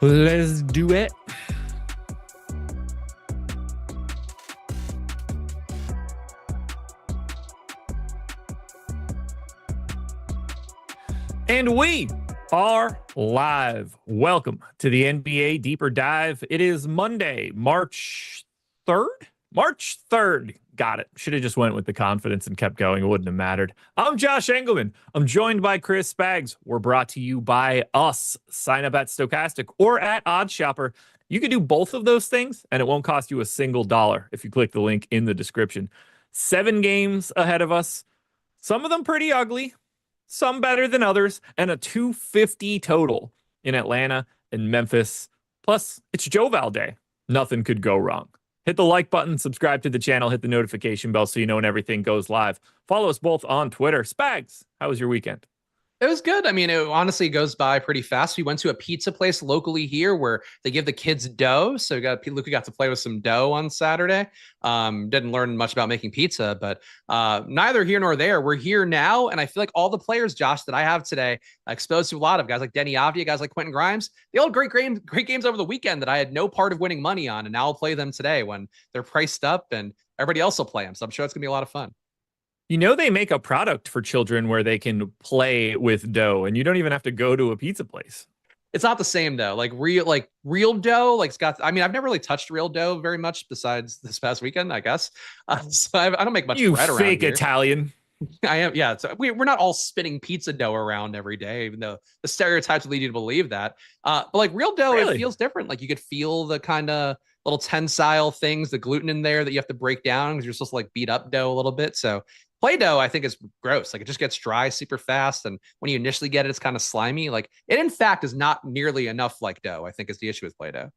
Let's do it. And we are live. Welcome to the NBA Deeper Dive. It is Monday, March 3rd? March 3rd. Got it. Should have just went with the confidence and kept going. It wouldn't have mattered. I'm Josh Engleman. I'm joined by Chris Spags. We're brought to you by us. Sign up at Stokastic or at OddsShopper. You can do both of those things, and it won't cost you a single dollar if you click the link in the description. 7 games ahead of us. Some of them pretty ugly, some better than others, and a 250 total in Atlanta and Memphis. Plus, it's Joval Day. Nothing could go wrong. Hit the like button, subscribe to the channel, hit the notification bell so you know when everything goes live. Follow us both on Twitter. Spags, how was your weekend? It was good. I mean, it honestly goes by pretty fast. We went to a pizza place locally here where they give the kids dough. So Luca got to play with some dough on Saturday. Didn't learn much about making pizza, but neither here nor there. We're here now, and I feel like all the players, Josh, that I have today, exposed to a lot of guys like Denny Avdia, guys like Quentin Grimes. They all had great games over the weekend that I had no part of winning money on, and now I'll play them today when they're priced up, and everybody else will play them. So I'm sure it's gonna be a lot of fun. You know, they make a product for children where they can play with dough, and you don't even have to go to a pizza place. It's not the same though. Like real dough. Like Scott. I mean, I've never really touched real dough very much besides this past weekend, I guess. So I don't make much bread around fake here. Italian. I am. Yeah. So we're not all spinning pizza dough around every day, even though the stereotypes lead you to believe that. But like real dough, Really? It feels different. Like you could feel the kind of little tensile things, the gluten in there that you have to break down because you're supposed to like beat up dough a little bit. So Play-Doh, I think, is gross. Like it just gets dry super fast. And when you initially get it, it's kind of slimy. Like it, in fact, is not nearly enough like dough, I think, is the issue with Play-Doh.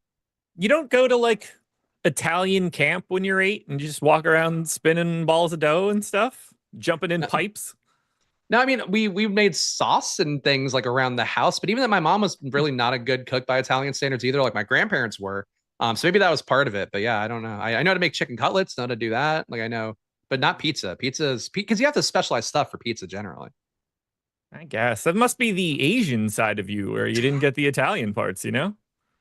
You don't go to like Italian camp when you're 8 and you just walk around spinning balls of dough and stuff, jumping in pipes. No, I mean, we made sauce and things like around the house, but even that my mom was really not a good cook by Italian standards either. Like my grandparents were. So maybe that was part of it. But yeah, I don't know. I know how to make chicken cutlets, know how to do that. Like I know, but not pizza. Pizza's because you have to specialize stuff for pizza generally. I guess that must be the Asian side of you where you didn't get the Italian parts, you know?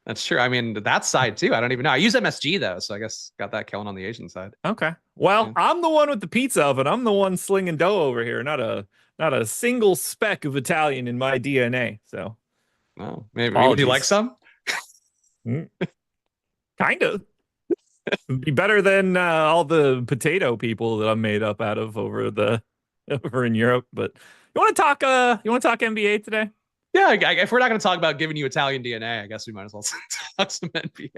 That's true. I mean, that side too. I don't even know. I use MSG though, so I guess got that killing on the Asian side. Okay. Well, Yeah. I'm the one with the pizza oven. I'm the one slinging dough over here. Not a single speck of Italian in my DNA. So, Oh, maybe. Apologies. Would you like some? Kind of. Be better than all the potato people that I'm made up out of over in Europe. But you want to talk NBA today? Yeah, if we're not going to talk about giving you Italian DNA, I guess we might as well talk some NBA.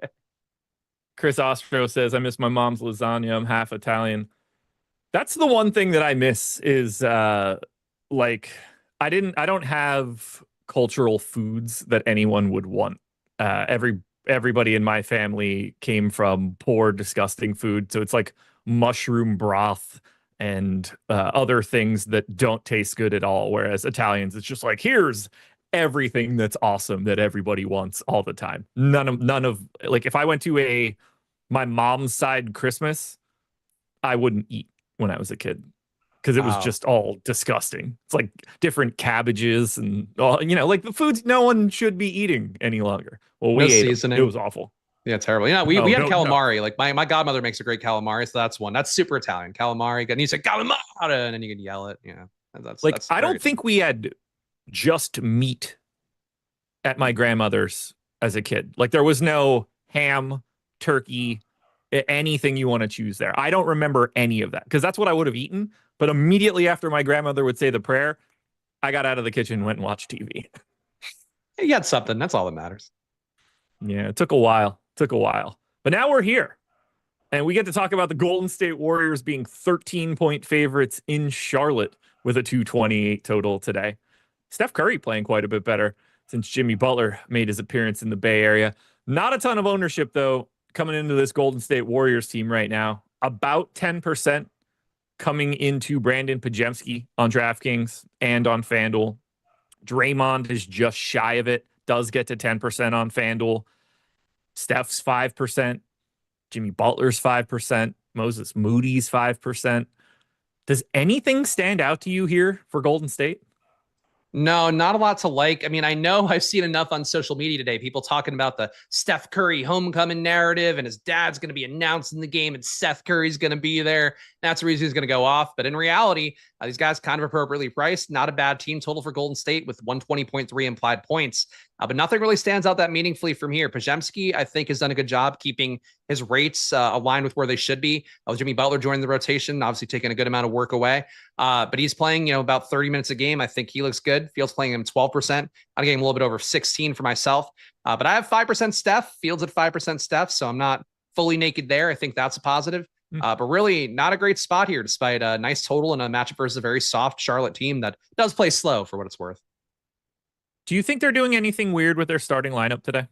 Chris Ostro says, I miss my mom's lasagna. I'm half Italian. That's the one thing that I miss is like I don't have cultural foods that anyone would want. Everybody in my family came from poor, disgusting food. So it's like mushroom broth and other things that don't taste good at all. Whereas Italians, it's just like, here's everything that's awesome that everybody wants all the time. None of like if I went to my mom's side Christmas, I wouldn't eat when I was a kid because it was just all disgusting. It's like different cabbages and all, like the foods no one should be eating any longer. Well, we ate seasoning. It was awful. Yeah, terrible. We had calamari. No. Like my godmother makes a great calamari, so that's one. That's super Italian. Calamari. And you say calamari, and then you can yell it. That's I don't think we had just meat at my grandmother's as a kid. Like there was no ham, turkey, anything you want to choose there. I don't remember any of that because that's what I would have eaten. But immediately after my grandmother would say the prayer, I got out of the kitchen and went and watched TV. You had something. That's all that matters. Yeah, it took a while. But now we're here. And we get to talk about the Golden State Warriors being 13-point favorites in Charlotte with a 228 total today. Steph Curry playing quite a bit better since Jimmy Butler made his appearance in the Bay Area. Not a ton of ownership, though, coming into this Golden State Warriors team right now. About 10% coming into Brandon Pajemski on DraftKings and on FanDuel. Draymond is just shy of it, does get to 10% on FanDuel. Steph's 5%. Jimmy Butler's 5%. Moses Moody's 5%. Does anything stand out to you here for Golden State? No, not a lot to like. I mean, I know I've seen enough on social media today, people talking about the Steph Curry homecoming narrative and his dad's going to be announcing the game and Seth Curry's going to be there. That's the reason he's going to go off. But in reality, these guys kind of appropriately priced. Not a bad team total for Golden State with 120.3 implied points. But nothing really stands out that meaningfully from here. Pajemski, I think, has done a good job keeping his rates aligned with where they should be. Jimmy Butler joining the rotation, obviously taking a good amount of work away. But he's playing, about 30 minutes a game. I think he looks good. Fields playing him 12%. I'm getting a little bit over 16 for myself. But I have 5% Steph. Fields at 5% Steph, so I'm not fully naked there. I think that's a positive. But really not a great spot here, despite a nice total and a matchup versus a very soft Charlotte team that does play slow for what it's worth. Do you think they're doing anything weird with their starting lineup today?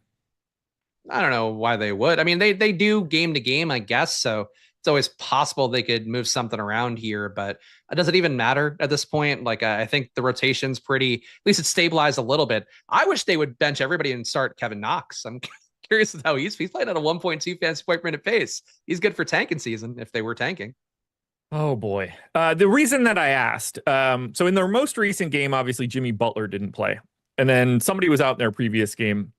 I don't know why they would. I mean, they do game to game, I guess. So it's always possible they could move something around here, but does it even matter at this point? Like, I think the rotation's pretty, at least it's stabilized a little bit. I wish they would bench everybody and start Kevin Knox. I'm curious as how he's playing at a 1.2 fantasy point per minute pace. He's good for tanking season if they were tanking. Oh boy. The reason that I asked, so in their most recent game, obviously Jimmy Butler didn't play. And then somebody was out in their previous game.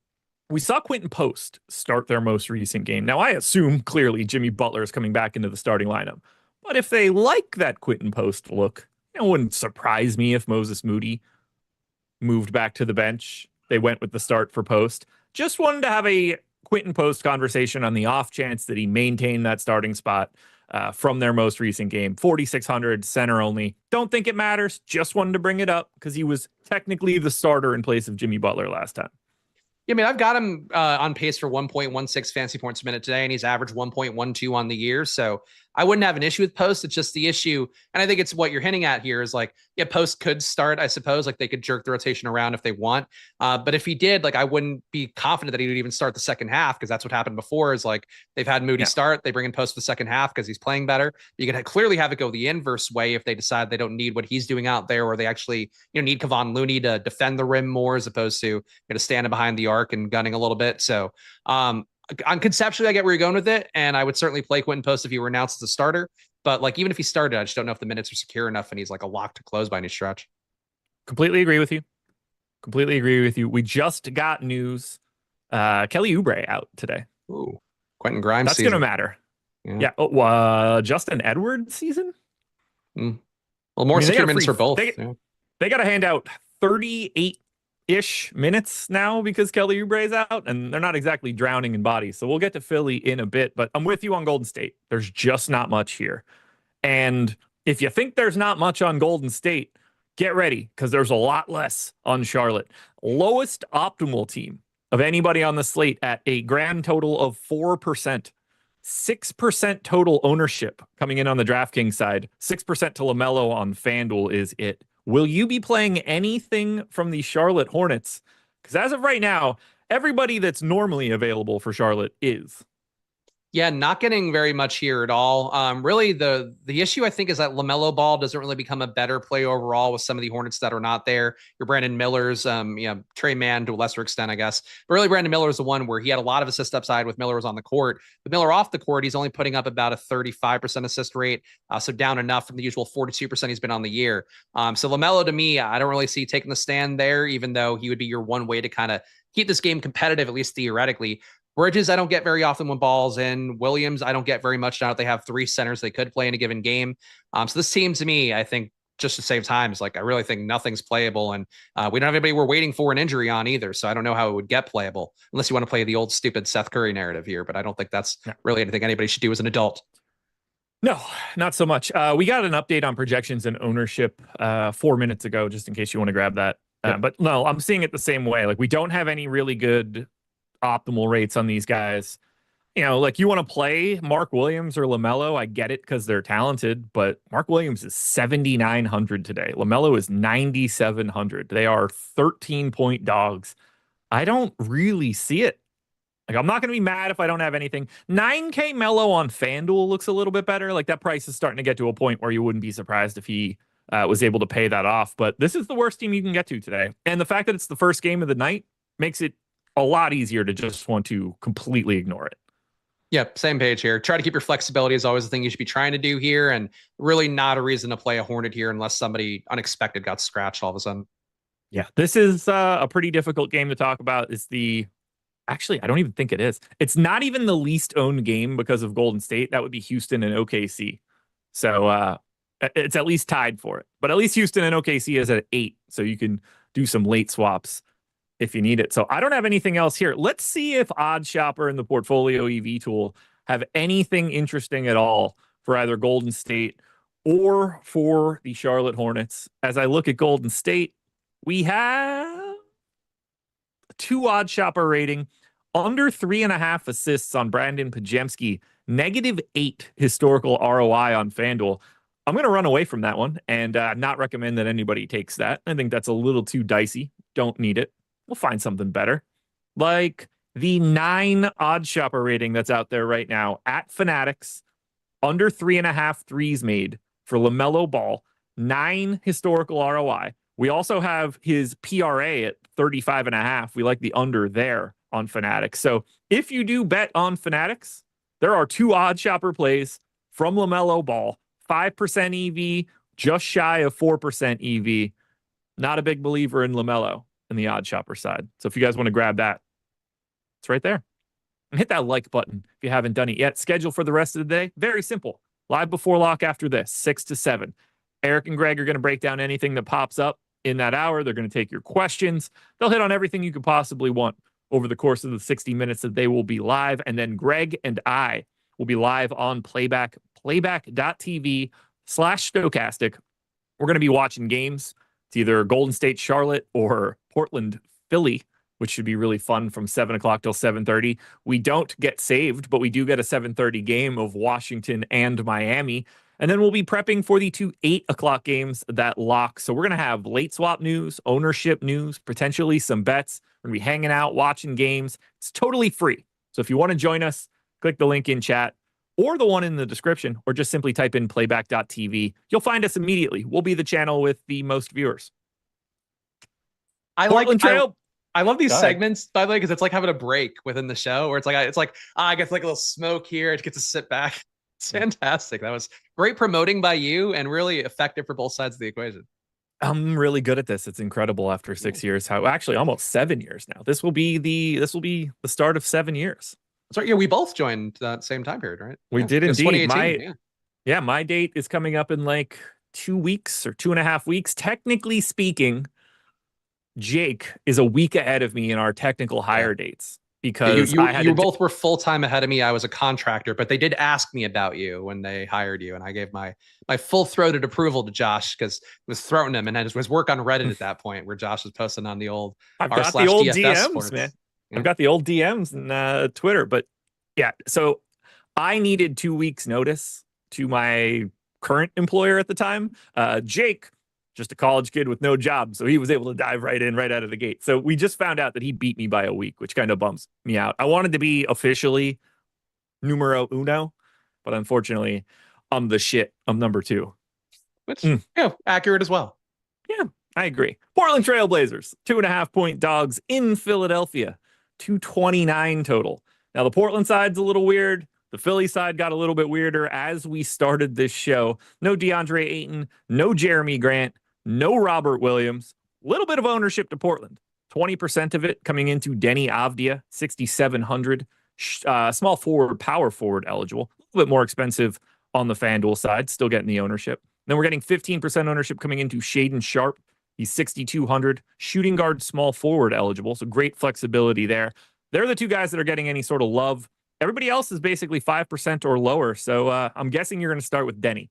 We saw Quentin Post start their most recent game. Now, I assume clearly Jimmy Butler is coming back into the starting lineup. But if they like that Quentin Post look, it wouldn't surprise me if Moses Moody moved back to the bench. They went with the start for Post. Just wanted to have a Quentin Post conversation on the off chance that he maintained that starting spot from their most recent game. 4,600 center only. Don't think it matters. Just wanted to bring it up because he was technically the starter in place of Jimmy Butler last time. Yeah, I mean, I've got him on pace for 1.16 fantasy points a minute today, and he's averaged 1.12 on the year. So I wouldn't have an issue with Post. It's just the issue, and I think it's what you're hinting at here is like, yeah, Post could start, I suppose, like they could jerk the rotation around if they want. But if he did, like, I wouldn't be confident that he would even start the second half because that's what happened before. Is like they've had Moody start, they bring in Post for the second half because he's playing better. You can clearly have it go the inverse way if they decide they don't need what he's doing out there, or they actually need Kevon Looney to defend the rim more as opposed to standing behind the arc and gunning a little bit. So conceptually, I get where you're going with it, and I would certainly play Quentin Post if he were announced as a starter. But like, even if he started, I just don't know if the minutes are secure enough and he's like a lock to close by any stretch. Completely agree with you. Completely agree with you. We just got news. Kelly Oubre out today. Ooh, Quentin Grimes. That's going to matter. Yeah. Justin Edwards season. Well, more secure minutes for both. They got to hand out 38-ish minutes now because Kelly Oubre's out, and they're not exactly drowning in bodies. So we'll get to Philly in a bit, but I'm with you on Golden State. There's just not much here. And if you think there's not much on Golden State, get ready because there's a lot less on Charlotte. Lowest optimal team of anybody on the slate at a grand total of 4%. 6% total ownership coming in on the DraftKings side. 6% to LaMelo on FanDuel is it. Will you be playing anything from the Charlotte Hornets? Because as of right now, everybody that's normally available for Charlotte is. Yeah, not getting very much here at all. Really, the issue I think is that LaMelo Ball doesn't really become a better play overall with some of the Hornets that are not there. Your Brandon Miller's, Trey Mann to a lesser extent, I guess. But really, Brandon Miller is the one where he had a lot of assist upside with Miller was on the court. With Miller off the court, he's only putting up about a 35% assist rate, so down enough from the usual 42% he's been on the year. So LaMelo, to me, I don't really see taking the stand there, even though he would be your one way to kind of keep this game competitive, at least theoretically. Bridges, I don't get very often when ball's in. Williams, I don't get very much now that they have three centers they could play in a given game. So this team, to me, I think, just to save time, is like, I really think nothing's playable. And we don't have anybody we're waiting for an injury on either. So I don't know how it would get playable unless you want to play the old stupid Seth Curry narrative here. But I don't think that's really anything anybody should do as an adult. No, not so much. We got an update on projections and ownership 4 minutes ago, just in case you want to grab that. But no, I'm seeing it the same way. Like, we don't have any really good optimal rates on these guys. Like, you want to play Mark Williams or LaMelo, I get it because they're talented, but Mark Williams is 7,900 today. LaMelo is 9,700. They are 13-point dogs. I don't really see it. Like, I'm not going to be mad if I don't have anything. 9K Melo on FanDuel looks a little bit better. Like, that price is starting to get to a point where you wouldn't be surprised if he was able to pay that off. But this is the worst team you can get to today. And the fact that it's the first game of the night makes it a lot easier to just want to completely ignore it. Yep, same page here. Try to keep your flexibility is always the thing you should be trying to do here, and really not a reason to play a Hornet here unless somebody unexpected got scratched all of a sudden. Yeah, this is a pretty difficult game to talk about. Actually, I don't even think it is. It's not even the least owned game because of Golden State. That would be Houston and OKC. So it's at least tied for it. But at least Houston and OKC is at 8. So you can do some late swaps if you need it. So I don't have anything else here. Let's see if OddsShopper and the Portfolio EV tool have anything interesting at all for either Golden State or for the Charlotte Hornets. As I look at Golden State, we have a 2 OddsShopper rating, under 3.5 assists on Brandon Pajemski, -8 historical ROI on FanDuel. I'm going to run away from that one and not recommend that anybody takes that. I think that's a little too dicey. Don't need it. We'll find something better. Like the 9 OddsShopper rating that's out there right now at Fanatics, under 3.5 threes made for LaMelo Ball, 9 historical ROI. We also have his PRA at 35.5. We like the under there on Fanatics. So if you do bet on Fanatics, there are 2 OddsShopper plays from LaMelo Ball, 5% EV, just shy of 4% EV. Not a big believer in LaMelo in the OddsShopper side. So if you guys want to grab that, it's right there. And hit that like button if you haven't done it yet. Schedule for the rest of the day, very simple. Live before lock after this, 6 to 7. Eric and Greg are going to break down anything that pops up in that hour. They're going to take your questions. They'll hit on everything you could possibly want over the course of the 60 minutes that they will be live. And then Greg and I will be live on playback.tv/Stokastic. We're going to be watching games. It's either Golden State, Charlotte, or Portland, Philly, which should be really fun from 7 o'clock till 7:30. We don't get saved, but we do get a 7:30 game of Washington and Miami. And then we'll be prepping for the 2 8 o'clock games that lock. So we're going to have late swap news, ownership news, potentially some bets. We're going to be hanging out, watching games. It's totally free. So if you want to join us, click the link in chat or the one in the description, or just simply type in playback.tv. You'll find us immediately. We'll be the channel with the most viewers. I Portland Trail. I love these segments, by the way, because it's like having a break within the show where it's like I get like a little smoke here. It gets to sit back. It's fantastic. That was great promoting by you and really effective for both sides of the equation. I'm really good at this. It's incredible after 6 years. How actually almost 7 years now. This will be the start of 7 years. So yeah, we both joined that same time period, right? We did indeed. My my date is coming up in like 2 weeks or 2.5 weeks. Technically speaking, Jake is a week ahead of me in our technical hire dates because you both were full-time ahead of me. I was a contractor, but they did ask me about you when they hired you, and I gave my full-throated approval to Josh because I was throwing him, and I was work on Reddit at that point where Josh was posting on the old I've got the old DFS DMs, man. I've got the old DMs and Twitter, but yeah. So I needed 2 weeks notice to my current employer at the time. Jake, just a college kid with no job, so he was able to dive right in right out of the gate. So we just found out that he beat me by a week, which kind of bums me out. I wanted to be officially numero uno, but unfortunately, I'm the shit. I'm number 2. Which accurate as well. Yeah, I agree. Portland Trailblazers, 2.5-point dogs in Philadelphia, 229 total. Now, the Portland side's a little weird. The Philly side got a little bit weirder as we started this show. No DeAndre Ayton, no Jeremy Grant, no Robert Williams. A little bit of ownership to Portland. 20% of it coming into Denny Avdia, 6,700. Small forward, power forward eligible. A little bit more expensive on the FanDuel side, still getting the ownership. Then we're getting 15% ownership coming into Shaden Sharp. He's 6,200. Shooting guard, small forward eligible. So great flexibility there. They're the 2 guys that are getting any sort of love. Everybody else is basically 5% or lower. So I'm guessing you're going to start with Denny.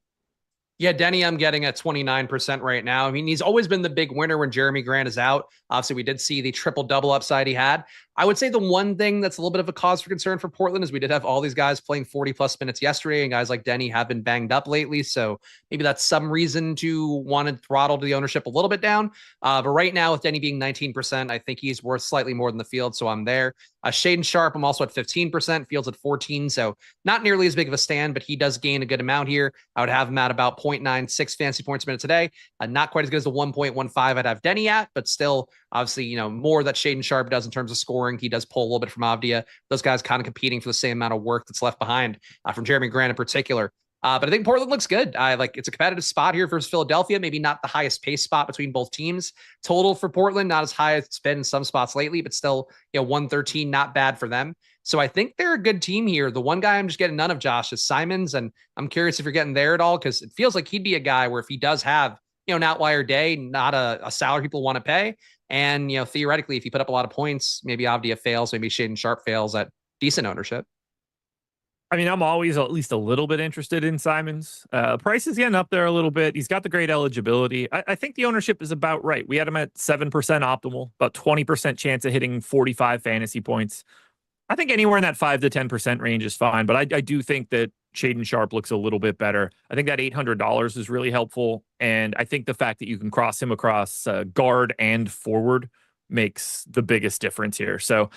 Yeah, Denny, I'm getting at 29% right now. I mean, he's always been the big winner when Jeremy Grant is out. Obviously, we did see the triple-double upside he had. I would say the one thing that's a little bit of a cause for concern for Portland is we did have all these guys playing 40-plus minutes yesterday, and guys like Denny have been banged up lately. So maybe that's some reason to want to throttle the ownership a little bit down. But right now, with Denny being 19%, I think he's worth slightly more than the field, so I'm there. Shaden Sharp, I'm also at 15%, Fields at 14%, so not nearly as big of a stand, but he does gain a good amount here. I would have him at about 0.96 fantasy points a minute today. Not quite as good as the 1.15 I'd have Denny at, but still, obviously, more that Shaden Sharp does in terms of scoring. He does pull a little bit from Avdia. Those guys kind of competing for the same amount of work that's left behind from Jeremy Grant in particular. But I think Portland looks good. I like it's a competitive spot here versus Philadelphia. Maybe not the highest pace spot between both teams. Total for Portland, not as high as it's been in some spots lately, but still, 113, not bad for them. So I think they're a good team here. The one guy I'm just getting none of, Josh, is Simons. And I'm curious if you're getting there at all, because it feels like he'd be a guy where if he does have, an outlier day, not a salary people want to pay. And, theoretically, if you put up a lot of points, maybe Avdia fails, maybe Shaden Sharp fails at decent ownership. I mean, I'm always at least a little bit interested in Simons. Price is getting up there a little bit. He's got the great eligibility. I think the ownership is about right. We had him at 7% optimal, about 20% chance of hitting 45 fantasy points. I think anywhere in that 5 to 10% range is fine, but I do think that Shaden Sharp looks a little bit better. I think that $800 is really helpful, and I think the fact that you can cross him across guard and forward makes the biggest difference here. So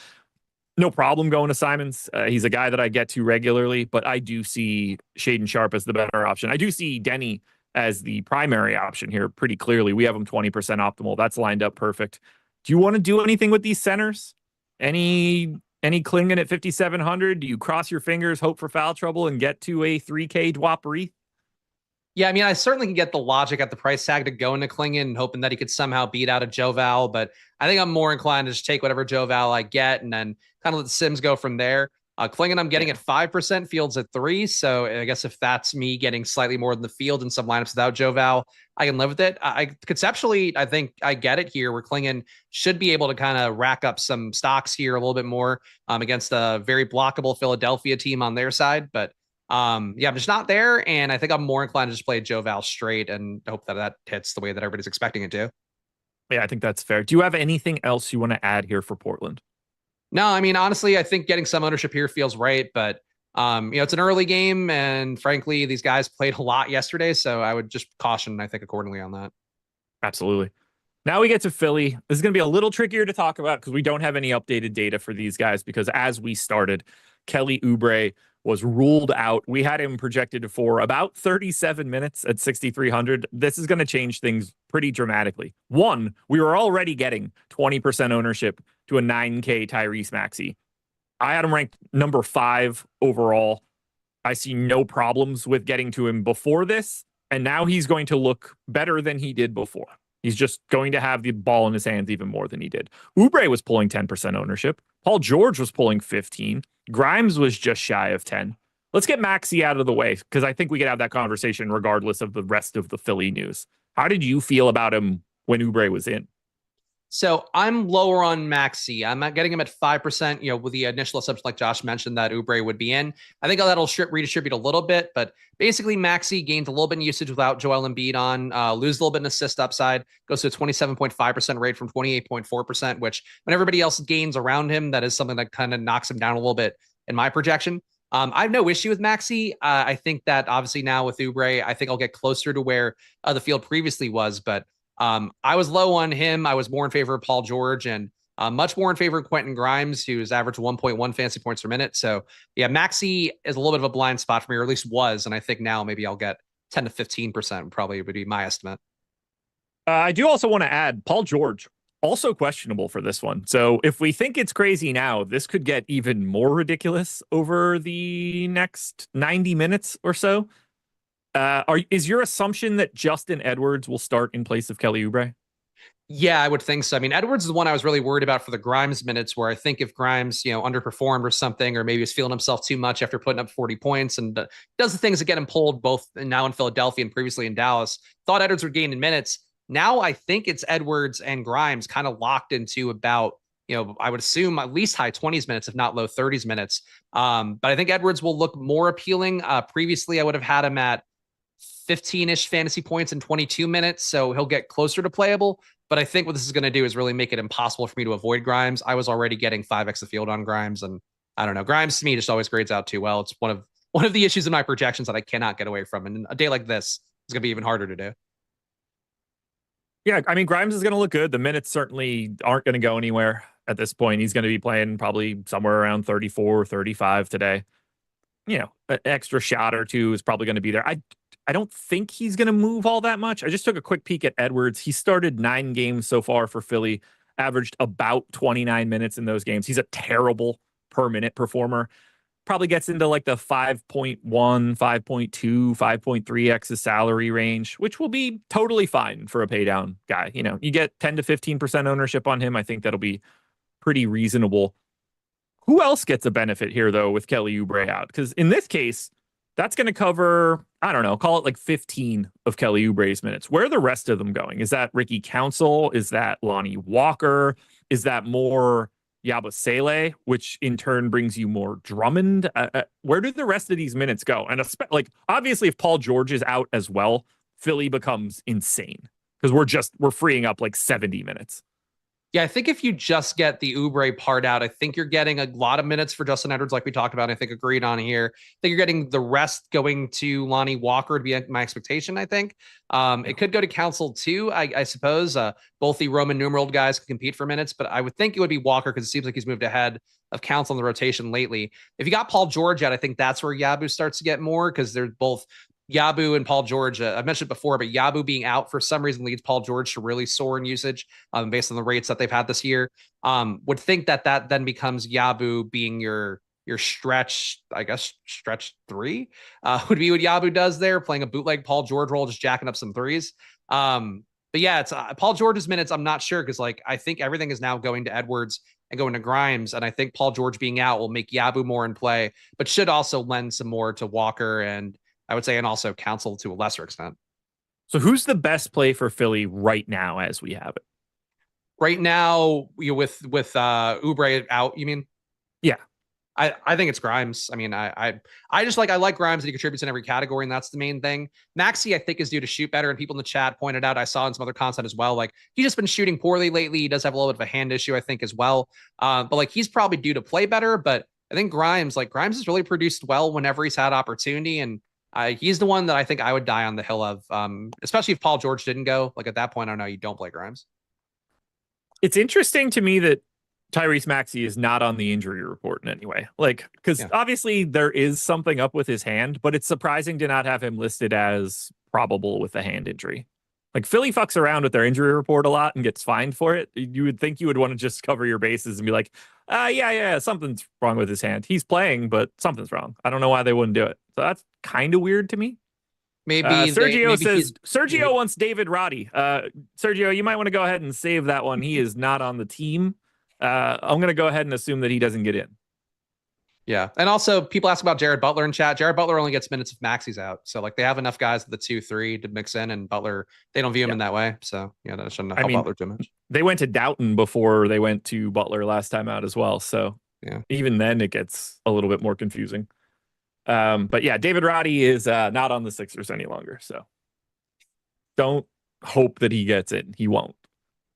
no problem going to Simons. He's a guy that I get to regularly, but I do see Shaden Sharp as the better option. I do see Denny as the primary option here pretty clearly. We have him 20% optimal. That's lined up perfect. Do you want to do anything with these centers? Any Klingon at 5,700? Do you cross your fingers, hope for foul trouble, and get to a 3K Dwap Wreath? Yeah, I mean, I certainly can get the logic at the price tag to go into Klingon and hoping that he could somehow beat out a Joval, but I think I'm more inclined to just take whatever Joval I get and then kind of let the Sims go from there. Klingon, I'm getting at 5%, Fields at 3%. So I guess if that's me getting slightly more than the field in some lineups without Joval, I can live with it. I conceptually, I think I get it here where Klingon should be able to kind of rack up some stocks here a little bit more against a very blockable Philadelphia team on their side. But yeah, I'm just not there. And I think I'm more inclined to just play Joval straight and hope that that hits the way that everybody's expecting it to. Yeah, I think that's fair. Do you have anything else you want to add here for Portland? No, I mean, honestly, I think getting some ownership here feels right, but it's an early game, and frankly, these guys played a lot yesterday, so I would just caution, I think, accordingly on that. Absolutely. Now we get to Philly. This is going to be a little trickier to talk about because we don't have any updated data for these guys because as we started, Kelly Oubre was ruled out. We had him projected for about 37 minutes at 6,300. This is going to change things pretty dramatically. One, we were already getting 20% ownership to a 9K Tyrese Maxey. I had him ranked number 5 overall. I see no problems with getting to him before this, and now he's going to look better than he did before. He's just going to have the ball in his hands even more than he did. Oubre was pulling 10% ownership. Paul George was pulling 15. Grimes was just shy of 10. Let's get Maxey out of the way because I think we could have that conversation regardless of the rest of the Philly news. How did you feel about him when Oubre was in? So I'm lower on Maxey. I'm not getting him at 5%, with the initial assumption, like Josh mentioned, that Oubre would be in. I think that'll redistribute a little bit, but basically Maxey gains a little bit in usage without Joel Embiid on, lose a little bit in assist upside, goes to a 27.5% rate from 28.4%, which when everybody else gains around him, that is something that kind of knocks him down a little bit in my projection. I have no issue with Maxey. I think that obviously now with Oubre, I think I'll get closer to where the field previously was, but I was low on him. I was more in favor of Paul George and much more in favor of Quentin Grimes, who's averaged 1.1 fantasy points per minute. So yeah, Maxey is a little bit of a blind spot for me, or at least was. And I think now maybe I'll get 10 to 15% probably would be my estimate. I do also want to add Paul George, also questionable for this one. So if we think it's crazy now, this could get even more ridiculous over the next 90 minutes or so. Is your assumption that Justin Edwards will start in place of Kelly Oubre? Yeah, I would think so. I mean, Edwards is the one I was really worried about for the Grimes minutes, where I think if Grimes, underperformed or something, or maybe was feeling himself too much after putting up 40 points and does the things that get him pulled both now in Philadelphia and previously in Dallas, thought Edwards would gain in minutes. Now I think it's Edwards and Grimes kind of locked into about, I would assume at least high 20s minutes, if not low 30s minutes. But I think Edwards will look more appealing. Previously, I would have had him at 15-ish fantasy points in 22 minutes, so he'll get closer to playable. But I think what this is going to do is really make it impossible for me to avoid Grimes. I was already getting 5x the field on Grimes, and I don't know. Grimes to me just always grades out too well. It's one of the issues in my projections that I cannot get away from. And a day like this is going to be even harder to do. Yeah, I mean, Grimes is going to look good. The minutes certainly aren't going to go anywhere at this point. He's going to be playing probably somewhere around 34, 35 today. An extra shot or two is probably going to be there. I don't think he's going to move all that much. I just took a quick peek at Edwards. He started 9 games so far for Philly, averaged about 29 minutes in those games. He's a terrible per minute performer. probably gets into like the 5.1, 5.2, 5.3x the salary range, which will be totally fine for a pay down guy. You know, you get 10 to 15% ownership on him. I think that'll be pretty reasonable. Who else gets a benefit here, though, with Kelly Oubre out? Because in this case, that's going to cover, I don't know, call it like 15 of Kelly Oubre's minutes. Where are the rest of them going? Is that Ricky Council? Is that Lonnie Walker? Is that more Yabusele, which in turn brings you more Drummond? Where do the rest of these minutes go? And like, obviously, if Paul George is out as well, Philly becomes insane because we're freeing up like 70 minutes. Yeah, I think if you just get the Oubre part out, I think you're getting a lot of minutes for Justin Edwards, like we talked about. I think agreed on here. I think you're getting the rest going to Lonnie Walker to be my expectation. I think it could go to Council too. I suppose both the Roman numeral guys can compete for minutes, but I would think it would be Walker because it seems like he's moved ahead of Council in the rotation lately. If you got Paul George out, I think that's where Yabu starts to get more because they're both Yabu and Paul George. I mentioned before, but Yabu being out for some reason leads Paul George to really soar in usage based on the rates that they've had this year. Would think that then becomes Yabu being your stretch, I guess, stretch 3 would be what Yabu does there, playing a bootleg Paul George role, just jacking up some threes. But yeah, it's Paul George's minutes. I'm not sure because like I think everything is now going to Edwards and going to Grimes, and I think Paul George being out will make Yabu more in play, but should also lend some more to Walker and I would say, and also Council to a lesser extent. So who's the best play for Philly right now as we have it? Right now, with Oubre out, you mean? Yeah. I think it's Grimes. I mean, I like Grimes and he contributes in every category, and that's the main thing. Maxey, I think, is due to shoot better, and people in the chat pointed out, I saw in some other content as well, like he's just been shooting poorly lately. He does have a little bit of a hand issue, I think, as well. But like he's probably due to play better. But I think Grimes has really produced well whenever he's had opportunity, and he's the one that I think I would die on the hill of, especially if Paul George didn't go. Like at that point, I know you don't play Grimes. It's interesting to me that Tyrese Maxey is not on the injury report in any way. Like, because obviously there is something up with his hand, but it's surprising to not have him listed as probable with a hand injury. Like Philly fucks around with their injury report a lot and gets fined for it. You would think you would want to just cover your bases and be like, yeah, something's wrong with his hand. He's playing, but something's wrong. I don't know why they wouldn't do it. So that's kind of weird to me. Maybe Sergio wants David Roddy. Sergio, you might want to go ahead and save that one. He is not on the team. I'm going to go ahead and assume that he doesn't get in. Yeah. And also people ask about Jared Butler in chat. Jared Butler only gets minutes if Maxey's out. So like they have enough guys at the 2-3 to mix in, and Butler, they don't view him in that way. So yeah, that shouldn't help Butler too much. They went to Doughton before they went to Butler last time out as well. So yeah, even then it gets a little bit more confusing. But yeah, David Roddy is not on the Sixers any longer. So don't hope that he gets in. He won't.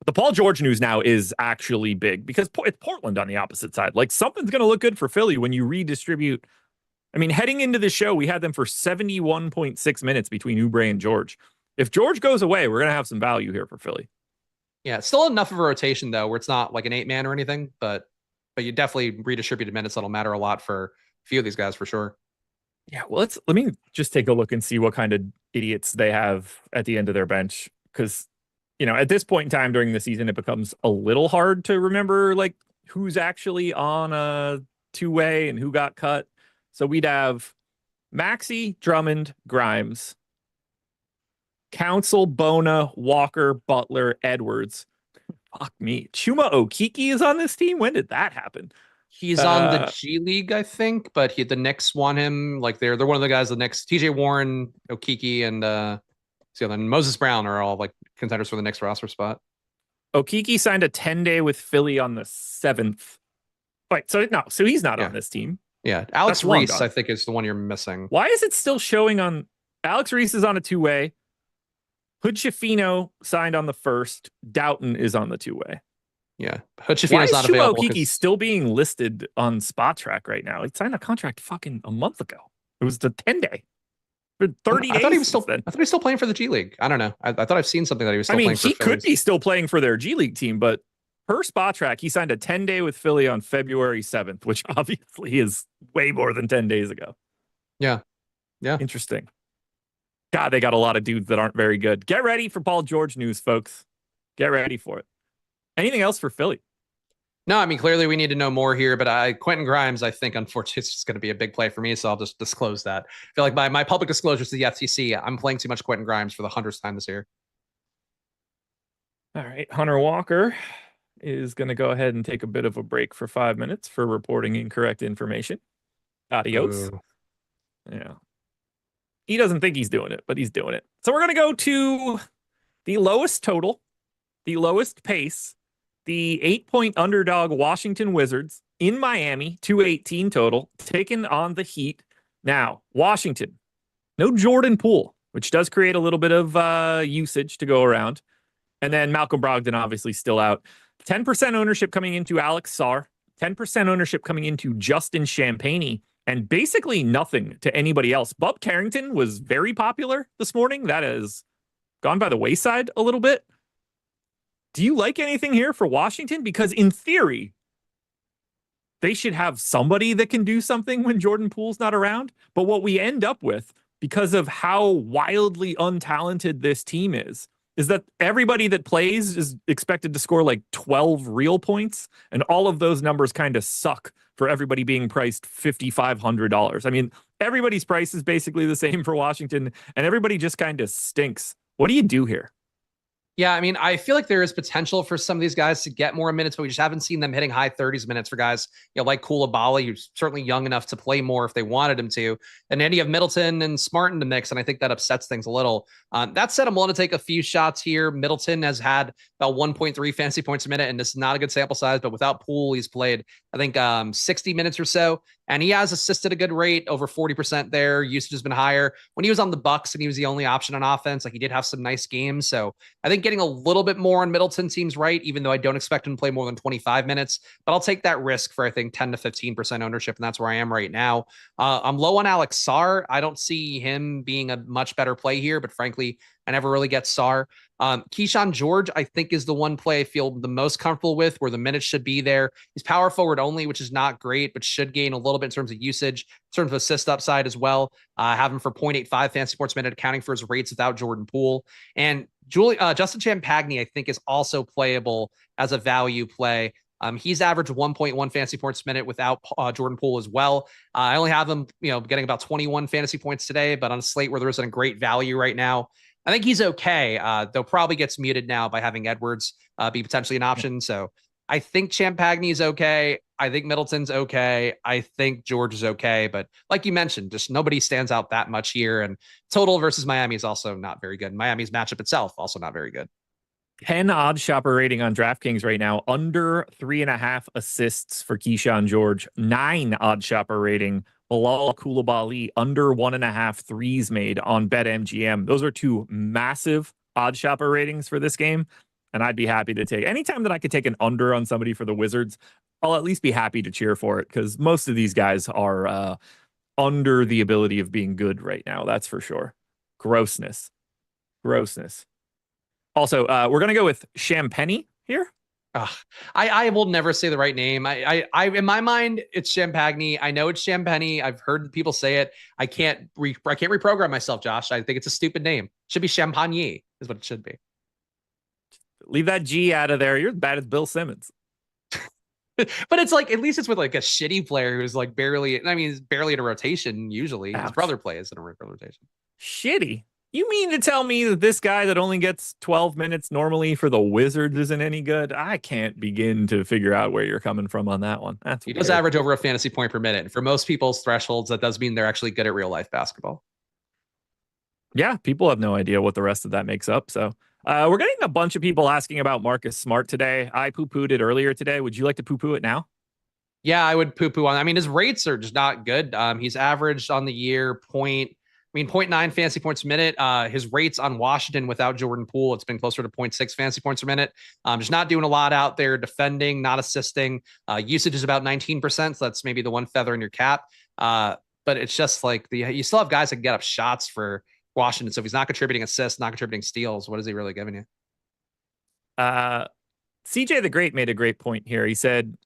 The Paul George news now is actually big because it's Portland on the opposite side. Like something's going to look good for Philly when you redistribute. I mean, heading into the show, we had them for 71.6 minutes between Oubre and George. If George goes away, we're going to have some value here for Philly. Yeah, it's still enough of a rotation though, where it's not like an 8-man or anything, but you definitely redistributed minutes that'll matter a lot for a few of these guys for sure. Yeah, well, let me just take a look and see what kind of idiots they have at the end of their bench, because you know, at this point in time during the season, it becomes a little hard to remember like who's actually on a 2-way and who got cut. So we'd have Maxey, Drummond, Grimes, Council, Bona, Walker, Butler, Edwards. Fuck me. Chuma Okeke is on this team. When did that happen? He's on the G League, I think, but the Knicks want him. Like they're one of the guys. The Knicks, TJ Warren, Okeke, and then Moses Brown are all like contenders for the Knicks roster spot. Okeke signed a 10-day with Philly on the 7th. Wait, so he's not on this team. Yeah, Alex Reese, I think, is the one you're missing. Why is it still showing on? Alex Reese is on a 2-way. Hood Schifino signed on the 1st. Doughton is on the 2-way. Yeah, Hood Schifino's not available. Why is Chuma Okeke still being listed on Spot Track right now? He signed a contract fucking a month ago. It was the 10-day. For 30 days. I thought he was still playing for the G League. I don't know. I thought I've seen something that he was still playing for. He could be still playing for their G League team, but per Spot Track, he signed a 10-day with Philly on February 7th, which obviously is way more than 10 days ago. Yeah. Yeah. Interesting. God, they got a lot of dudes that aren't very good. Get ready for Paul George news, folks. Get ready for it. Anything else for Philly? No, I mean, clearly we need to know more here, but Quentin Grimes, I think, unfortunately, it's just going to be a big play for me. So I'll just disclose that. I feel like my public disclosures to the FTC, I'm playing too much Quentin Grimes for the 100th time this year. All right. Hunter Walker is going to go ahead and take a bit of a break for 5 minutes for reporting incorrect information. Adios. Ooh. Yeah. He doesn't think he's doing it, but he's doing it. So we're going to go to the lowest total, the lowest pace, the 8-point underdog Washington Wizards in Miami, 218 total, taken on the Heat. Now, Washington, no Jordan Poole, which does create a little bit of usage to go around. And then Malcolm Brogdon, obviously, still out. 10% ownership coming into Alex Sarr, 10% ownership coming into Justin Champagnie, and basically nothing to anybody else. Bub Carrington was very popular this morning. That has gone by the wayside a little bit. Do you like anything here for Washington? Because in theory, they should have somebody that can do something when Jordan Poole's not around. But what we end up with, because of how wildly untalented this team is that everybody that plays is expected to score like 12 real points, and all of those numbers kind of suck for everybody being priced $5,500. I mean, everybody's price is basically the same for Washington, and everybody just kind of stinks. What do you do here? Yeah, I mean, I feel like there is potential for some of these guys to get more minutes, but we just haven't seen them hitting high 30s minutes for guys, like Koulibaly, who's certainly young enough to play more if they wanted him to. And then you have Middleton and Smart in the mix, and I think that upsets things a little. That said, I'm willing to take a few shots here. Middleton has had about 1.3 fantasy points a minute, and this is not a good sample size, but without Poole, he's played, I think, 60 minutes or so. And he has assisted a good rate, over 40% there. Usage has been higher. When he was on the Bucks and he was the only option on offense, like he did have some nice games. So I think getting a little bit more on Middleton seems right, even though I don't expect him to play more than 25 minutes. But I'll take that risk for, I think, 10 to 15% ownership, and that's where I am right now. I'm low on Alex Sarr. I don't see him being a much better play here, but frankly, I never really get Sarr. Keyshawn George, I think, is the one play I feel the most comfortable with, where the minutes should be there. He's power forward only, which is not great, but should gain a little bit in terms of usage, in terms of assist upside as well. Have him for 0.85 fantasy points a minute, accounting for his rates without Jordan Poole. And Justin Champagnie, I think, is also playable as a value play. He's averaged 1.1 fantasy points a minute without Jordan Poole as well. I only have him, getting about 21 fantasy points today, but on a slate where there isn't a great value right now, I think he's okay. Though probably gets muted now by having Edwards be potentially an option. So I think Champagnie is okay. I think Middleton's okay. I think George is okay. But like you mentioned, just nobody stands out that much here. And total versus Miami is also not very good. Miami's matchup itself also not very good. 10 OddsShopper rating on DraftKings right now, under 3.5 assists for Keyshawn George, 9 OddsShopper rating. Bilal Koulibaly, under 1.5 threes made on BetMGM. Those are two massive OddsShopper ratings for this game, and I'd be happy to take anytime that I could take an under on somebody for the Wizards. I'll at least be happy to cheer for it, because most of these guys are under the ability of being good right now. That's for sure. Grossness. Also, we're going to go with Champagnie here. I will never say the right name. I in my mind, it's Champagnie. I know it's Champagnie. I've heard people say it. I can't reprogram myself, Josh. I think it's a stupid name. It should be Champagnie is what it should be. Leave that G out of there. You're as bad as Bill Simmons. But it's like, at least it's with like a shitty player who's like barely in a rotation. Usually his brother plays in a rotation. Shitty. You mean to tell me that this guy that only gets 12 minutes normally for the Wizards isn't any good? I can't begin to figure out where you're coming from on that one. He does average over a fantasy point per minute. And for most people's thresholds, that does mean they're actually good at real life basketball. Yeah, people have no idea what the rest of that makes up. So we're getting a bunch of people asking about Marcus Smart today. I poo-pooed it earlier today. Would you like to poo-poo it now? Yeah, I would poo-poo on. I mean, his rates are just not good. He's averaged on the year 0.9 fantasy points a minute. His rates on Washington without Jordan Poole, it's been closer to 0.6 fantasy points a minute. Just not doing a lot out there, defending, not assisting. Usage is about 19%, so that's maybe the one feather in your cap. But it's just like you still have guys that can get up shots for Washington. So if he's not contributing assists, not contributing steals, what is he really giving you? CJ the Great made a great point here. He said,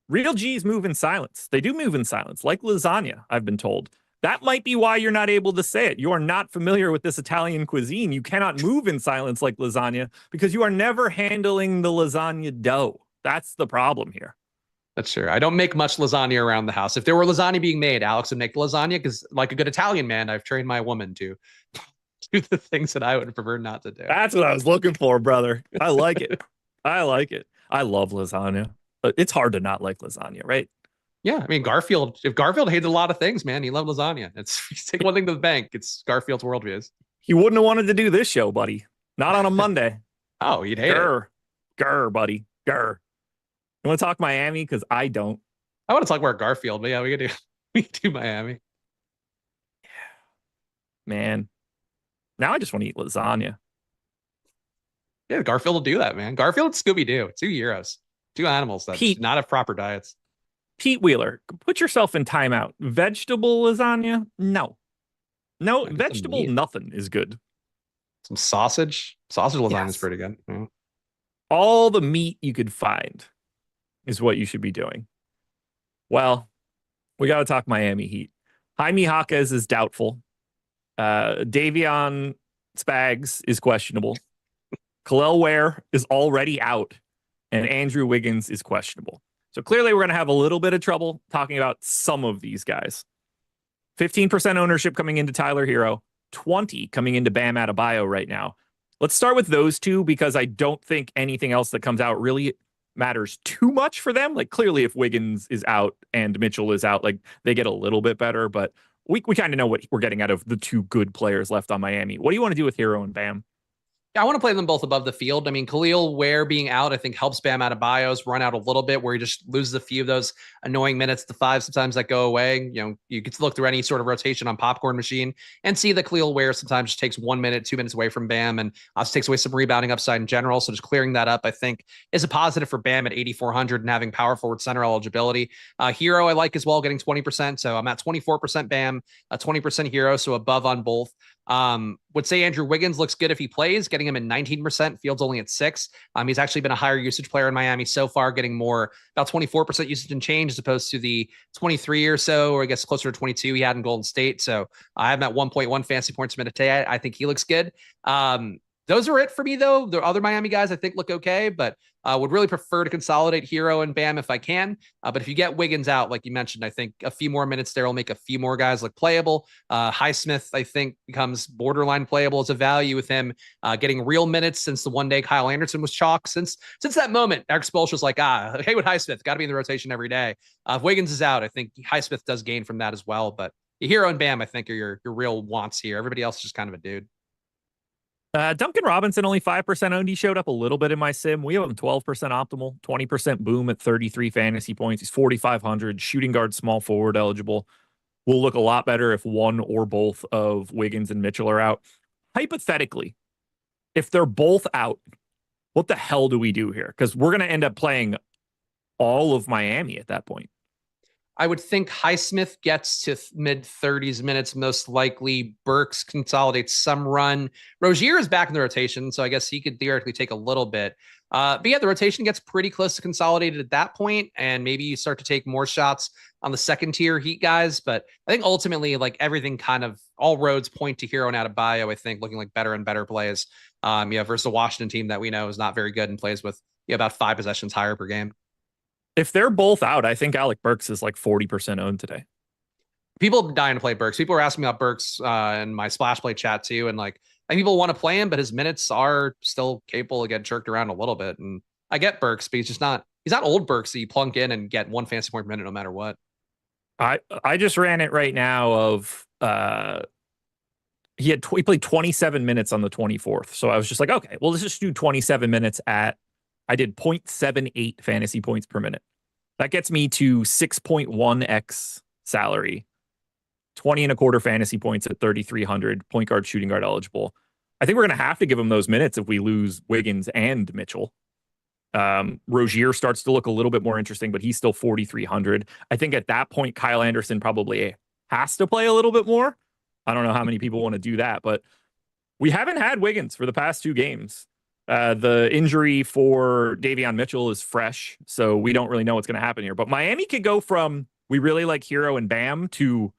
real G's move in silence. They do move in silence, like lasagna, I've been told. That might be why you're not able to say it. You are not familiar with this Italian cuisine. You cannot move in silence like lasagna because you are never handling the lasagna dough. That's the problem here. That's true. I don't make much lasagna around the house. If there were lasagna being made, Alex would make the lasagna because, like a good Italian man, I've trained my woman to do the things that I would prefer not to do. That's what I was looking for, brother. I like it. I like it. I love lasagna. It's hard to not like lasagna, right? Yeah, I mean Garfield. If Garfield hated a lot of things, man, he loved lasagna. It's you take one thing to the bank. It's Garfield's worldviews. He wouldn't have wanted to do this show, buddy. Not on a Monday. Oh, you'd hate it. Grr, buddy. Grr. You want to talk Miami? Because I don't. I want to talk about Garfield, but yeah, we can do Miami. Man. Now I just want to eat lasagna. Yeah, Garfield will do that, man. Garfield and Scooby Doo, two heroes, two animals that do not have proper diets. Pete Wheeler, put yourself in timeout. Vegetable lasagna? No. No, vegetable nothing is good. Some sausage. Sausage lasagna is pretty good. Yeah. All the meat you could find is what you should be doing. Well, we got to talk Miami Heat. Jaime Jaquez is doubtful. Davion Spags is questionable. Kel'el Ware is already out. And Andrew Wiggins is questionable. So clearly we're going to have a little bit of trouble talking about some of these guys. 15% ownership coming into Tyler Hero. 20 coming into Bam Adebayo right now. Let's start with those two because I don't think anything else that comes out really matters too much for them. Like clearly if Wiggins is out and Mitchell is out, like they get a little bit better, but we kind of know what we're getting out of the two good players left on Miami. What do you want to do with Hero and Bam? I want to play them both above the field. I mean, Kel'el Ware being out, I think helps Bam Adebayo's run out a little bit where he just loses a few of those annoying minutes to five sometimes that go away. You know, you could look through any sort of rotation on Popcorn Machine and see that Kel'el Ware sometimes just takes 1 minute, 2 minutes away from Bam and also takes away some rebounding upside in general. So just clearing that up, I think, is a positive for Bam at 8,400 and having power forward center eligibility. Hero I like as well, getting 20%. So I'm at 24% Bam, 20% Hero, so above on both. Would say Andrew Wiggins looks good if he plays, getting him at 19%. Fields only at 6. He's actually been a higher usage player in Miami so far, getting more about 24% usage and change as opposed to the 23 or so, or I guess closer to 22 he had in Golden State. So I have him at 1.1 fantasy points per minute today. I think he looks good. Those are it for me, though. The other Miami guys I think look okay, but would really prefer to consolidate Hero and Bam if I can. But if you get Wiggins out, like you mentioned, I think a few more minutes there will make a few more guys look playable. Highsmith, I think, becomes borderline playable as a value with him getting real minutes since the one day Kyle Anderson was chalk. Since that moment, Eric Spoelstra was like, Haywood Highsmith, got to be in the rotation every day. If Wiggins is out, I think Highsmith does gain from that as well. But Hero and Bam, I think, are your real wants here. Everybody else is just kind of a dude. Duncan Robinson, only 5% owned. He showed up a little bit in my sim. We have him 12% optimal, 20% boom at 33 fantasy points. He's 4,500, shooting guard, small forward eligible. Will look a lot better if one or both of Wiggins and Mitchell are out. Hypothetically, if they're both out, what the hell do we do here? Because we're going to end up playing all of Miami at that point. I would think Highsmith gets to mid 30s minutes, most likely. Burks consolidates some run. Rozier is back in the rotation, so I guess he could theoretically take a little bit. But yeah, the rotation gets pretty close to consolidated at that point, and maybe you start to take more shots on the second tier Heat guys. But I think ultimately, like everything kind of, all roads point to Hero and Adebayo, I think, looking like better and better plays. Versus a Washington team that we know is not very good and plays with about 5 possessions higher per game. If they're both out, I think Alec Burks is like 40% owned today. People are dying to play Burks. People are asking me about Burks in my Splash Play chat too. And like, I think people want to play him, but his minutes are still capable of getting jerked around a little bit. And I get Burks, but he's not old Burks that you plunk in and get 1 fantasy point per minute no matter what. I just ran it right now of he played 27 minutes on the 24th. So I was just like, okay, well, let's just do 27 minutes at, I did 0.78 fantasy points per minute. That gets me to 6.1x salary, 20 and a quarter fantasy points at 3,300, point guard, shooting guard eligible. I think we're going to have to give him those minutes if we lose Wiggins and Mitchell. Rozier starts to look a little bit more interesting, but he's still 4,300. I think at that point, Kyle Anderson probably has to play a little bit more. I don't know how many people want to do that, but we haven't had Wiggins for the past 2 games. The injury for Davion Mitchell is fresh, so we don't really know what's going to happen here. But Miami could go from we really like Hero and Bam to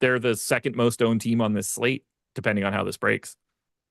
they're the second most owned team on this slate, depending on how this breaks.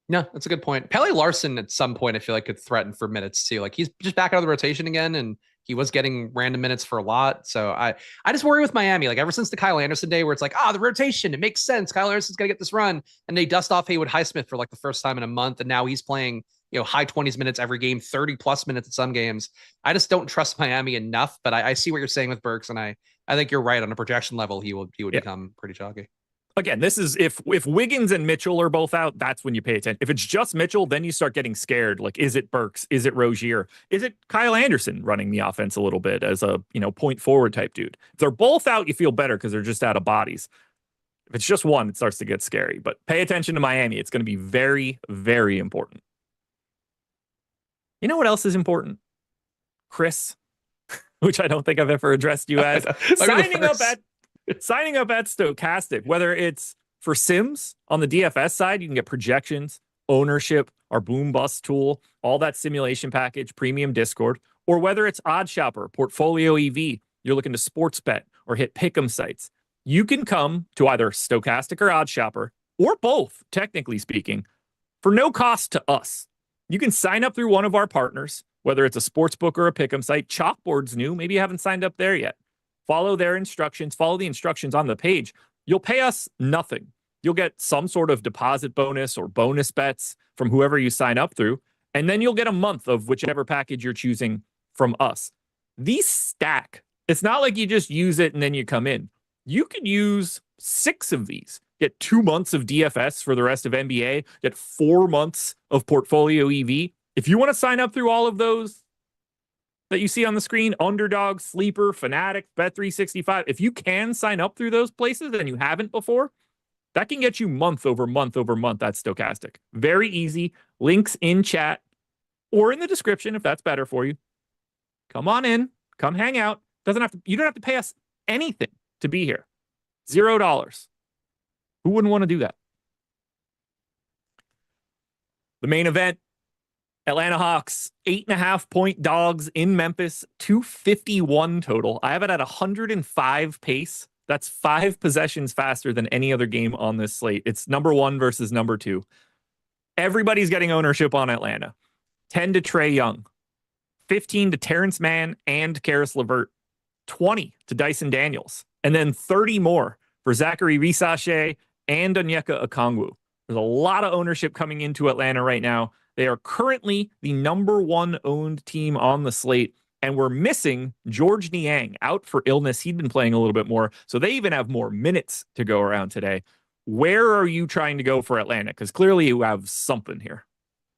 No, that's a good point. Pele Larson at some point I feel like could threaten for minutes too. Like he's just back out of the rotation again, and he was getting random minutes for a lot. So I just worry with Miami. Like ever since the Kyle Anderson day, where it's like, the rotation, it makes sense. Kyle Anderson's gonna get this run, and they dust off Haywood Highsmith for like the first time in a month, and now he's playing high 20s minutes every game, 30 plus minutes in some games. I just don't trust Miami enough. But I see what you're saying with Burks, and I think you're right on a projection level. He would become pretty chalky. Again, this is if Wiggins and Mitchell are both out, that's when you pay attention. If it's just Mitchell, then you start getting scared. Like, is it Burks? Is it Rozier? Is it Kyle Anderson running the offense a little bit as a point forward type dude? If they're both out, you feel better because they're just out of bodies. If it's just one, it starts to get scary. But pay attention to Miami. It's going to be very, very important. You know what else is important? Chris, which I don't think I've ever addressed you as. Signing up at Stokastic, whether it's for Sims on the DFS side, you can get projections, ownership, our boom bust tool, all that simulation package, premium Discord, or whether it's OddsShopper Portfolio EV, you're looking to sports bet or hit pick'em sites. You can come to either Stokastic or OddsShopper, or both, technically speaking, for no cost to us. You can sign up through one of our partners, whether it's a sportsbook or a pick'em site. Chalkboard's new. Maybe you haven't signed up there yet. Follow their instructions. Follow the instructions on the page. You'll pay us nothing. You'll get some sort of deposit bonus or bonus bets from whoever you sign up through, and then you'll get a month of whichever package you're choosing from us. These stack. It's not like you just use it and then you come in. You could use 6 of these. Get 2 months of DFS for the rest of NBA. Get 4 months of Portfolio EV. If you want to sign up through all of those that you see on the screen, Underdog, Sleeper, Fanatic, Bet365, if you can sign up through those places and you haven't before, that can get you month over month over month at Stokastic. Very easy. Links in chat or in the description if that's better for you. Come on in. Come hang out. You don't have to pay us anything to be here. $0. Who wouldn't want to do that? The main event, Atlanta Hawks, 8.5-point dogs in Memphis, 251 total. I have it at 105 pace. That's 5 possessions faster than any other game on this slate. It's number 1 versus number 2. Everybody's getting ownership on Atlanta. 10 to Trae Young, 15 to Terrence Mann and Karis LeVert, 20 to Dyson Daniels, and then 30 more for Zachary Risache and Onyeka Okongwu. There's a lot of ownership coming into Atlanta right now. They are currently the number 1 owned team on the slate, and we're missing George Niang out for illness. He'd been playing a little bit more, so they even have more minutes to go around today. Where are you trying to go for Atlanta? Because clearly you have something here.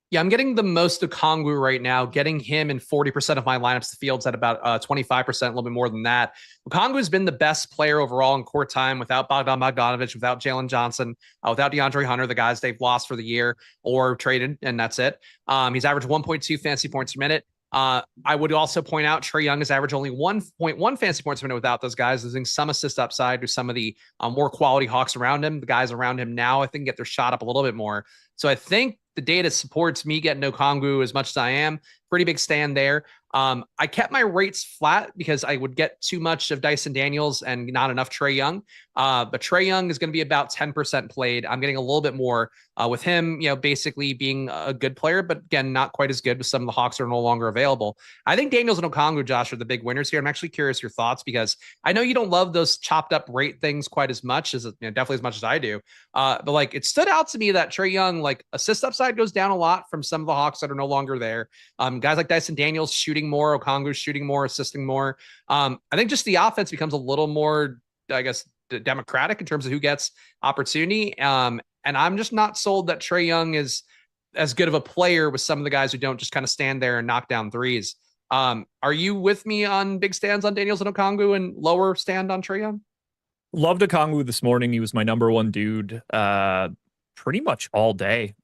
Yeah, I'm getting the most of Okongwu right now, getting him in 40% of my lineups. The field's at about 25%, a little bit more than that. Okongwu has been the best player overall in court time without Bogdan Bogdanovic, without Jalen Johnson, without DeAndre Hunter, the guys they've lost for the year or traded, and that's it. He's averaged 1.2 fantasy points per minute. I would also point out Trae Young has averaged only 1.1 fantasy points per minute without those guys, losing some assist upside to some of the more quality Hawks around him. The guys around him now, I think, get their shot up a little bit more. So I think the data supports me getting Okongwu as much as I am. Pretty big stand there. I kept my rates flat because I would get too much of Dyson Daniels and not enough Trae Young. But Trae Young is going to be about 10% played. I'm getting a little bit more with him, basically being a good player, but again, not quite as good with some of the Hawks that are no longer available. I think Daniels and Okongwu, Josh, are the big winners here. I'm actually curious your thoughts because I know you don't love those chopped up rate things quite as much as definitely as much as I do. But like it stood out to me that Trae Young, like assist upside goes down a lot from some of the Hawks that are no longer there. Guys like Dyson Daniels shooting more, Okongwu shooting more, assisting more. I think just the offense becomes a little more, I guess, democratic in terms of who gets opportunity. And I'm just not sold that Trae Young is as good of a player with some of the guys who don't just kind of stand there and knock down threes. Are you with me on big stands on Daniels and Okongwu and lower stand on Trae Young? Loved Okongwu this morning. He was my number 1 dude pretty much all day.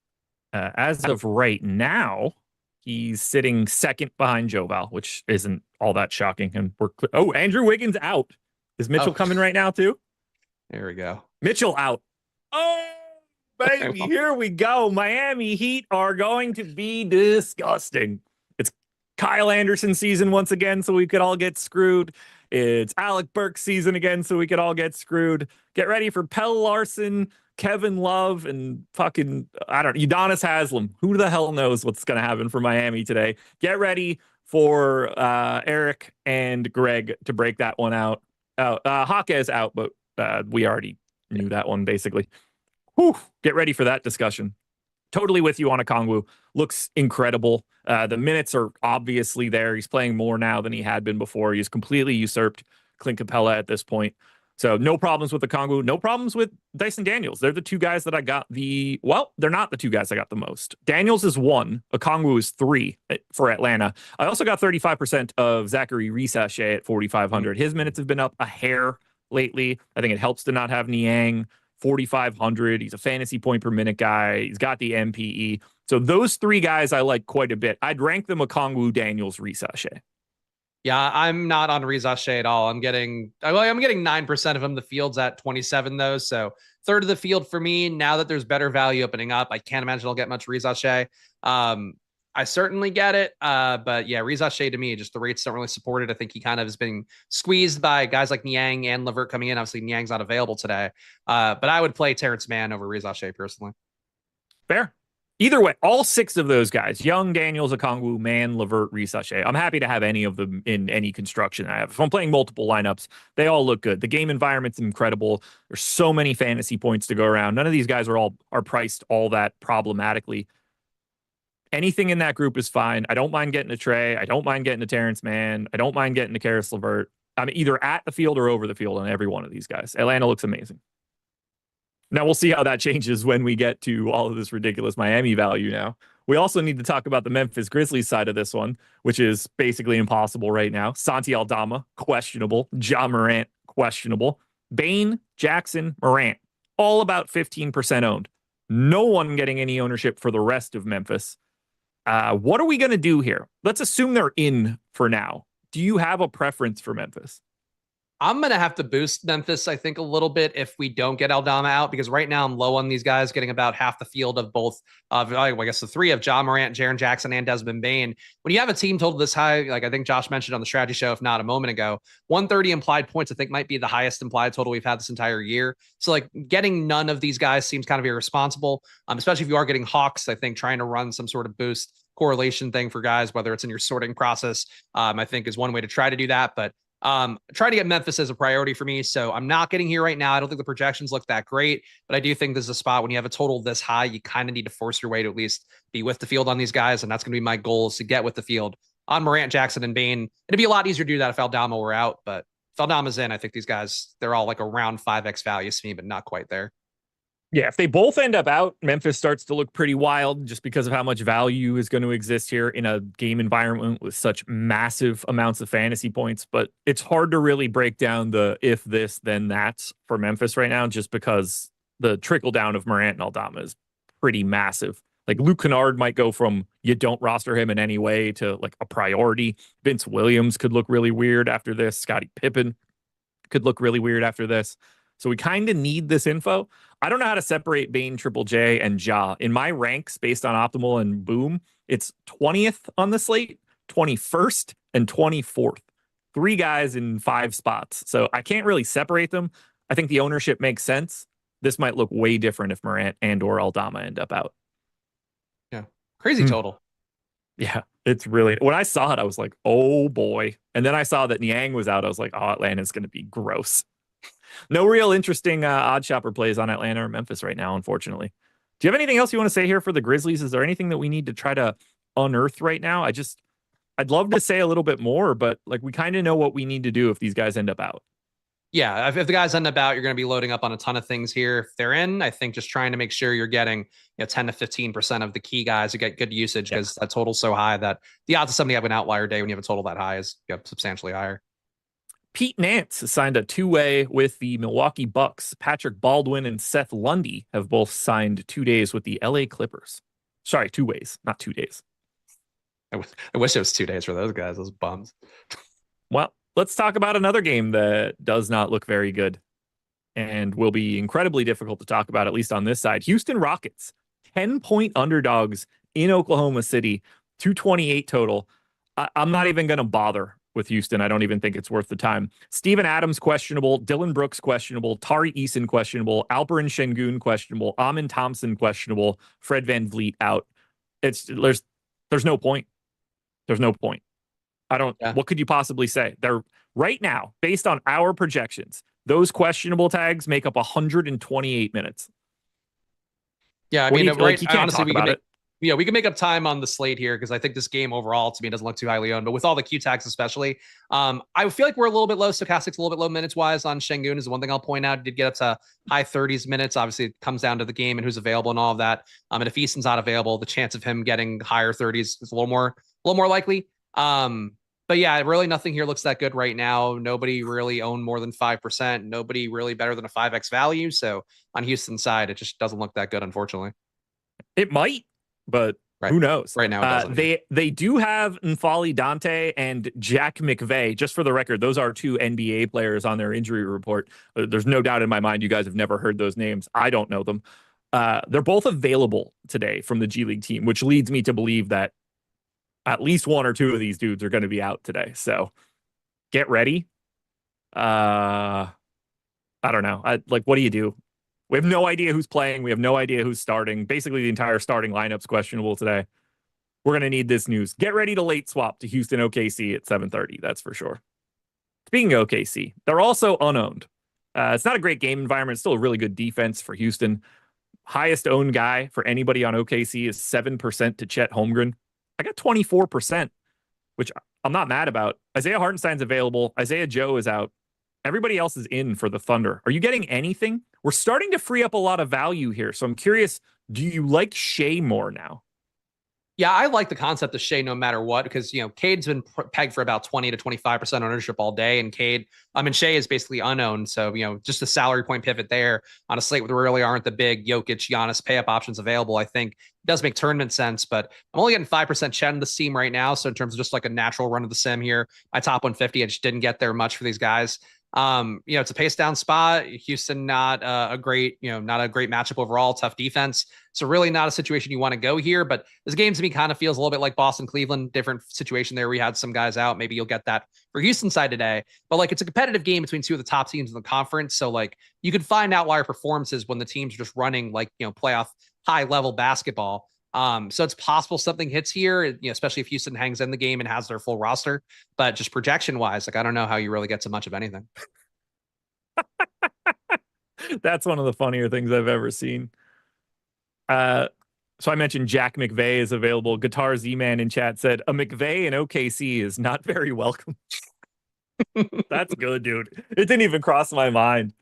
As of right now, he's sitting second behind Joval, which isn't all that shocking. And Andrew Wiggins out. Is Mitchell coming right now too? There we go. Mitchell out. Oh, baby, here we go. Miami Heat are going to be disgusting. It's Kyle Anderson season once again, so we could all get screwed. It's Alec Burks season again, so we could all get screwed. Get ready for Pelle Larsson, Kevin Love, and fucking, I don't know, Udonis Haslem. Who the hell knows what's going to happen for Miami today? Get ready for Eric and Greg to break that one out. Hawkes out, but we already knew that one, basically. Whew, get ready for that discussion. Totally with you on Okongwu. Looks incredible. The minutes are obviously there. He's playing more now than he had been before. He's completely usurped Clint Capella at this point. So no problems with Okongwu. No problems with Dyson Daniels. They're the two guys that I got they're not the two guys I got the most. Daniels is 1. Okongwu is 3 for Atlanta. I also got 35% of Zachary Risachet at 4,500. His minutes have been up a hair lately. I think it helps to not have Niang. 4,500. He's a fantasy point per minute guy. He's got the MPE. So those 3 guys I like quite a bit. I'd rank them Okongwu, Daniels, Risachet. Yeah, I'm not on Risachet at all. I'm getting 9% of him. The field's at 27 though, so third of the field for me. Now that there's better value opening up, I can't imagine I'll get much Risachet. I certainly get it, but yeah, Risachet to me, just the rates don't really support it. I think he kind of has been squeezed by guys like Niang and Levert coming in. Obviously, Niang's not available today, but I would play Terrence Mann over Risachet personally. Fair. Either way, all 6 of those guys, Young, Daniels, Okongwu, Mann, Levert, Risachet, I'm happy to have any of them in any construction I have. If I'm playing multiple lineups, they all look good. The game environment's incredible. There's so many fantasy points to go around. None of these guys are priced all that problematically. Anything in that group is fine. I don't mind getting a Trey. I don't mind getting a Terrence Mann. I don't mind getting a Karis LeVert. I'm either at the field or over the field on every one of these guys. Atlanta looks amazing. Now we'll see how that changes when we get to all of this ridiculous Miami value now. We also need to talk about the Memphis Grizzlies side of this one, which is basically impossible right now. Santi Aldama, questionable. Ja Morant, questionable. Bane, Jackson, Morant, all about 15% owned. No one getting any ownership for the rest of Memphis. What are we going to do here? Let's assume they're in for now. Do you have a preference for Memphis? I'm going to have to boost Memphis, I think, a little bit if we don't get Aldama out, because right now I'm low on these guys, getting about half the field of both, I guess the 3 of Ja Morant, Jaren Jackson, and Desmond Bane. When you have a team total this high, like I think Josh mentioned on the strategy show, if not a moment ago, 130 implied points, I think might be the highest implied total we've had this entire year. So like getting none of these guys seems kind of irresponsible, especially if you are getting Hawks. I think trying to run some sort of boost correlation thing for guys, whether it's in your sorting process, I think is one way to try to do that. But try to get Memphis as a priority for me. So I'm not getting here right now. I don't think the projections look that great, but I do think this is a spot when you have a total this high, you kind of need to force your way to at least be with the field on these guys. And that's going to be my goal, is to get with the field on Morant, Jackson, and Bane. It'd be a lot easier to do that if Aldama were out, but if Aldama's in, I think these guys, they're all like around 5x values to me, but not quite there. Yeah, if they both end up out, Memphis starts to look pretty wild just because of how much value is going to exist here in a game environment with such massive amounts of fantasy points. But it's hard to really break down the if this, then that for Memphis right now, just because the trickle down of Morant and Aldama is pretty massive. Like Luke Kennard might go from you don't roster him in any way to like a priority. Vince Williams could look really weird after this. Scottie Pippen could look really weird after this. So we kind of need this info. I don't know how to separate Bane, Triple J, and Ja. In my ranks based on Optimal and Boom, it's 20th on the slate, 21st, and 24th. 3 guys in 5 spots. So I can't really separate them. I think the ownership makes sense. This might look way different if Morant and or Aldama end up out. Yeah. Crazy total. Yeah, it's really, when I saw it, I was like, oh boy. And then I saw that Niang was out. I was like, oh, Atlanta's going to be gross. No real interesting OddsShopper plays on Atlanta or Memphis right now, unfortunately. Do you have anything else you want to say here for the Grizzlies? Is there anything that we need to try to unearth right now? I'd love to say a little bit more, but like we kind of know what we need to do if these guys end up out. Yeah, if the guys end up out, you're going to be loading up on a ton of things here. If they're in, I think just trying to make sure you're getting 10 to 15% of the key guys to get good usage, because that total's so high that the odds of somebody having an outlier day when you have a total that high is substantially higher. Pete Nance has signed a 2-way with the Milwaukee Bucks. Patrick Baldwin and Seth Lundy have both signed 2 days with the LA Clippers. Sorry, 2 ways, not 2 days. I wish it was 2 days for those guys, those bums. Well, let's talk about another game that does not look very good and will be incredibly difficult to talk about, at least on this side. Houston Rockets, 10-point underdogs in Oklahoma City, 228 total. I'm not even going to bother with Houston. I don't even think it's worth the time. Steven Adams questionable, Dylan Brooks questionable, Tari Eason questionable, Alperen Şengün questionable, Amin Thompson questionable, Fred VanVleet out. There's no point. There's no point. What could you possibly say? They're right now, based on our projections, those questionable tags make up 128 minutes. Yeah, I mean, you can't honestly, talk about it. We can make up time on the slate here because I think this game overall to me doesn't look too highly owned, but with all the Q tags especially, I feel like we're a little bit low. Stokastic's a little bit low minutes wise on Şengün is the one thing I'll point out. Did get up to high 30s minutes. Obviously, it comes down to the game and who's available and all of that. And if Easton's not available, the chance of him getting higher 30s is a little more likely. But yeah, really nothing here looks that good right now. Nobody really owned more than 5%. Nobody really better than a 5x value. So on Houston's side, it just doesn't look that good, unfortunately. It might, but who knows? Right now, it doesn't. They do have N'Faly Dante and Jack McVay. Just for the record, those are two NBA players on their injury report. There's no doubt in my mind you guys have never heard those names. I don't know them. They're both available today from the G League team, which leads me to believe that at least one or two of these dudes are going to be out today. So get ready. I don't know. What do you do? We have no idea who's playing. We have no idea who's starting. Basically, the entire starting lineup's questionable today. We're going to need this news. Get ready to late swap to Houston OKC at 7:30. That's for sure. Speaking of OKC, they're also unowned. It's not a great game environment. It's still a really good defense for Houston. Highest owned guy for anybody on OKC is 7% to Chet Holmgren. I got 24%, which I'm not mad about. Isaiah Hartenstein's available. Isaiah Joe is out. Everybody else is in for the Thunder. Are you getting anything? We're starting to free up a lot of value here. So I'm curious, do you like Shea more now? Yeah, I like the concept of Shea no matter what, because, Cade's been pegged for about 20 to 25% ownership all day. And Shea is basically unowned. So, just a salary point pivot there on a slate where there really aren't the big Jokic, Giannis pay up options available. I think it does make tournament sense, but I'm only getting 5% Chet in the seam right now. So in terms of just like a natural run of the sim here, my top 150, I just didn't get there much for these guys. It's a pace down spot. Houston, not a great matchup overall, tough defense. So really not a situation you want to go here, but this game to me kind of feels a little bit like Boston, Cleveland, different situation there. We had some guys out. Maybe you'll get that for Houston side today, but it's a competitive game between two of the top teams in the conference. So you could find outlier performances when the teams are just running playoff high level basketball. So it's possible something hits here, especially if Houston hangs in the game and has their full roster, but just projection wise, I don't know how you really get to much of anything. That's one of the funnier things I've ever seen. So I mentioned Jack McVay is available. Guitar Z-Man in chat said a McVay in OKC is not very welcome. That's good, dude. It didn't even cross my mind.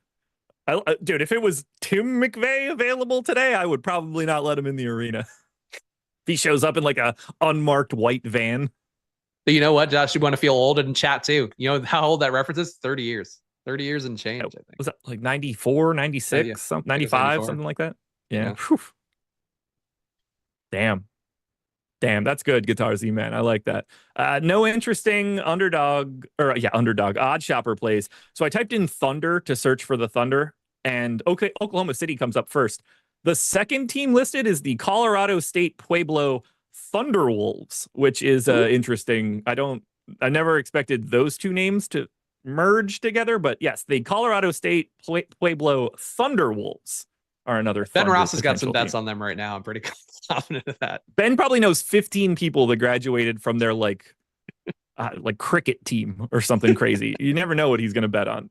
Dude, if it was Tim McVay available today, I would probably not let him in the arena. If he shows up in a unmarked white van. But you know what, Josh, you want to feel old in chat too. You know how old that reference is? 30 years. 30 years and change, I think. Was that 94, 96, 95, something like that? Yeah. Damn, that's good, Guitar Z, man. I like that. No interesting underdog OddsShopper plays. So I typed in Thunder to search for the Thunder, and Oklahoma City comes up first. The second team listed is the Colorado State Pueblo Thunderwolves, which is interesting. I never expected those two names to merge together, but yes, the Colorado State Pueblo Thunderwolves are another. Ben Ross has got some bets on them right now. I'm pretty confident of that. Ben probably knows 15 people that graduated from their cricket team or something crazy. You never know what he's going to bet on.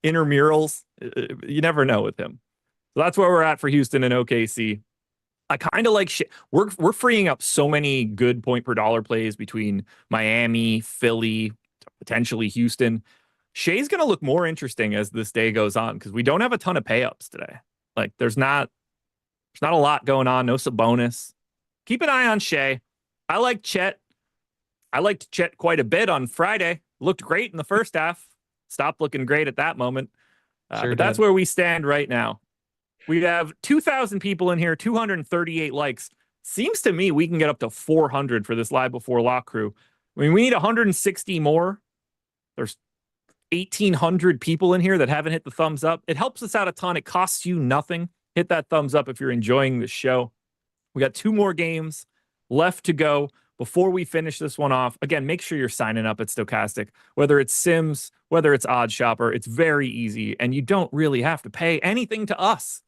Intramurals, you never know with him. So that's where we're at for Houston and OKC. I kind of like we're freeing up so many good point per dollar plays between Miami, Philly, potentially Houston. Shea's going to look more interesting as this day goes on because we don't have a ton of payups today. There's not a lot going on. No Sabonis. Keep an eye on Shea. I like Chet. I liked Chet quite a bit on Friday. Looked great in the first half. Stopped looking great at that moment. But that's where we stand right now. We have 2,000 people in here, 238 likes. Seems to me we can get up to 400 for this live before lock crew. I mean, we need 160 more. There's 1,800 people in here that haven't hit the thumbs up. It helps us out a ton. It costs you nothing. Hit that thumbs up if you're enjoying the show. We got 2 more games left to go. before we finish this one off, again, make sure you're signing up at Stokastic, whether it's Sims, whether it's OddsShopper. It's very easy, and you don't really have to pay anything to us.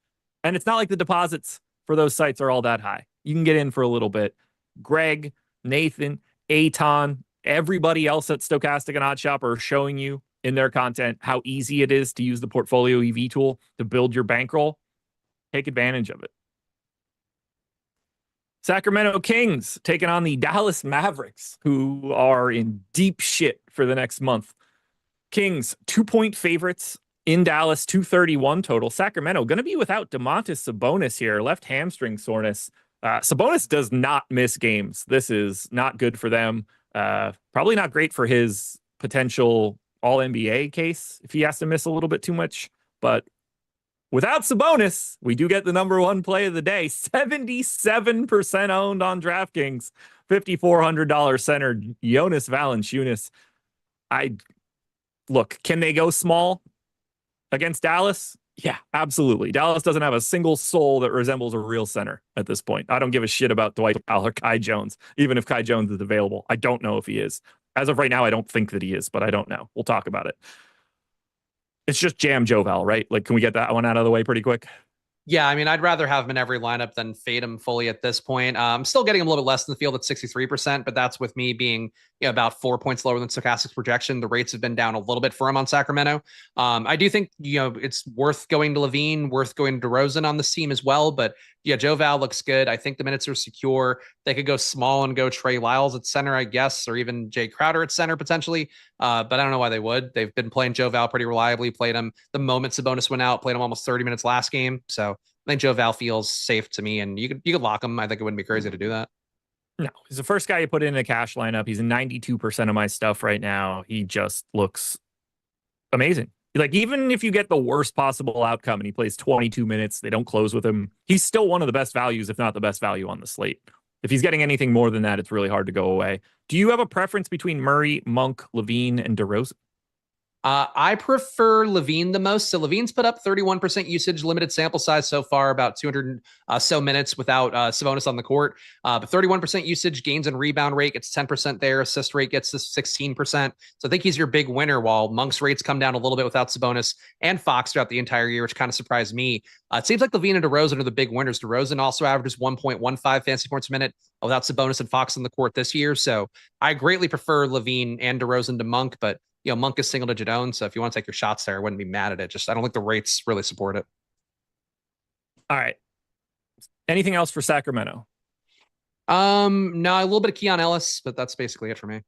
And it's not like the deposits for those sites are all that high. You can get in for a little bit. Greg, Nathan, Aton, everybody else at Stokastic and OddsShopper are showing you in their content how easy it is to use the Portfolio EV tool to build your bankroll. Take advantage of it. Sacramento Kings taking on the Dallas Mavericks, who are in deep shit for the next month. Kings, 2-point favorites in Dallas, 231 total. Sacramento going to be without Domantas Sabonis here, left hamstring soreness. Sabonis does not miss games. This is not good for them. Probably not great for his potential All-NBA case if he has to miss a little bit too much. But without Sabonis, we do get the number one play of the day. 77% owned on DraftKings. $5,400 center, Jonas Valanciunas. Look, can they go small against Dallas? Yeah, absolutely. Dallas doesn't have a single soul that resembles a real center at this point. I don't give a shit about Dwight Powell or Kai Jones, even if Kai Jones is available. I don't know if he is. As of right now, I don't think that he is, but I don't know. We'll talk about it. It's just jam Joval, right? Like, can we get that one out of the way pretty quick? Yeah, I mean, I'd rather have him in every lineup than fade him fully at this point. I'm still getting him a little bit less in the field at 63%, but that's with me being about 4 points lower than Stokastic's projection. The rates have been down a little bit for him on Sacramento. I do think, it's worth going to Levine, worth going to DeRozan on this team as well. But yeah, Joval looks good. I think the minutes are secure. They could go small and go Trey Lyles at center, I guess, or even Jay Crowder at center potentially. But I don't know why they would. They've been playing Joval pretty reliably, played him the moment Sabonis went out, played him almost 30 minutes last game. So I think Joval feels safe to me, and you could lock him. I think it wouldn't be crazy to do that. No, he's the first guy you put in a cash lineup. He's in 92% of my stuff right now. He just looks amazing. Like, even if you get the worst possible outcome and he plays 22 minutes, they don't close with him, he's still one of the best values, if not the best value on the slate. If he's getting anything more than that, it's really hard to go away. Do you have a preference between Murray, Monk, Levine, and DeRozan? I prefer Levine the most. So Levine's put up 31% usage, limited sample size so far, about 200 so minutes without Sabonis on the court. But 31% usage, gains and rebound rate gets 10% there. Assist rate gets to 16%. So I think he's your big winner, while Monk's rates come down a little bit without Sabonis and Fox throughout the entire year, which kind of surprised me. It seems like Levine and DeRozan are the big winners. DeRozan also averages 1.15 fantasy points a minute without Sabonis and Fox on the court this year. So I greatly prefer Levine and DeRozan to Monk, but Monk is single-digit owned, so if you want to take your shots there, I wouldn't be mad at it. Just I don't think the rates really support it. All right. Anything else for Sacramento? No, a little bit of Keon Ellis, but that's basically it for me.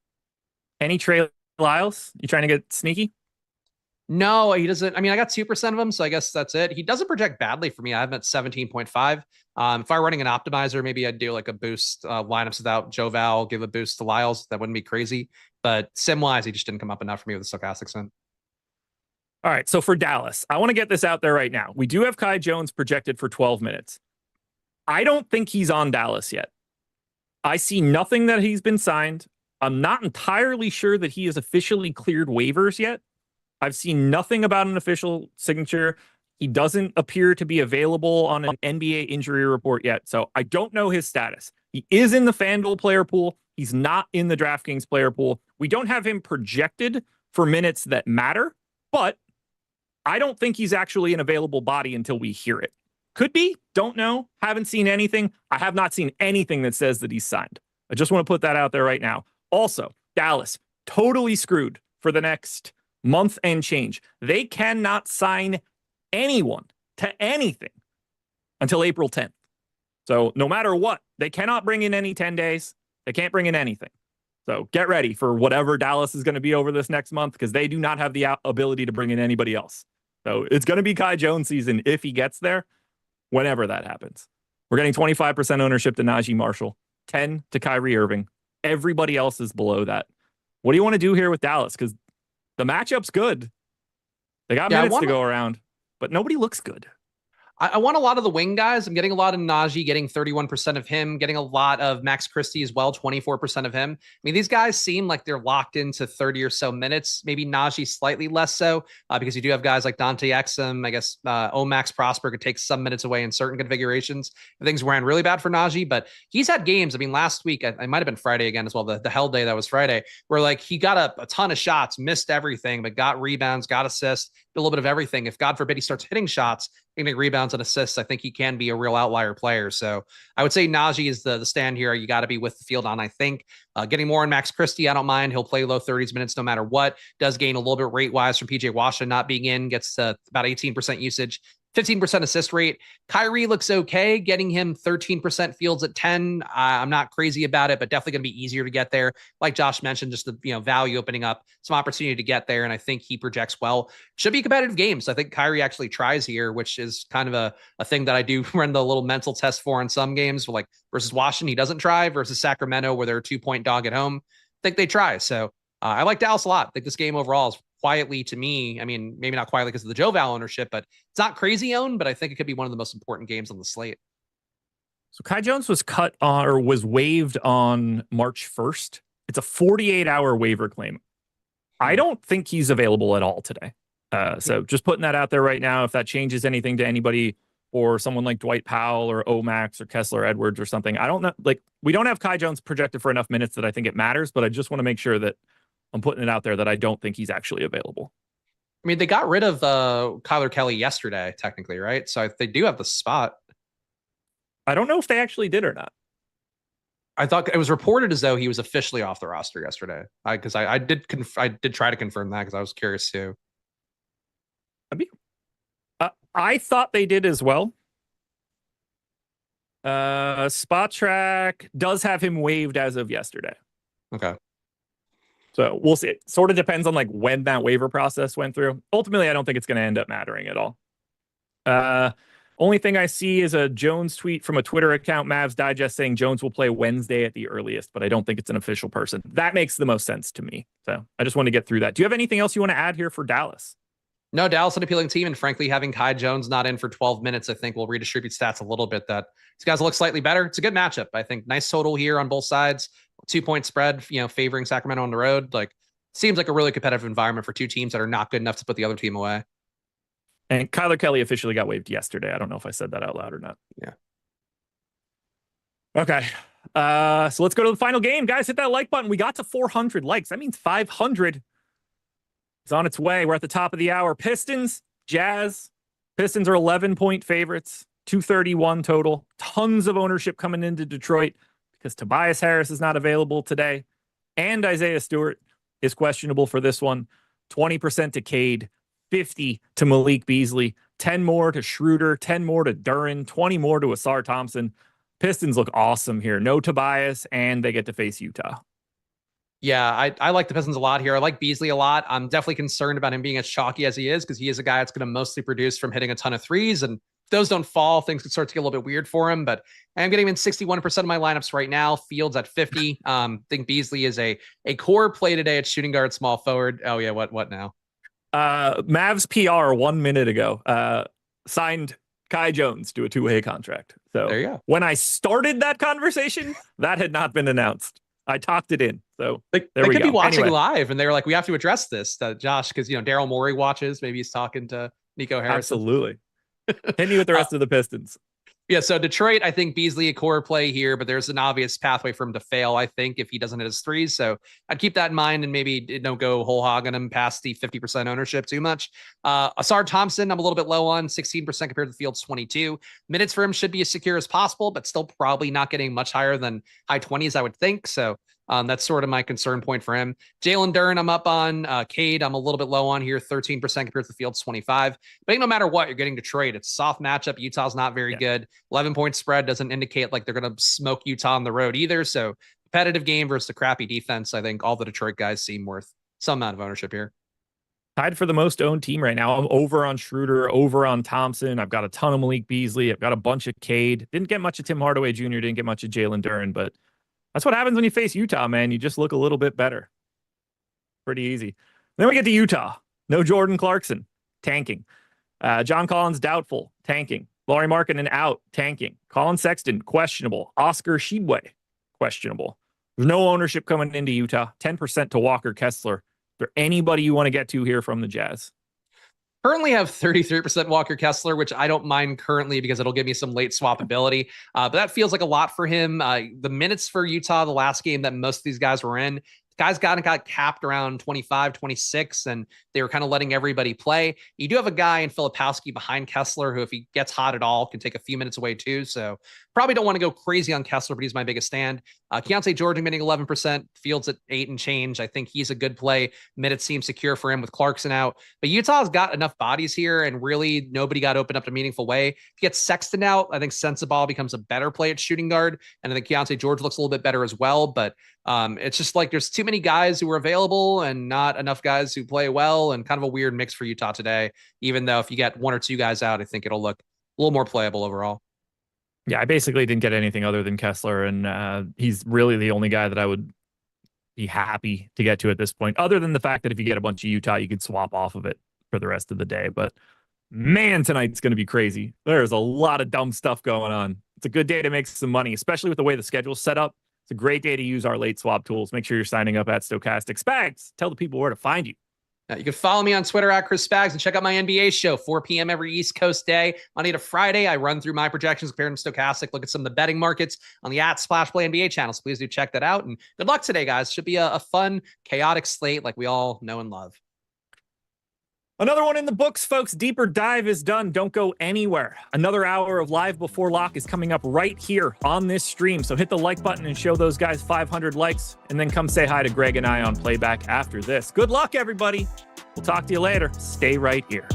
Any Trey Lyles? You trying to get sneaky? No, he doesn't. I mean, I got 2% of him, so I guess that's it. He doesn't project badly for me. I have him at 17.5. If I were running an optimizer, maybe I'd do like a boost lineups without Joval, give a boost to Lyles. That wouldn't be crazy. But sim-wise, he just didn't come up enough for me with the Stokastic sim. All right, so for Dallas, I want to get this out there right now. We do have Kai Jones projected for 12 minutes. I don't think he's on Dallas yet. I see nothing that he's been signed. I'm not entirely sure that he has officially cleared waivers yet. I've seen nothing about an official signature. He doesn't appear to be available on an NBA injury report yet, so I don't know his status. He is in the FanDuel player pool. He's not in the DraftKings player pool. We don't have him projected for minutes that matter, but I don't think he's actually an available body until we hear it. Could be, don't know, haven't seen anything. I have not seen anything that says that he's signed. I just want to put that out there right now. Also, Dallas, totally screwed for the next month and change. They cannot sign anyone to anything until April 10th. So no matter what, they cannot bring in any 10 days. They can't bring in anything. So get ready for whatever Dallas is going to be over this next month, because they do not have the ability to bring in anybody else. So it's going to be Kai Jones season if he gets there, whenever that happens. We're getting 25% ownership to Najee Marshall, 10 to Kyrie Irving. Everybody else is below that. What do you want to do here with Dallas? Because the matchup's good. They got minutes to go around, but nobody looks good. I want a lot of the wing guys. I'm getting a lot of Najee, getting 31% of him, getting a lot of Max Christie as well, 24% of him. I mean, these guys seem like they're locked into 30 or so minutes. Maybe Najee slightly less so because you do have guys like Dante Exum. I guess Omax Prosper could take some minutes away in certain configurations. Things ran really bad for Najee, but he's had games. I mean, last week, I might have been Friday again as well, the hell day that was Friday, where like he got a ton of shots, missed everything, but got rebounds, got assists, a little bit of everything. If God forbid he starts hitting shots, getting rebounds and assists, I think he can be a real outlier player. So I would say Najee is the stand here. You got to be with the field on, I think. Getting more on Max Christie, I don't mind. He'll play low 30s minutes no matter what. Does gain a little bit rate-wise from PJ Washington not being in, gets about 18% usage. 15% assist rate. Kyrie looks okay. Getting him 13% fields at 10. I'm not crazy about it, but definitely going to be easier to get there. Like Josh mentioned, just the value opening up some opportunity to get there, and I think he projects well. Should be a competitive game. So I think Kyrie actually tries here, which is kind of a thing that I do run the little mental test for in some games. Like versus Washington, he doesn't try. Versus Sacramento, where they're a 2-point dog at home, I think they try. So I like Dallas a lot. I think this game overall is quietly, to me, I mean, maybe not quietly because of the Joe Val ownership, but it's not crazy owned, but I think it could be one of the most important games on the slate. So Kai Jones was cut on or was waived on March 1st. It's a 48-hour waiver claim. I don't think he's available at all today. So just putting that out there right now. If that changes anything to anybody or someone like Dwight Powell or Omax or Kessler Edwards or something, I don't know. Like, we don't have Kai Jones projected for enough minutes that I think it matters, but I just want to make sure that I'm putting it out there that I don't think he's actually available. I mean, they got rid of Kyler Kelly yesterday, technically, right? So they do have the spot. I don't know if they actually did or not. I thought it was reported as though he was officially off the roster yesterday. Because I did try to confirm that because I was curious too. I thought they did as well. Spot Track does have him waived as of yesterday. Okay. So we'll see. It sort of depends on like when that waiver process went through. Ultimately, I don't think it's going to end up mattering at all. Only thing I see is a Jones tweet from a Twitter account, Mavs Digest, saying Jones will play Wednesday at the earliest, but I don't think it's an official person. That makes the most sense to me. So I just want to get through that. Do you have anything else you want to add here for Dallas? No, Dallas an appealing team, and frankly, having Kai Jones not in for 12 minutes, I think will redistribute stats a little bit. That these guys look slightly better. It's a good matchup. I think nice total here on both sides. 2-point spread, favoring Sacramento on the road. Like, seems like a really competitive environment for two teams that are not good enough to put the other team away. And Kyler Kelly officially got waived yesterday. I don't know if I said that out loud or not. Yeah. Okay. So let's go to the final game. Guys, hit that like button. We got to 400 likes. That means 500 is on its way. We're at the top of the hour. Pistons, Jazz. Pistons are 11-point favorites. 231 total. Tons of ownership coming into Detroit because Tobias Harris is not available today. And Isaiah Stewart is questionable for this one. 20% to Cade. 50 to Malik Beasley, 10 more to Schroeder, 10 more to Duren, 20 more to Asar Thompson. Pistons look awesome here. No Tobias, and they get to face Utah. Yeah, I like the Pistons a lot here. I like Beasley a lot. I'm definitely concerned about him being as chalky as he is because he is a guy that's going to mostly produce from hitting a ton of threes. And if those don't fall, things could start to get a little bit weird for him. But I am getting him in 61% of my lineups right now. Fields at 50. I think Beasley is a core play today at shooting guard, small forward. Oh, yeah, what now? Mavs PR 1 minute ago signed Kai Jones to a 2-way contract. So there you go. When I started that conversation, that had not been announced. I talked it in. So they could be watching live, and they were like, "We have to address this, Josh," because Daryl Morey watches. Maybe he's talking to Nico Harris. Absolutely. Hit me with the rest of the Pistons. Yeah, so Detroit, I think Beasley a core play here, but there's an obvious pathway for him to fail, I think, if he doesn't hit his threes. So I'd keep that in mind and maybe don't go whole hog on him past the 50% ownership too much. Asar Thompson, I'm a little bit low on, 16% compared to the field's 22. Minutes for him should be as secure as possible, but still probably not getting much higher than high 20s, I would think. So that's sort of my concern point for him. Jalen Duren, I'm up on. Cade, I'm a little bit low on here, 13% compared to the field's 25. But no matter what, you're getting Detroit. It's a soft matchup. Utah's not very good. 11-point spread doesn't indicate like they're going to smoke Utah on the road either. So competitive game versus the crappy defense. I think all the Detroit guys seem worth some amount of ownership here. Tied for the most owned team right now. I'm over on Schroeder, over on Thompson. I've got a ton of Malik Beasley. I've got a bunch of Cade. Didn't get much of Tim Hardaway Jr., didn't get much of Jalen Duren, but that's what happens when you face Utah, man. You just look a little bit better. Pretty easy. Then we get to Utah. No Jordan Clarkson. Tanking. John Collins, doubtful. Tanking. Laurie Markkinen out, tanking. Colin Sexton, questionable. Oscar Tshiebwe, questionable. There's no ownership coming into Utah. 10% to Walker Kessler. Is there anybody you want to get to here from the Jazz? Currently have 33% Walker Kessler, which I don't mind currently because it'll give me some late swappability. But that feels like a lot for him. The minutes for Utah, the last game that most of these guys were in, guys got capped around 25, 26, and they were kind of letting everybody play. You do have a guy in Filipowski behind Kessler who, if he gets hot at all, can take a few minutes away too. So probably don't want to go crazy on Kessler, but he's my biggest stand. Keontae George getting 11%, Fields at 8 and change. I think he's a good play. Minutes seem secure for him with Clarkson out. But Utah's got enough bodies here, and really nobody got opened up in a meaningful way. If you get Sexton out, I think Sensabaugh becomes a better play at shooting guard, and I think Keontae George looks a little bit better as well. But it's just like there's too many guys who are available and not enough guys who play well, and kind of a weird mix for Utah today. Even though if you get one or two guys out, I think it'll look a little more playable overall. Yeah, I basically didn't get anything other than Kessler, and he's really the only guy that I would be happy to get to at this point, other than the fact that if you get a bunch of Utah, you could swap off of it for the rest of the day. But man, tonight's going to be crazy. There's a lot of dumb stuff going on. It's a good day to make some money, especially with the way the schedule's set up. It's a great day to use our late swap tools. Make sure you're signing up at Stokastic. Spags, tell the people where to find you. You can follow me on Twitter at Chris Spags and check out my NBA show, 4 p.m. every East Coast day. Monday to Friday, I run through my projections, compare them to Stokastic, look at some of the betting markets on the @Splash Play NBA channel. So please do check that out. And good luck today, guys. Should be a fun, chaotic slate like we all know and love. Another one in the books, folks. Deeper Dive is done. Don't go anywhere. Another hour of Live Before Lock is coming up right here on this stream. So hit the like button and show those guys 500 likes, and then come say hi to Greg and I on playback after this. Good luck, everybody. We'll talk to you later. Stay right here.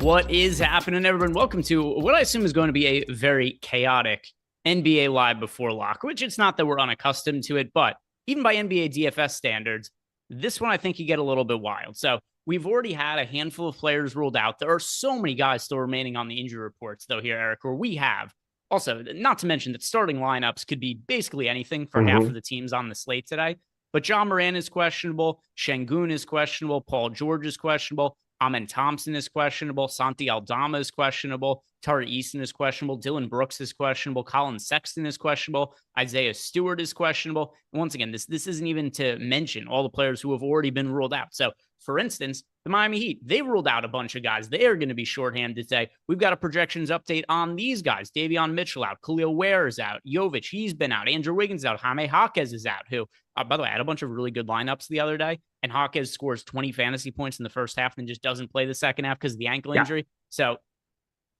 What is happening, everyone? Welcome to what I assume is going to be a very chaotic NBA Live Before Lock, which it's not that we're unaccustomed to it, but even by NBA DFS standards, this one I think you get a little bit wild. So we've already had a handful of players ruled out. There are so many guys still remaining on the injury reports, though, here, Eric, where we have. Also, not to mention that starting lineups could be basically anything for half of the teams on the slate today. But John Moran is questionable. Şengün is questionable. Paul George is questionable. Amen Thompson is questionable. Santi Aldama is questionable. Tari Eason is questionable. Dylan Brooks is questionable. Colin Sexton is questionable. Isaiah Stewart is questionable. And once again, this isn't even to mention all the players who have already been ruled out. So, for instance, the Miami Heat, they ruled out a bunch of guys. They are going to be shorthanded today. We've got a projections update on these guys. Davion Mitchell out. Khalil Ware is out. Jovic, he's been out. Andrew Wiggins out. Jaime Jaquez is out, who, by the way, I had a bunch of really good lineups the other day, and Jaquez scores 20 fantasy points in the first half and just doesn't play the second half because of the ankle injury. So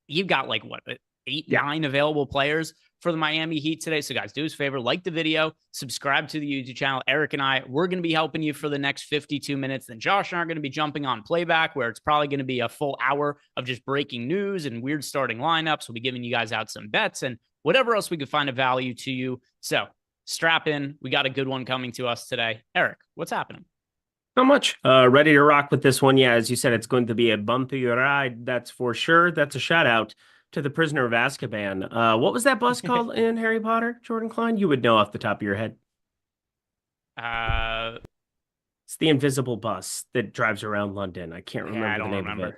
you've got like, what, 9 available players for the Miami Heat today. So guys, do us a favor, like the video, subscribe to the YouTube channel. Eric and I, we're going to be helping you for the next 52 minutes. Then Josh and I are going to be jumping on playback, where it's probably going to be a full hour of just breaking news and weird starting lineups. We'll be giving you guys out some bets and whatever else we could find of value to you. So strap in. We got a good one coming to us today. Eric, what's happening? Not much. Ready to rock with this one. Yeah, as you said, it's going to be a bumpy ride. That's for sure. That's a shout out to the Prisoner of Azkaban. What was that bus called in Harry Potter, Jordan Klein? You would know off the top of your head. It's the invisible bus that drives around London. I can't remember the name of it.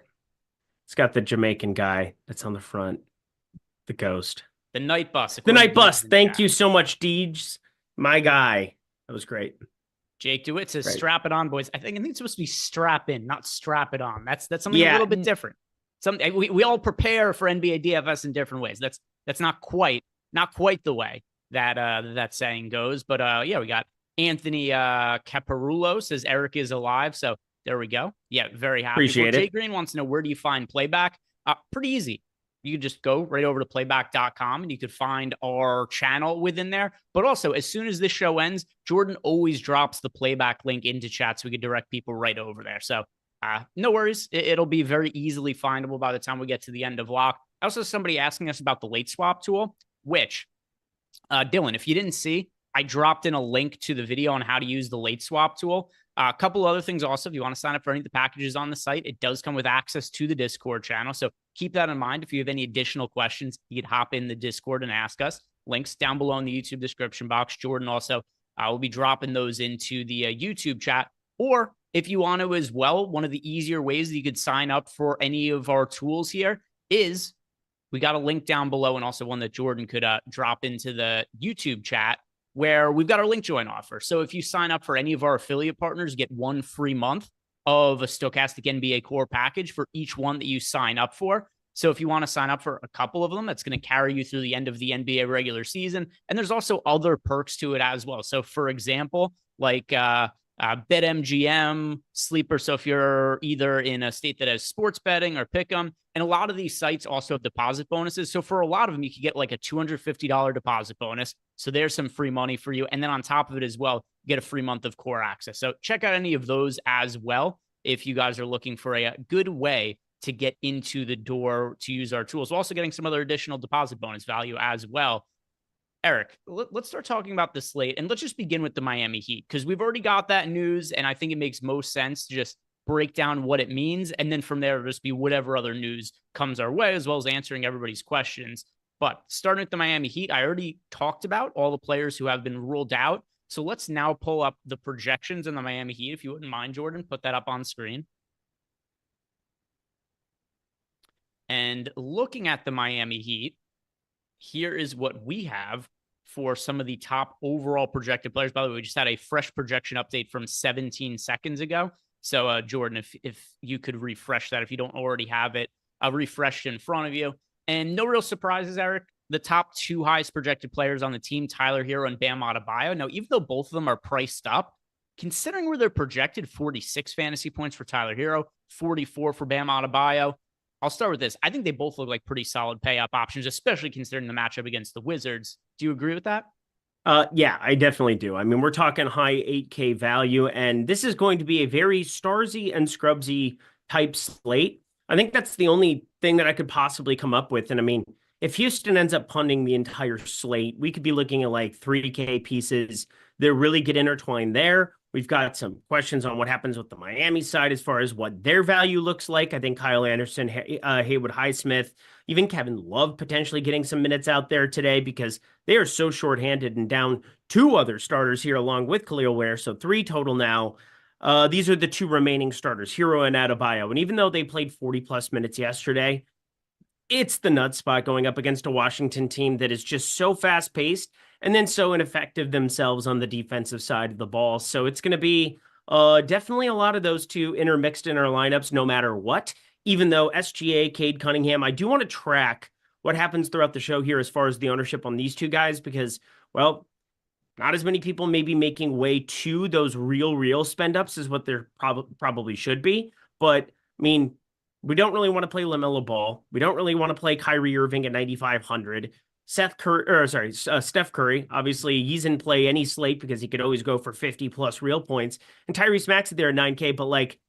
It's got the Jamaican guy that's on the front. The ghost. The night bus. The night bus. Thank you so much, Deej. My guy. That was great. Jake DeWitt says, strap it on, boys. I think it's supposed to be strap in, not strap it on. That's something a little bit different. We all prepare for NBA DFS in different ways. That's not quite the way that that saying goes. But yeah, we got Anthony Caparulo says Eric is alive. So there we go. Yeah, very happy. Appreciate it. Jay Green wants to know, where do you find playback? Pretty easy. You could just go right over to playback.com and you could find our channel within there. But also, as soon as this show ends, Jordan always drops the playback link into chat so we could direct people right over there. So no worries. It'll be very easily findable by the time we get to the end of lock. Also, somebody asking us about the late swap tool, which, Dylan, if you didn't see, I dropped in a link to the video on how to use the late swap tool. A couple other things also, if you want to sign up for any of the packages on the site, it does come with access to the Discord channel. So keep that in mind. If you have any additional questions, you can hop in the Discord and ask us. Links down below in the YouTube description box. Jordan also will be dropping those into the YouTube chat. Or if you want to as well, one of the easier ways that you could sign up for any of our tools here is we got a link down below, and also one that Jordan could drop into the YouTube chat, where we've got our link join offer. So if you sign up for any of our affiliate partners, you get 1 free month of a Stokastic NBA core package for each one that you sign up for. So if you want to sign up for a couple of them, that's going to carry you through the end of the NBA regular season. And there's also other perks to it as well. So for example, like BetMGM, Sleeper. So if you're either in a state that has sports betting or pick'em, and a lot of these sites also have deposit bonuses. So for a lot of them, you could get like a $250 deposit bonus. So there's some free money for you. And then on top of it as well, get a free month of core access. So check out any of those as well if you guys are looking for a good way to get into the door to use our tools. We're also getting some other additional deposit bonus value as well. Eric, let's start talking about the slate, and let's just begin with the Miami Heat, because we've already got that news, and I think it makes most sense to just break down what it means, and then from there, it'll just be whatever other news comes our way, as well as answering everybody's questions. But starting with the Miami Heat, I already talked about all the players who have been ruled out, so let's now pull up the projections in the Miami Heat. If you wouldn't mind, Jordan, put that up on screen. And looking at the Miami Heat, here is what we have for some of the top overall projected players. By the way, we just had a fresh projection update from 17 seconds ago. So, Jordan, if you could refresh that, if you don't already have it, refreshed in front of you. And no real surprises, Eric. The top 2 highest projected players on the team, Tyler Hero and Bam Adebayo. Now, even though both of them are priced up, considering where they're projected, 46 fantasy points for Tyler Hero, 44 for Bam Adebayo. I'll start with this. I think they both look like pretty solid pay up options, especially considering the matchup against the Wizards. Do you agree with that? Yeah, I definitely do. I mean, we're talking high 8K value, and this is going to be a very Starsy and Scrubsy type slate. I think that's the only thing that I could possibly come up with. And I mean, if Houston ends up punting the entire slate, we could be looking at like 3K pieces that really get intertwined there. We've got some questions on what happens with the Miami side as far as what their value looks like. I think Kyle Anderson, Haywood Highsmith, even Kevin Love potentially getting some minutes out there today, because they are so shorthanded and down 2 other starters here along with Khalil Ware. So 3 total now. These are the two remaining starters, Hero and Adebayo. And even though they played 40 plus minutes yesterday, it's the nut spot going up against a Washington team that is just so fast paced and then so ineffective themselves on the defensive side of the ball. So it's going to be definitely a lot of those two intermixed in our lineups, no matter what. Even though SGA, Cade Cunningham, I do want to track what happens throughout the show here as far as the ownership on these two guys, because, well, not as many people may be making way to those real spend ups as what there probably should be. But I mean, we don't really want to play LaMelo Ball. We don't really want to play Kyrie Irving at 9,500. Steph Curry, obviously he's in play any slate because he could always go for 50 plus real points. And Tyrese Maxey there at 9K, but like,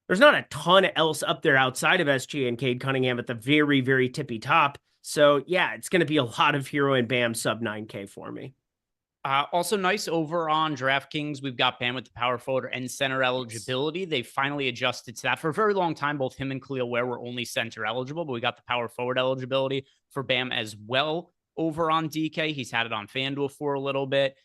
there's not a ton else up there outside of SG and Cade Cunningham at the very tippy top. So yeah, it's going to be a lot of Hero and Bam sub 9K for me. Also nice over on DraftKings. We've got Bam with the power forward and center eligibility. They finally adjusted to that. For a very long time, both him and Khalil Ware were only center eligible, but we got the power forward eligibility for Bam as well over on DK. He's had it on FanDuel for a little bit.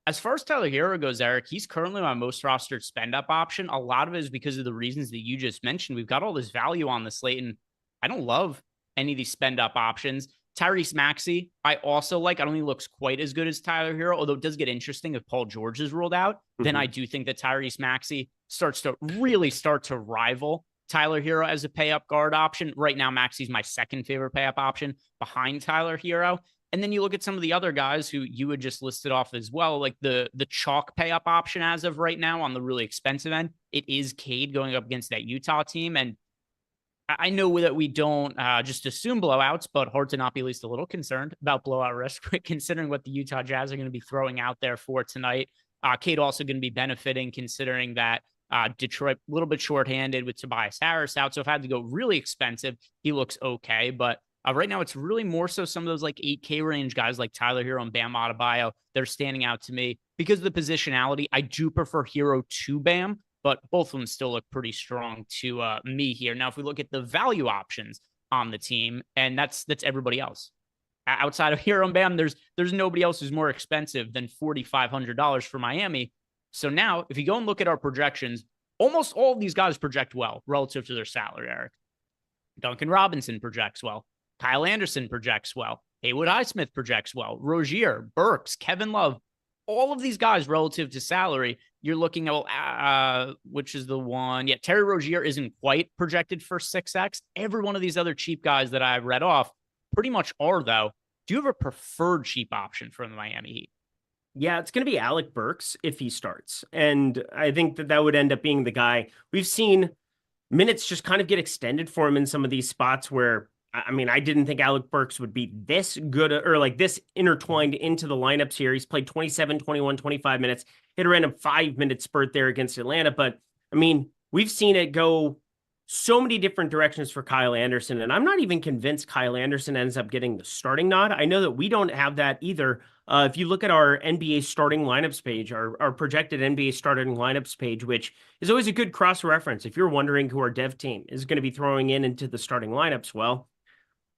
As far as Tyler Hero goes, Eric, he's currently my most rostered spend up option. A lot of it is because of the reasons that you just mentioned. We've got all this value on the slate, and I don't love any of these spend up options. Tyrese Maxey, I also like. I don't think he looks quite as good as Tyler Hero, although it does get interesting if Paul George is ruled out. Then I do think that Tyrese Maxey starts to rival Tyler Hero as a pay up guard option. Right now, Maxey's my second favorite pay up option behind Tyler Hero. And then you look at some of the other guys who you had just listed off as well, like the chalk pay up option as of right now on the really expensive end. It is Cade going up against that Utah team. And I know that we don't just assume blowouts, but hard to not be at least a little concerned about blowout risk, considering what the Utah Jazz are going to be throwing out there for tonight. Cade also going to be benefiting, considering that Detroit a little bit shorthanded with Tobias Harris out. So if I had to go really expensive, he looks okay. But right now, it's really more so some of those like 8K range guys like Tyler Hero and Bam Adebayo. They're standing out to me because of the positionality. I do prefer Hero to Bam, but both of them still look pretty strong to me here. Now, if we look at the value options on the team, and that's everybody else. Outside of Hero and Bam, there's nobody else who's more expensive than $4,500 for Miami. So now, if you go and look at our projections, almost all of these guys project well relative to their salary, Eric. Duncan Robinson projects well. Kyle Anderson projects well. Haywood Highsmith projects well. Rozier, Burks, Kevin Love, all of these guys relative to salary, you're looking at, which is the one? Yeah, Terry Rozier isn't quite projected for 6X. Every one of these other cheap guys that I've read off pretty much are, though. Do you have a preferred cheap option from the Miami Heat? Yeah, it's going to be Alec Burks if he starts. And I think that would end up being the guy. We've seen minutes just kind of get extended for him in some of these spots where, I mean, I didn't think Alec Burks would be this good or like this intertwined into the lineups here. He's played 27, 21, 25 minutes, hit a random 5-minute spurt there against Atlanta. But I mean, we've seen it go so many different directions for Kyle Anderson. And I'm not even convinced Kyle Anderson ends up getting the starting nod. I know that we don't have that either. If you look at our NBA starting lineups page, our projected NBA starting lineups page, which is always a good cross-reference. If you're wondering who our dev team is going to be throwing into the starting lineups, well,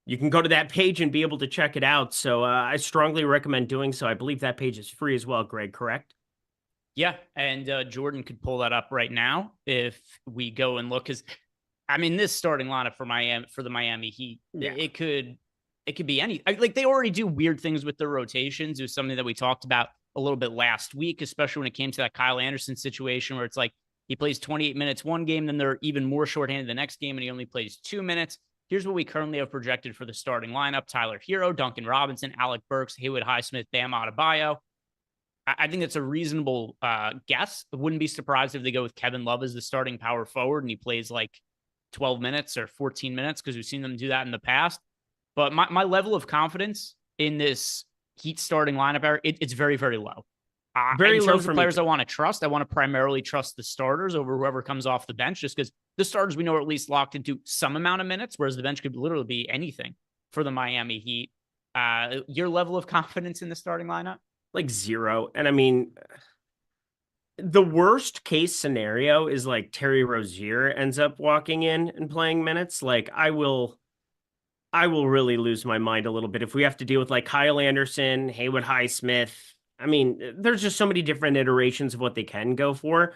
you can go to that page and be able to check it out. So I strongly recommend doing so. I believe that page is free as well, Greg, correct? Yeah, and Jordan could pull that up right now if we go and look. Because, I mean, this starting lineup for the Miami Heat, yeah. it could be any. Like, they already do weird things with their rotations. It was something that we talked about a little bit last week, especially when it came to that Kyle Anderson situation where it's like he plays 28 minutes one game, then they're even more shorthanded the next game, and he only plays 2 minutes. Here's what we currently have projected for the starting lineup: Tyler Hero, Duncan Robinson, Alec Burks, Haywood Highsmith, Bam Adebayo. I think that's a reasonable guess. I wouldn't be surprised if they go with Kevin Love as the starting power forward and he plays like 12 minutes or 14 minutes because we've seen them do that in the past. But my level of confidence in this Heat starting lineup, it's very, very low. In terms of players I want to trust, I want to primarily trust the starters over whoever comes off the bench, just because the starters we know are at least locked into some amount of minutes, whereas the bench could literally be anything for the Miami Heat. Your level of confidence in the starting lineup? Like 0. And I mean, the worst case scenario is like Terry Rozier ends up walking in and playing minutes. Like I will really lose my mind a little bit if we have to deal with like Kyle Anderson, Haywood Highsmith. I mean, there's just so many different iterations of what they can go for.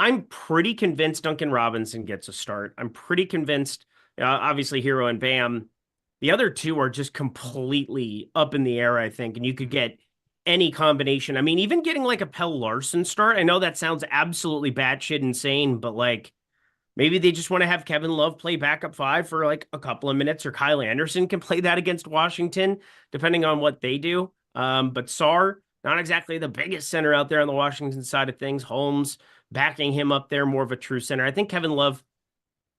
I'm pretty convinced Duncan Robinson gets a start. I'm pretty convinced, obviously, Hero and Bam. The other two are just completely up in the air, I think, and you could get any combination. I mean, even getting like a Pell Larson start. I know that sounds absolutely batshit insane, but like maybe they just want to have Kevin Love play backup 5 for like a couple of minutes, or Kyle Anderson can play that against Washington, depending on what they do. But Sarr, not exactly the biggest center out there on the Washington side of things. Holmes backing him up there, more of a true center. I think Kevin Love,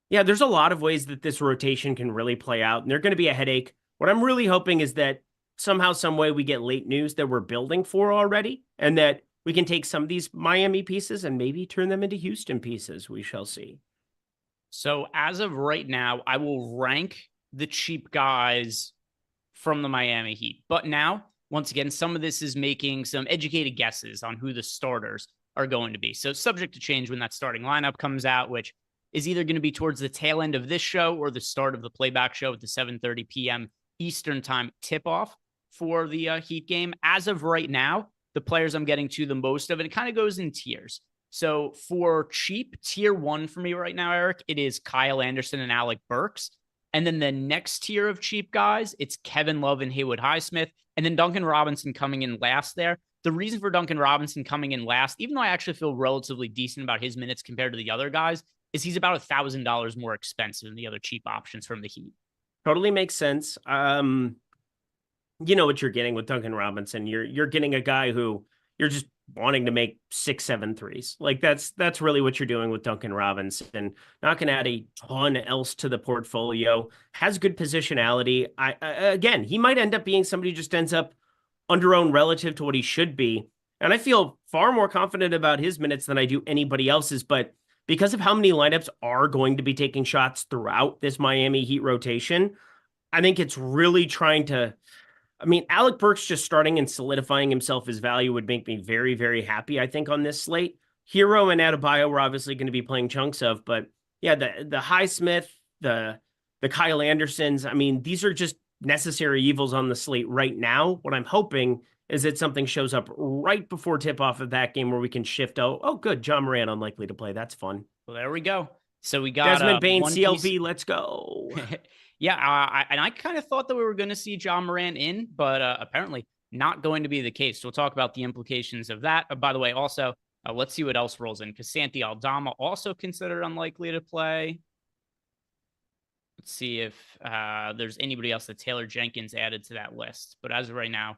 yeah, there's a lot of ways that this rotation can really play out, and they're going to be a headache. What I'm really hoping is that somehow, some way, we get late news that we're building for already, and that we can take some of these Miami pieces and maybe turn them into Houston pieces. We shall see. So as of right now, I will rank the cheap guys from the Miami Heat. But now, once again, some of this is making some educated guesses on who the starters are going to be. So subject to change when that starting lineup comes out, which is either going to be towards the tail end of this show or the start of the playback show at the 7:30 p.m. Eastern time tip-off for the Heat game. As of right now, the players I'm getting to the most of, and it kind of goes in tiers. So for cheap, tier 1 for me right now, Eric, it is Kyle Anderson and Alec Burks. And then the next tier of cheap guys, it's Kevin Love and Haywood Highsmith. And then Duncan Robinson coming in last there. The reason for Duncan Robinson coming in last, even though I actually feel relatively decent about his minutes compared to the other guys, is he's about $1,000 more expensive than the other cheap options from the Heat. Totally makes sense. You know what you're getting with Duncan Robinson. You're getting a guy who you're just wanting to make 6-7 threes. Like that's really what you're doing with Duncan Robinson. Not going to add a ton else to the portfolio. Has good positionality. Again, he might end up being somebody who just ends up under-owned relative to what he should be. And I feel far more confident about his minutes than I do anybody else's. But because of how many lineups are going to be taking shots throughout this Miami Heat rotation, I think it's really trying to... I mean, Alec Burks just starting and solidifying himself as value would make me very, very happy, I think, on this slate. Hero and Adebayo we're obviously going to be playing chunks of, but yeah, the Highsmith, the Kyle Andersons, I mean, these are just necessary evils on the slate right now. What I'm hoping is that something shows up right before tip-off of that game where we can shift, oh, good, John Moran unlikely to play. That's fun. Well, there we go. So we got Desmond Bane, CLV, let's go. Yeah, I kind of thought that we were going to see John Moran in, but apparently not going to be the case. So we'll talk about the implications of that. By the way, also, let's see what else rolls in, because Santi Aldama also considered unlikely to play. Let's see if there's anybody else that Taylor Jenkins added to that list. But as of right now,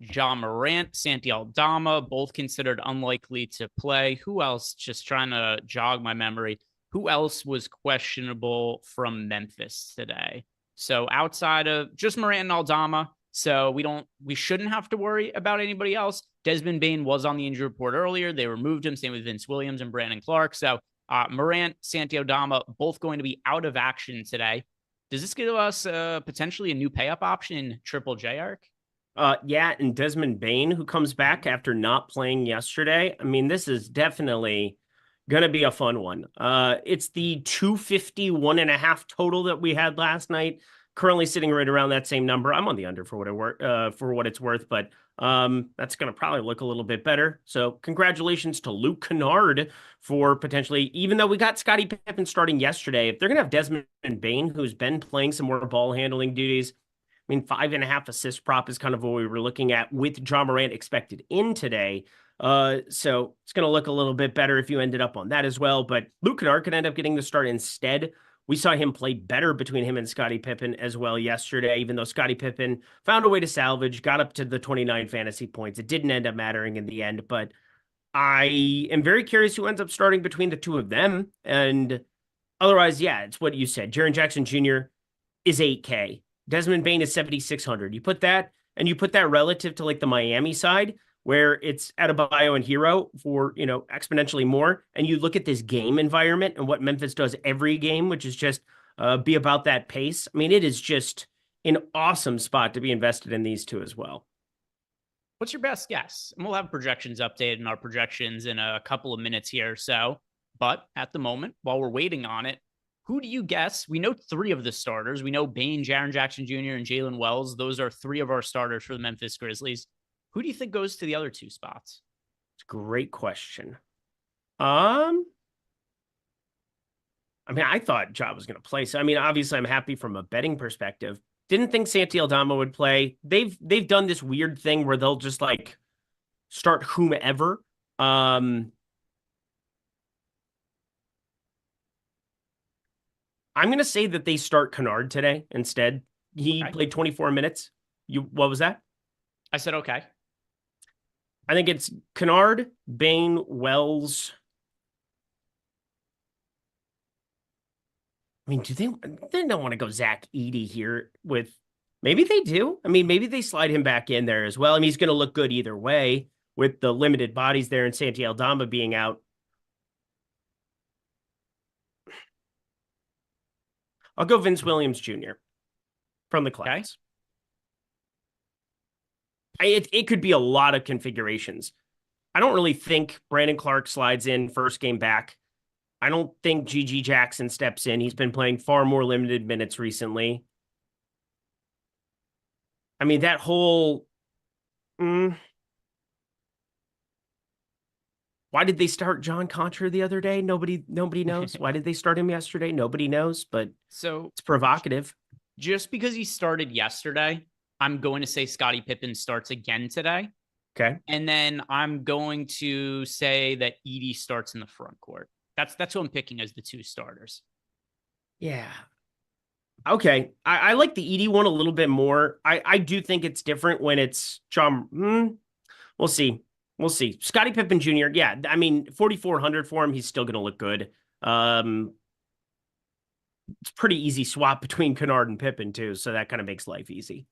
John Morant, Santi Aldama, both considered unlikely to play. Who else? Just trying to jog my memory. Who else was questionable from Memphis today? So outside of just Morant and Aldama, so we shouldn't have to worry about anybody else. Desmond Bane was on the injury report earlier. They removed him. Same with Vince Williams and Brandon Clark. So Morant, Santi Aldama, both going to be out of action today. Does this give us potentially a new pay-up option in Triple J, Eric? Yeah, and Desmond Bane, who comes back after not playing yesterday. I mean, this is definitely gonna be a fun one. It's the 251.5 total that we had last night. Currently sitting right around that same number. I'm on the under for what it's worth, but that's gonna probably look a little bit better. So congratulations to Luke Kennard for potentially, even though we got Scottie Pippen starting yesterday, if they're gonna have Desmond Bane, who's been playing some more ball handling duties. I mean, 5.5 assist prop is kind of what we were looking at with John Morant expected in today. So it's going to look a little bit better if you ended up on that as well. But Luke Kennard could end up getting the start instead. We saw him play better between him and Scottie Pippen as well yesterday, even though Scottie Pippen found a way to salvage, got up to the 29 fantasy points. It didn't end up mattering in the end, but I am very curious who ends up starting between the two of them. And otherwise, yeah, it's what you said. Jaren Jackson Jr. is 8K. Desmond Bane is 7,600. You put that, and you put that relative to like the Miami side, where it's Adebayo and Hero for, exponentially more. And you look at this game environment and what Memphis does every game, which is just be about that pace. I mean, it is just an awesome spot to be invested in these two as well. What's your best guess? And we'll have projections updated in our projections in a couple of minutes here or so. But at the moment, while we're waiting on it, who do you guess? We know 3 of the starters. We know Bane, Jaren Jackson Jr., and Jalen Wells. Those are 3 of our starters for the Memphis Grizzlies. Who do you think goes to the other 2 spots? It's a great question. I'm I mean, I thought Ja was going to play. So, I mean, obviously, I'm happy from a betting perspective. Didn't think Santi Aldama would play. They've done this weird thing where they'll just like start whomever. I'm going to say that they start Kennard today instead. He played 24 minutes. What was that? I said, okay. I think it's Kennard, Bain, Wells. I mean, they don't want to go Zach Edey here with, maybe they do. I mean, maybe they slide him back in there as well. I mean, he's going to look good either way with the limited bodies there and Santi Aldama being out. I'll go Vince Williams Jr. from the class. Okay. It could be a lot of configurations. I don't really think Brandon Clark slides in first game back. I don't think G.G. Jackson steps in. He's been playing far more limited minutes recently. I mean, that whole... Why did they start John Contra the other day? Nobody knows. Why did they start him yesterday? Nobody knows, but so it's provocative. Just because he started yesterday, I'm going to say Scottie Pippen starts again today. Okay. And then I'm going to say that Edey starts in the front court. That's who I'm picking as the two starters. Yeah. Okay. I like the Edey one a little bit more. I do think it's different when it's John. We'll see. We'll see. Scottie Pippen Jr. Yeah. I mean, 4,400 for him. He's still going to look good. It's pretty easy swap between Kennard and Pippen too. So that kind of makes life easy.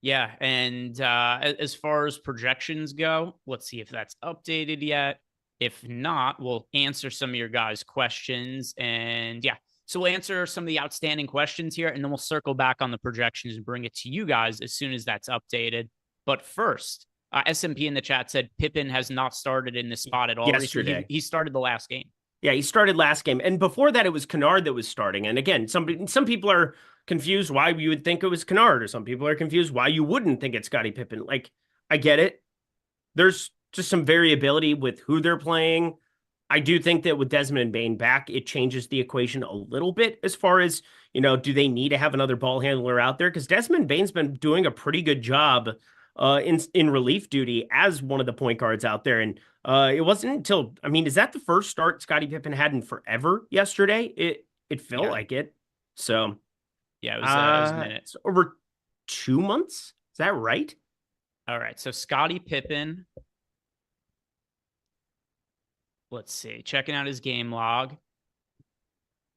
Yeah. And as far as projections go, let's see if that's updated yet. If not, we'll answer some of your guys' questions. And yeah, so we'll answer some of the outstanding questions here, and then we'll circle back on the projections and bring it to you guys as soon as that's updated. But first, SMP in the chat said Pippen has not started in this spot at all. Yesterday. He started the last game. Yeah, he started last game. And before that, it was Kennard that was starting. And again, some people are confused why you would think it was Kennard, or some people are confused why you wouldn't think it's Scottie Pippen. Like, I get it. There's just some variability with who they're playing. I do think that with Desmond and Bain back, it changes the equation a little bit as far as, do they need to have another ball handler out there? Because Desmond Bain's been doing a pretty good job in relief duty as one of the point guards out there. And it wasn't until, is that the first start Scottie Pippen had in forever yesterday? It felt like it. So yeah, it was a minute. It's over 2 months. Is that right? All right. So Scottie Pippen, let's see, checking out his game log.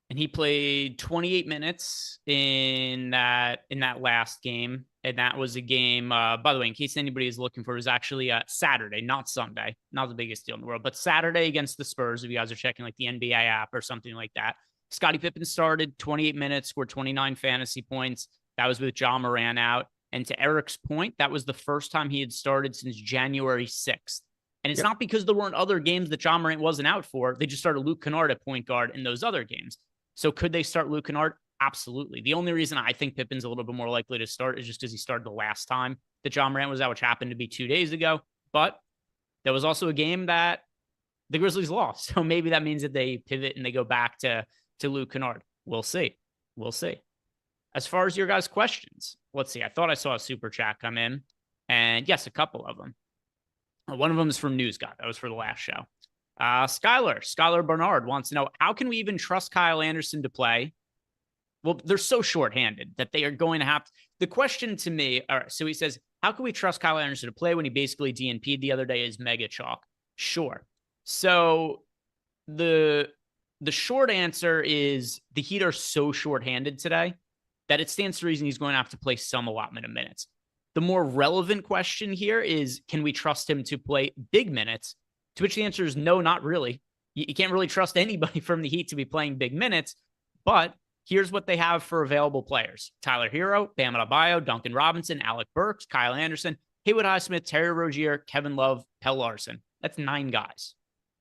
And he played 28 minutes in that last game. And that was a game, by the way, in case anybody is looking for, it was actually Saturday, not Sunday. Not the biggest deal in the world, but Saturday against the Spurs, if you guys are checking like the NBA app or something like that. Scottie Pippen started 28 minutes, scored 29 fantasy points. That was with Ja Morant out. And to Eric's point, that was the first time he had started since January 6th. And it's not because there weren't other games that Ja Morant wasn't out for. They just started Luke Kennard at point guard in those other games. So could they start Luke Kennard? Absolutely. The only reason I think Pippen's a little bit more likely to start is just because he started the last time that Ja Morant was out, which happened to be 2 days ago. But there was also a game that the Grizzlies lost. So maybe that means that they pivot and they go back to Luke Kennard. We'll see. We'll see. As far as your guys' questions, let's see. I thought I saw a super chat come in. And yes, a couple of them. One of them is from News Guy. That was for the last show. Skylar Bernard wants to know, how can we even trust Kyle Anderson to play? Well, they're so shorthanded that they are going to have to. The question to me, all right, so he says, how can we trust Kyle Anderson to play when he basically DNP'd the other day is mega chalk? Sure. So the short answer is the Heat are so shorthanded today that it stands to reason he's going to have to play some allotment of minutes. The more relevant question here is, can we trust him to play big minutes? To which the answer is no, not really. You can't really trust anybody from the Heat to be playing big minutes, but here's what they have for available players. Tyler Hero, Bam Adebayo, Duncan Robinson, Alec Burks, Kyle Anderson, Haywood Highsmith, Terry Rozier, Kevin Love, Pelle Larsson. That's 9 guys.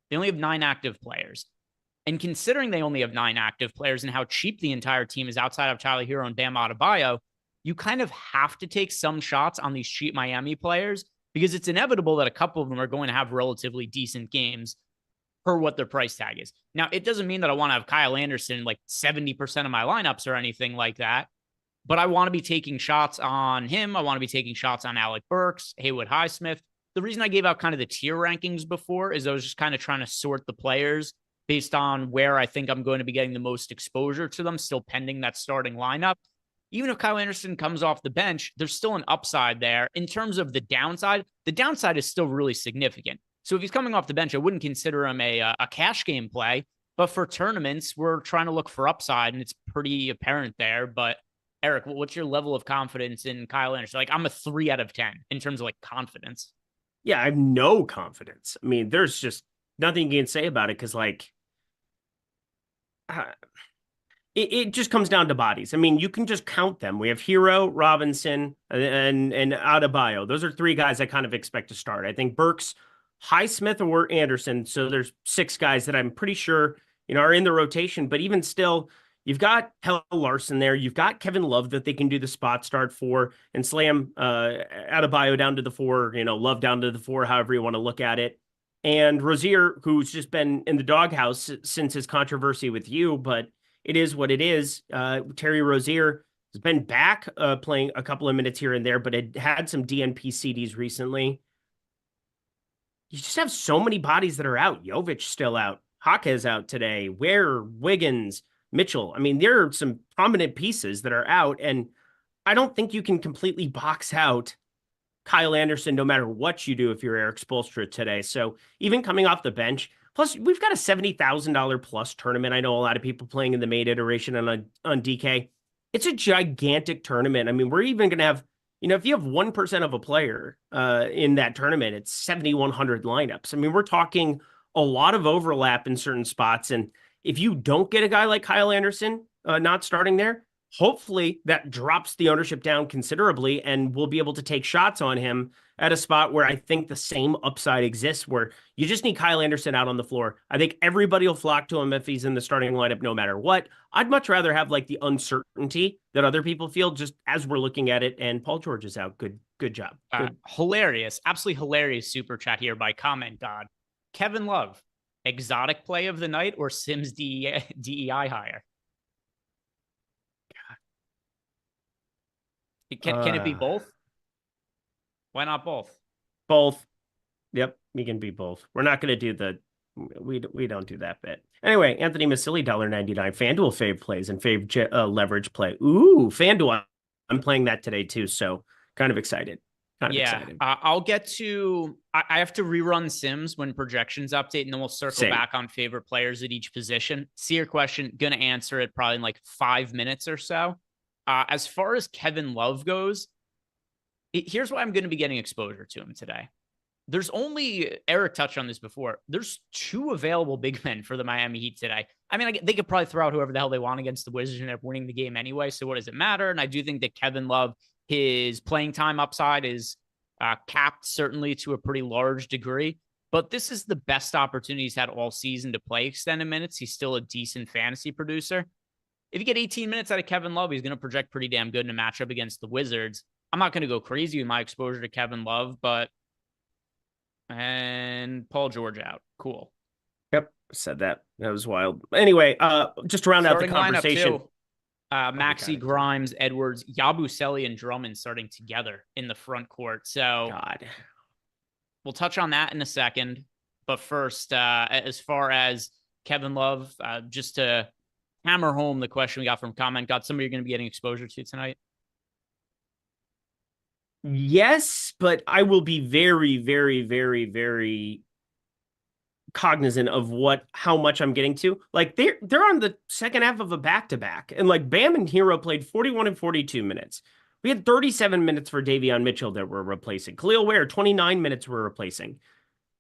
They only have 9 active players. And considering they only have 9 active players and how cheap the entire team is outside of Tyler Hero and Bam Adebayo, you kind of have to take some shots on these cheap Miami players because it's inevitable that a couple of them are going to have relatively decent games. per what their price tag is. Now, it doesn't mean that I want to have Kyle Anderson like 70% of my lineups or anything like that, but I want to be taking shots on him. I want to be taking shots on Alec Burks, Haywood Highsmith. The reason I gave out kind of the tier rankings before is I was just kind of trying to sort the players based on where I think I'm going to be getting the most exposure to them, still pending that starting lineup. Even if Kyle Anderson comes off the bench, there's still an upside there. In terms of the downside is still really significant. So if he's coming off the bench, I wouldn't consider him a cash game play. But for tournaments, we're trying to look for upside, and it's pretty apparent there. But Eric, what's your level of confidence in Kyle Anderson? Like, I'm a 3 out of 10 in terms of like confidence. Yeah, I have no confidence. I mean, there's just nothing you can say about it because, like, it just comes down to bodies. I mean, you can just count them. We have Hero, Robinson, and Adebayo. Those are 3 guys I kind of expect to start. I think Burks, Highsmith, or Anderson. So there's 6 guys that I'm pretty sure, are in the rotation. But even still, you've got Hell Larson there. You've got Kevin Love that they can do the spot start for and slam Adebayo down to the 4, Love down to the 4, however you want to look at it. And Rozier, who's just been in the doghouse since his controversy with you, but it is what it is. Terry Rozier has been back playing a couple of minutes here and there, but it had some DNP CDs recently. You just have so many bodies that are out. Jovic still out. Jaquez out today. Ware, Wiggins, Mitchell. I mean, there are some prominent pieces that are out, and I don't think you can completely box out Kyle Anderson no matter what you do if you're Eric Spoelstra today. So even coming off the bench, plus we've got a $70,000 plus tournament. I know a lot of people playing in the main iteration on DK. It's a gigantic tournament. I mean, we're even going to have, if you have 1% of a player in that tournament, it's 7,100 lineups. I mean, we're talking a lot of overlap in certain spots. And if you don't get a guy like Kyle Anderson not starting there, hopefully that drops the ownership down considerably and we'll be able to take shots on him at a spot where I think the same upside exists, where you just need Kyle Anderson out on the floor. I think everybody will flock to him if he's in the starting lineup no matter what. I'd much rather have like the uncertainty that other people feel just as we're looking at it. And Paul George is out. Good job. Hilarious. Absolutely hilarious super chat here by Comment God. Kevin Love, exotic play of the night or Sims DEI hire? Can it be both? Why not both? Both. Yep, we can be both. We're not going to do we don't do that bit. Anyway, Anthony Masili, $1.99. FanDuel fave plays and fave leverage play. Ooh, FanDuel. I'm playing that today too, so kind of excited. Excited. I'll get to. I have to rerun Sims when projections update, and then we'll circle back on favorite players at each position. See your question. Gonna answer it probably in like 5 minutes or so. As far as Kevin Love goes, here's why I'm going to be getting exposure to him today. There's only, Eric touched on this before, there's 2 available big men for the Miami Heat today. I mean, they could probably throw out whoever the hell they want against the Wizards and end up winning the game anyway, so what does it matter? And I do think that Kevin Love, his playing time upside is capped certainly to a pretty large degree, but this is the best opportunity he's had all season to play extended minutes. He's still a decent fantasy producer. If you get 18 minutes out of Kevin Love, he's going to project pretty damn good in a matchup against the Wizards. I'm not going to go crazy with my exposure to Kevin Love, and Paul George out. Cool. Yep, said that. That was wild. Anyway, just to round out the conversation. Maxey, Grimes, Edwards, Yabusele, and Drummond starting together in the front court. So we'll touch on that in a second. But first, as far as Kevin Love, just to hammer home the question we got from Comment, got somebody you're going to be getting exposure to tonight? Yes, but I will be very, very, very, very cognizant of how much I'm getting to. Like they're on the second half of a back-to-back, and like Bam and Hero played 41 and 42 minutes. We had 37 minutes for Davion Mitchell that we're replacing. Khalil Ware, 29 minutes we're replacing.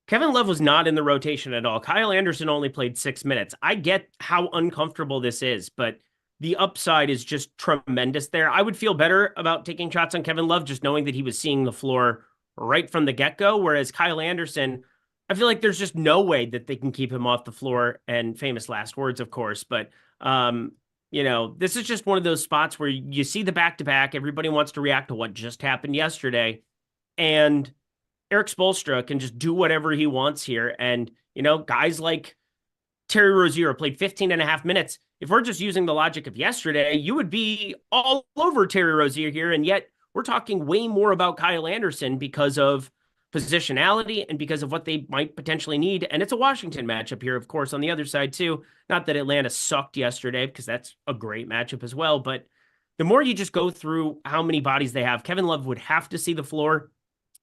Kevin Love was not in the rotation at all. Kyle Anderson only played 6 minutes. I get how uncomfortable this is, but the upside is just tremendous there. I would feel better about taking shots on Kevin Love just knowing that he was seeing the floor right from the get-go, whereas Kyle Anderson, I feel like there's just no way that they can keep him off the floor, and famous last words, of course, but this is just one of those spots where you see the back-to-back, everybody wants to react to what just happened yesterday, and Eric Spoelstra can just do whatever he wants here. And, Guys like Terry Rozier played 15 and a half minutes. If we're just using the logic of yesterday, you would be all over Terry Rozier here. And yet we're talking way more about Kyle Anderson because of positionality and because of what they might potentially need. And it's a Washington matchup here, of course, on the other side too. Not that Atlanta sucked yesterday, because that's a great matchup as well. But the more you just go through how many bodies they have, Kevin Love would have to see the floor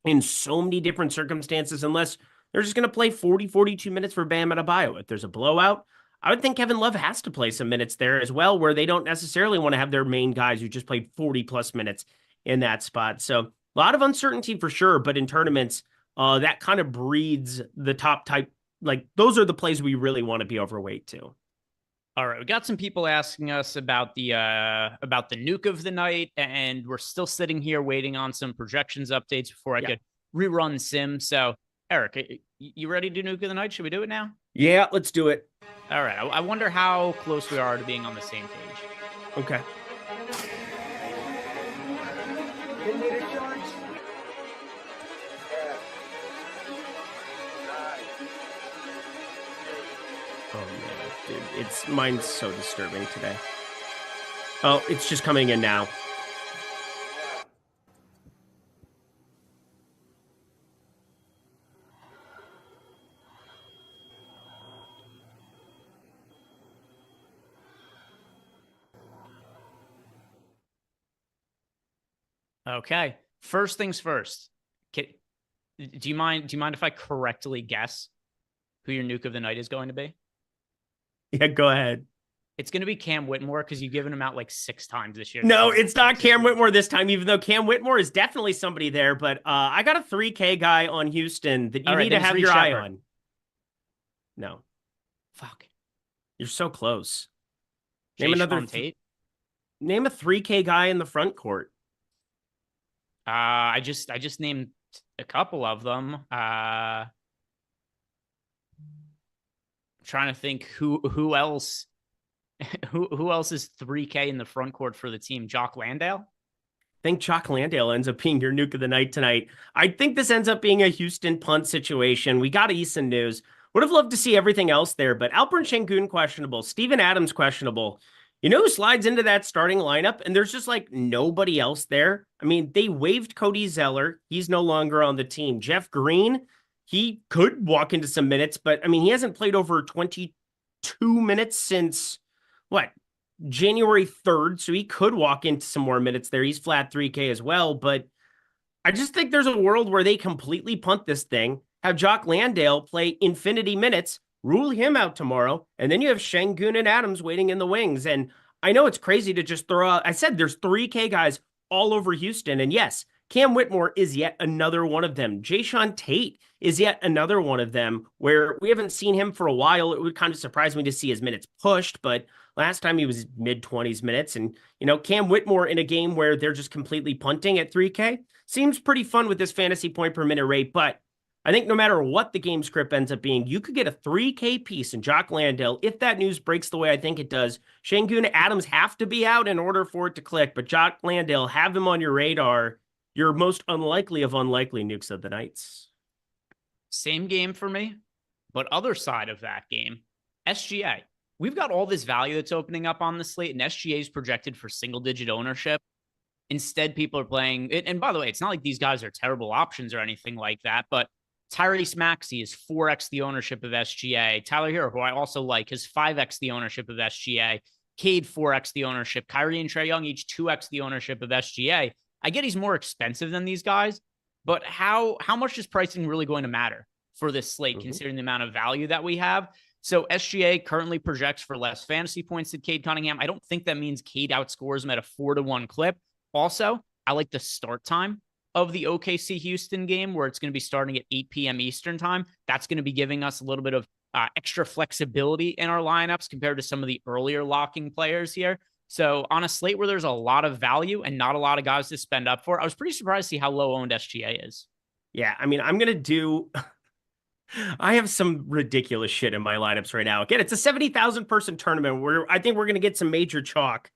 in so many different circumstances, unless they're just going to play 40, 42 minutes for Bam Adebayo. If there's a blowout, I would think Kevin Love has to play some minutes there as well, where they don't necessarily want to have their main guys who just played 40 plus minutes in that spot. So a lot of uncertainty for sure, but in tournaments, that kind of breeds the top type. Like, those are the plays we really want to be overweight to. All right, we got some people asking us about the nuke of the night, and we're still sitting here waiting on some projections updates before I could rerun sim. So, Eric, you ready to do nuke of the night? Should we do it now? Yeah, let's do it. All right. I wonder how close we are to being on the same page. Okay. Oh man, dude, mine's so disturbing today. Oh, it's just coming in now. Okay. First things first. Do you mind if I correctly guess who your nuke of the night is going to be? Yeah, go ahead. It's going to be Cam Whitmore, because you've given him out like 6 times this year. No, it's not Cam Whitmore this time, even though Cam Whitmore is definitely somebody there. But I got a 3K guy on Houston that you need to have your eye on. No. Fuck. You're so close. Name another Tate. Name a 3K guy in the front court. I just named a couple of them. Trying to think who else who else is 3K in the front court for the team. Jock Landale? I think Jock Landale ends up being your nuke of the night tonight. I think this ends up being a Houston punt situation. We got Eason news. Would have loved to see everything else there, but Alperen Şengün questionable. Steven Adams questionable. You know who slides into that starting lineup? And there's just like nobody else there. I mean, they waived Cody Zeller. He's no longer on the team. Jeff Green, he could walk into some minutes, but I mean, he hasn't played over 22 minutes since what? January 3rd. So he could walk into some more minutes there. He's flat 3K as well. But I just think there's a world where they completely punt this thing, have Jock Landale play infinity minutes, rule him out tomorrow, and then you have Şengün and Adams waiting in the wings. And I know it's crazy to just throw out, I said there's 3K guys all over Houston. And yes, Cam Whitmore is yet another one of them. Jae'Sean Tate is yet another one of them, where we haven't seen him for a while. It would kind of surprise me to see his minutes pushed, but last time he was mid-20s minutes. And, Cam Whitmore in a game where they're just completely punting at 3K seems pretty fun with this fantasy point per minute rate. But I think no matter what the game script ends up being, you could get a 3K piece in Jock Landale if that news breaks the way I think it does. Şengün, Adams have to be out in order for it to click, but Jock Landale, have him on your radar. Your most unlikely of unlikely nukes of the nights. Same game for me, but other side of that game, SGA. We've got all this value that's opening up on the slate, and SGA is projected for single-digit ownership. Instead, people are playing, and by the way, it's not like these guys are terrible options or anything like that, but Tyrese Maxey is 4x the ownership of SGA. Tyler Hero, who I also like, is 5x the ownership of SGA. Cade, 4x the ownership. Kyrie and Trae Young, each 2x the ownership of SGA. I get he's more expensive than these guys, but how much is pricing really going to matter for this slate, considering the amount of value that we have? So SGA currently projects for less fantasy points than Cade Cunningham. I don't think that means Cade outscores him at a 4-1 clip. Also, I like the start time of the OKC Houston game, where it's going to be starting at 8 p.m. Eastern time. That's going to be giving us a little bit of extra flexibility in our lineups compared to some of the earlier locking players here. So on a slate where there's a lot of value and not a lot of guys to spend up for, I was pretty surprised to see how low owned SGA is. Yeah, I mean, I'm going to do... I have some ridiculous shit in my lineups right now. Again, it's a 70,000 person tournament where I think we're going to get some major chalk.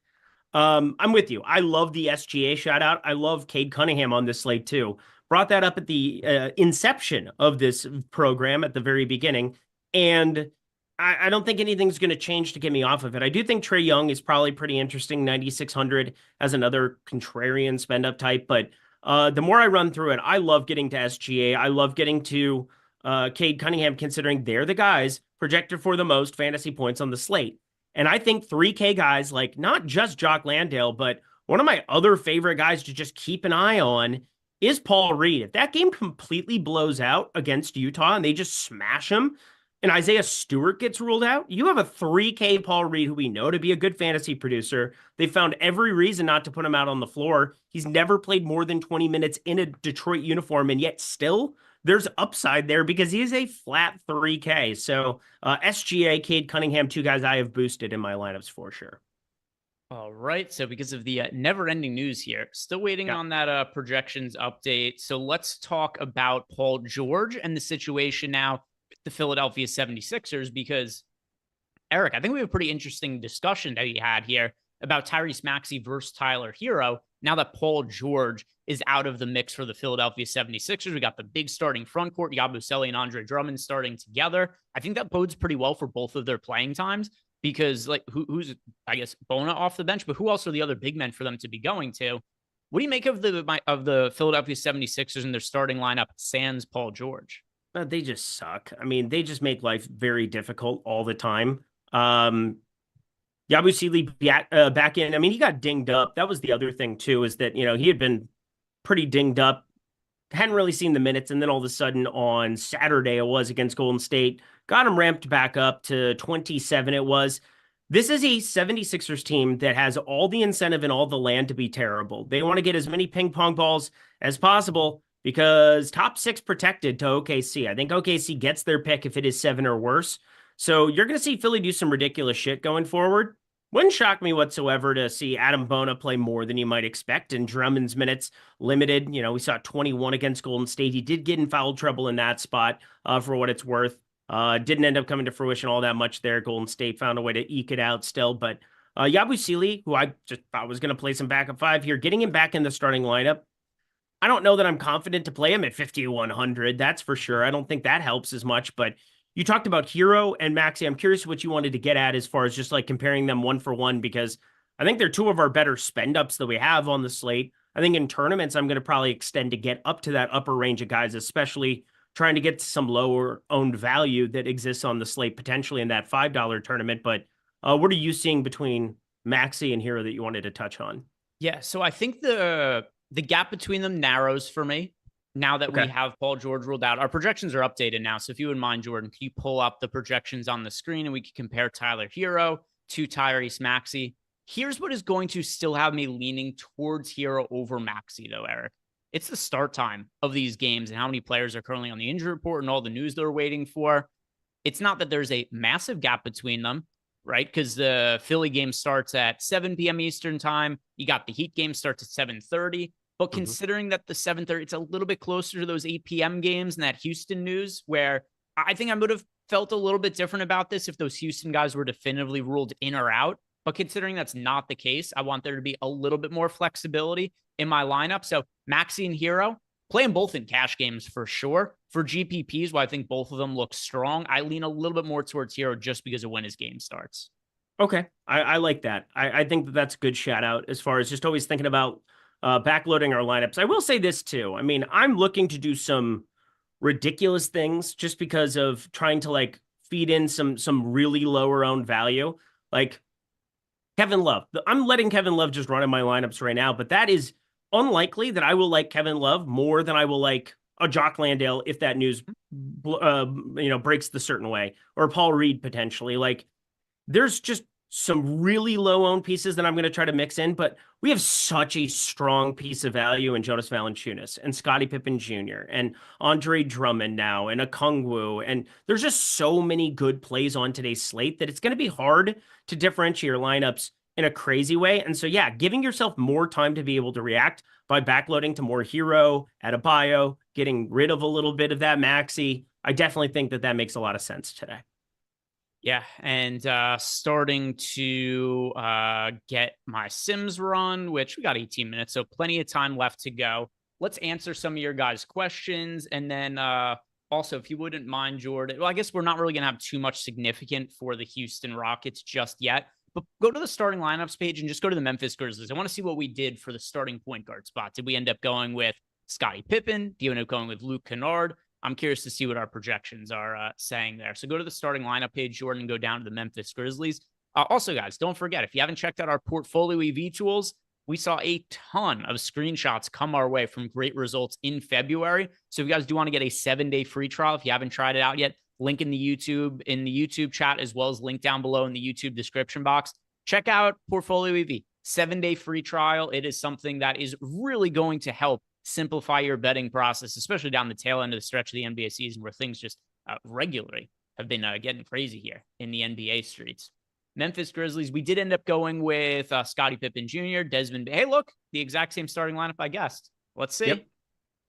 I'm with you. I love the SGA shout out. I love Cade Cunningham on this slate too. Brought that up at the inception of this program at the very beginning. And I don't think anything's going to change to get me off of it. I do think Trae Young is probably pretty interesting, 9,600 as another contrarian spend up type. But the more I run through it, I love getting to SGA. I love getting to Cade Cunningham, considering they're the guys projected for the most fantasy points on the slate. And I think 3K guys, like not just Jock Landale, but one of my other favorite guys to just keep an eye on is Paul Reed. If that game completely blows out against Utah and they just smash him, and Isaiah Stewart gets ruled out, you have a 3K Paul Reed who we know to be a good fantasy producer. They found every reason not to put him out on the floor. He's never played more than 20 minutes in a Detroit uniform, and yet still there's upside there because he is a flat 3K. So SGA, Cade Cunningham, two guys I have boosted in my lineups for sure. All right. So because of the never-ending news here, still waiting on that projections update. So let's talk about Paul George and the situation now with the Philadelphia 76ers, because Eric, I think we have a pretty interesting discussion that he had here about Tyrese Maxey versus Tyler Hero. Now that Paul George is out of the mix for the Philadelphia 76ers, we got the big starting front court. You got Boselli and Andre Drummond starting together. I think that bodes pretty well for both of their playing times, because like who's, I guess, Bona off the bench, but who else are the other big men for them to be going to? What do you make of the Philadelphia 76ers and their starting lineup sans Paul George? They just suck. I mean, they just make life very difficult all the time. Yabusele back in. I mean, he got dinged up. That was the other thing too, is that, he had been pretty dinged up, hadn't really seen the minutes, and then all of a sudden on Saturday it was against Golden State, got him ramped back up to 27 it was. This is a 76ers team that has all the incentive in all the land to be terrible. They want to get as many ping pong balls as possible because top 6 protected to OKC. I think OKC gets their pick if it is 7 or worse. So you're going to see Philly do some ridiculous shit going forward. Wouldn't shock me whatsoever to see Adam Bona play more than you might expect, and Drummond's minutes limited. We saw 21 against Golden State. He did get in foul trouble in that spot for what it's worth. Didn't end up coming to fruition all that much there. Golden State found a way to eke it out still. But Yabusele, who I just thought was going to play some backup 5 here, getting him back in the starting lineup, I don't know that I'm confident to play him at 5,100. That's for sure. I don't think that helps as much, but you talked about Hero and Maxey. I'm curious what you wanted to get at as far as just like comparing them one for one, because I think they're two of our better spend ups that we have on the slate. I think in tournaments, I'm going to probably extend to get up to that upper range of guys, especially trying to get some lower owned value that exists on the slate, potentially in that $5 tournament. But what are you seeing between Maxey and Hero that you wanted to touch on? Yeah, so I think the gap between them narrows for me now that we have Paul George ruled out. Our projections are updated now. So if you wouldn't mind, Jordan, can you pull up the projections on the screen and we can compare Tyler Hero to Tyrese Maxey? Here's what is going to still have me leaning towards Hero over Maxey, though, Eric. It's the start time of these games and how many players are currently on the injury report and all the news they're waiting for. It's not that there's a massive gap between them, right? Because the Philly game starts at 7 p.m. Eastern time. You got the Heat game starts at 7:30. But considering that the 7:30, it's a little bit closer to those 8 p.m. games and that Houston news, where I think I would have felt a little bit different about this if those Houston guys were definitively ruled in or out. But considering that's not the case, I want there to be a little bit more flexibility in my lineup. So Maxey and Hero, playing both in cash games for sure. For GPPs, well, I think both of them look strong. I lean a little bit more towards Hero just because of when his game starts. Okay, I like that. I think that that's a good shout out as far as just always thinking about backloading our lineups. I will say this too. I mean, I'm looking to do some ridiculous things just because of trying to like feed in some really lower owned value. Like Kevin Love. I'm letting Kevin Love just run in my lineups right now, but that is unlikely that I will like Kevin Love more than I will like a Jock Landale if that news breaks the certain way, or Paul Reed potentially. Like there's just some really low owned pieces that I'm going to try to mix in, but we have such a strong piece of value in Jonas Valanciunas and Scottie Pippen Jr. and Andre Drummond now and Okongwu. And there's just so many good plays on today's slate that it's going to be hard to differentiate your lineups in a crazy way. And so, yeah, giving yourself more time to be able to react by backloading to more Hero, Adebayo, getting rid of a little bit of that Maxey. I definitely think that makes a lot of sense today. Yeah, and starting to get my Sims run, which we got 18 minutes, so plenty of time left to go. Let's answer some of your guys' questions, and then Also, if you wouldn't mind, Jordan, well, I guess we're not really going to have too much significant for the Houston Rockets just yet, but go to the starting lineups page and just go to the Memphis Grizzlies. I want to see what we did for the starting point guard spot. Did we end up going with Scottie Pippen? Do you end up going with Luke Kennard? I'm curious to see what our projections are saying there. So go to the starting lineup page, Jordan, and go down to the Memphis Grizzlies. Also, guys, don't forget, if you haven't checked out our Portfolio EV tools, we saw a ton of screenshots come our way from great results in February. So if you guys do want to get a 7-day free trial, if you haven't tried it out yet, link in the YouTube chat, as well as link down below in the YouTube description box. Check out Portfolio EV, 7-day free trial. It is something that is really going to help simplify your betting process, especially down the tail end of the stretch of the NBA season where things just regularly have been getting crazy here in the NBA streets. Memphis Grizzlies, we did end up going with Scottie Pippen Jr., Desmond. Hey, look, the exact same starting lineup I guessed. Let's see. Yep.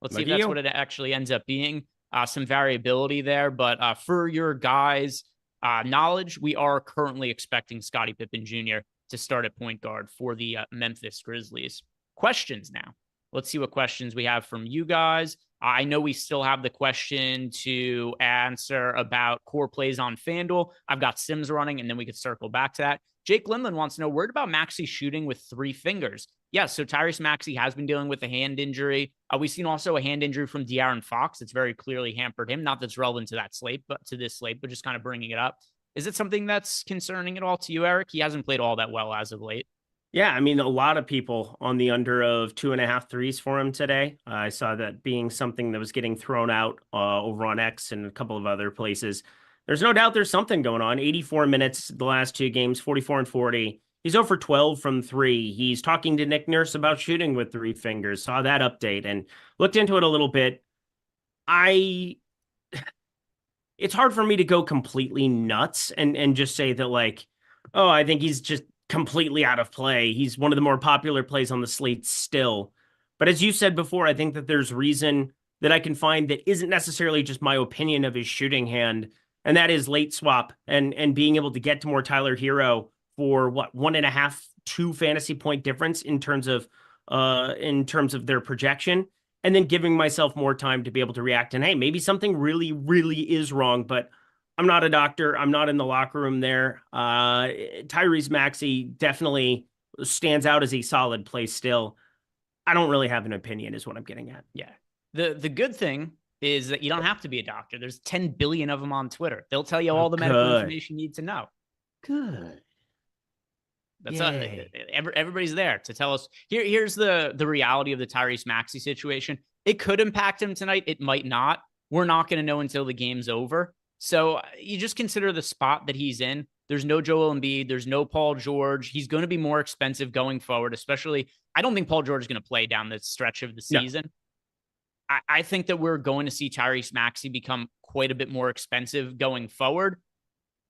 Let's see if that's what it actually ends up being. Some variability there, but for your guys' knowledge, we are currently expecting Scottie Pippen Jr. to start at point guard for the Memphis Grizzlies. Questions now. Let's see what questions we have from you guys. I know we still have the question to answer about core plays on FanDuel. I've got Sims running, and then we could circle back to that. Jake Lindland wants to know, worried about Maxey shooting with 3 fingers? Yeah, so Tyrese Maxey has been dealing with a hand injury. We've seen also a hand injury from De'Aaron Fox. It's very clearly hampered him. Not that's relevant to that slate, but to this slate, but just kind of bringing it up. Is it something that's concerning at all to you, Eric? He hasn't played all that well as of late. Yeah, I mean, a lot of people on the under of 2.5 threes for him today. I saw that being something that was getting thrown out over on X and a couple of other places. There's no doubt there's something going on. 84 minutes the last 2 games, 44 and 40. He's 0 for 12 from 3. He's talking to Nick Nurse about shooting with 3 fingers. Saw that update and looked into it a little bit. It's hard for me to go completely nuts and just say that, like, oh, I think he's just completely out of play. He's one of the more popular plays on the slate still. But as you said before, I think that there's reason that I can find that isn't necessarily just my opinion of his shooting hand, and that is late swap and being able to get to more Tyler Hero for 1.5, 2 fantasy point difference in terms of their projection, and then giving myself more time to be able to react. And hey, maybe something really, really is wrong, but I'm not a doctor. I'm not in the locker room there. Tyrese Maxey definitely stands out as a solid play still. I don't really have an opinion is what I'm getting at. Yeah. The good thing is that you don't have to be a doctor. There's 10 billion of them on Twitter. They'll tell you all the medical information you need to know. Good. That's everybody's there to tell us. Here's the reality of the Tyrese Maxey situation. It could impact him tonight. It might not. We're not going to know until the game's over. So you just consider the spot that he's in. There's no Joel Embiid. There's no Paul George. He's going to be more expensive going forward, especially. I don't think Paul George is going to play down the stretch of the season. No. I think that we're going to see Tyrese Maxey become quite a bit more expensive going forward.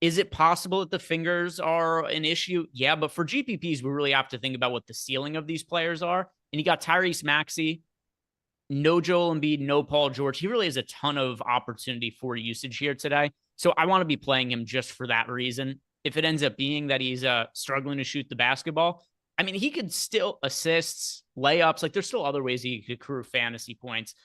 Is it possible that the fingers are an issue? Yeah, but for GPPs, we really have to think about what the ceiling of these players are. And you got Tyrese Maxey, no Joel Embiid, no Paul George. He really has a ton of opportunity for usage here today. So I want to be playing him just for that reason. If it ends up being that he's struggling to shoot the basketball, I mean, he could still assists, layups. Like, there's still other ways he could accrue fantasy points.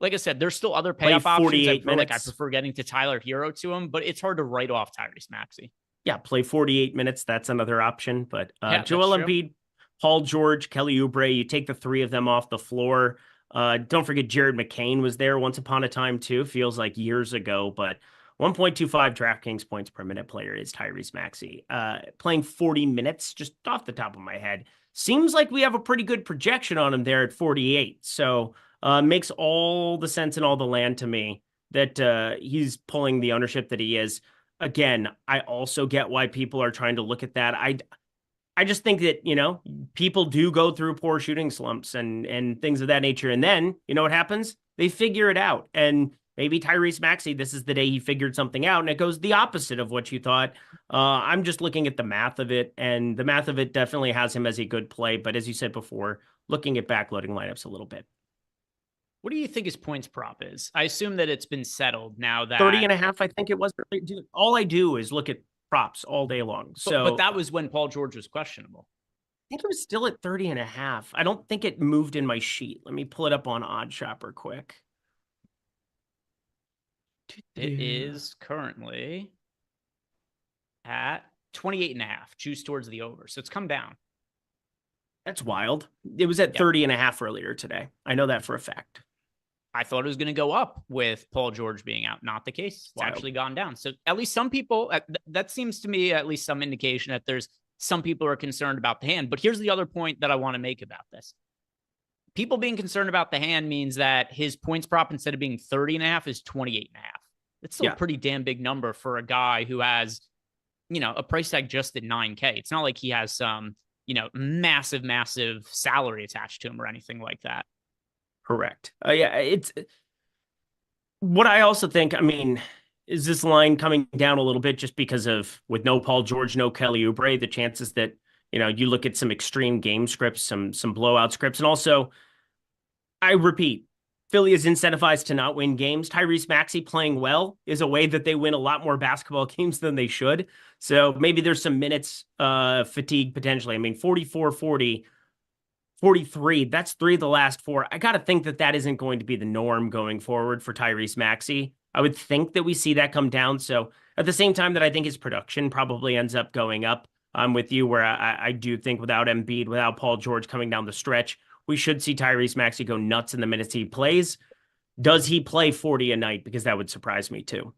Like I said, there's still other payoff options. I prefer getting to Tyler Hero to him, but it's hard to write off Tyrese Maxey. Yeah, play 48 minutes. That's another option. But Joel Embiid, Paul George, Kelly Oubre, you take the 3 of them off the floor. Don't forget Jared McCain was there once upon a time too. Feels like years ago, but 1.25 DraftKings points per minute player is Tyrese Maxey. Playing 40 minutes, just off the top of my head, seems like we have a pretty good projection on him there at 48. So makes all the sense in all the land to me that he's pulling the ownership that he is. Again, I also get why people are trying to look at that. I just think that, you know, people do go through poor shooting slumps and things of that nature. And then, you know what happens? They figure it out. And maybe Tyrese Maxey, this is the day he figured something out, and it goes the opposite of what you thought. I'm just looking at the math of it, and the math of it definitely has him as a good play. But as you said before, looking at backloading lineups a little bit. What do you think his points prop is? I assume that it's been settled now that 30.5, I think it was. All I do is look at props all day long. But that was when Paul George was questionable. I think it was still at 30.5. I don't think it moved in my sheet. Let me pull it up on OddsShopper quick. It is currently at 28.5. Juice towards the over. So it's come down. That's wild. It was at 30.5 earlier today. I know that for a fact. I thought it was going to go up with Paul George being out. Not the case. It's actually gone down. So at least some people, that seems to me at least some indication that there's some people are concerned about the hand. But here's the other point that I want to make about this. People being concerned about the hand means that his points prop, instead of being 30.5, is 28.5. It's still a pretty damn big number for a guy who has, a price tag just at 9K. It's not like he has some, massive salary attached to him or anything like that. Correct. It's what I also think. I mean, is this line coming down a little bit just because of, with no Paul George, no Kelly Oubre, the chances that, you look at some extreme game scripts, some blowout scripts, and also, I repeat, Philly is incentivized to not win games. Tyrese Maxey playing well is a way that they win a lot more basketball games than they should. So maybe there's some minutes fatigue potentially. I mean, 44, 40, 43, that's 3 of the last 4. I got to think that isn't going to be the norm going forward for Tyrese Maxey. I would think that we see that come down. So at the same time that I think his production probably ends up going up, I'm with you where I do think without Embiid, without Paul George coming down the stretch, we should see Tyrese Maxey go nuts in the minutes he plays. Does he play 40 a night? Because that would surprise me too.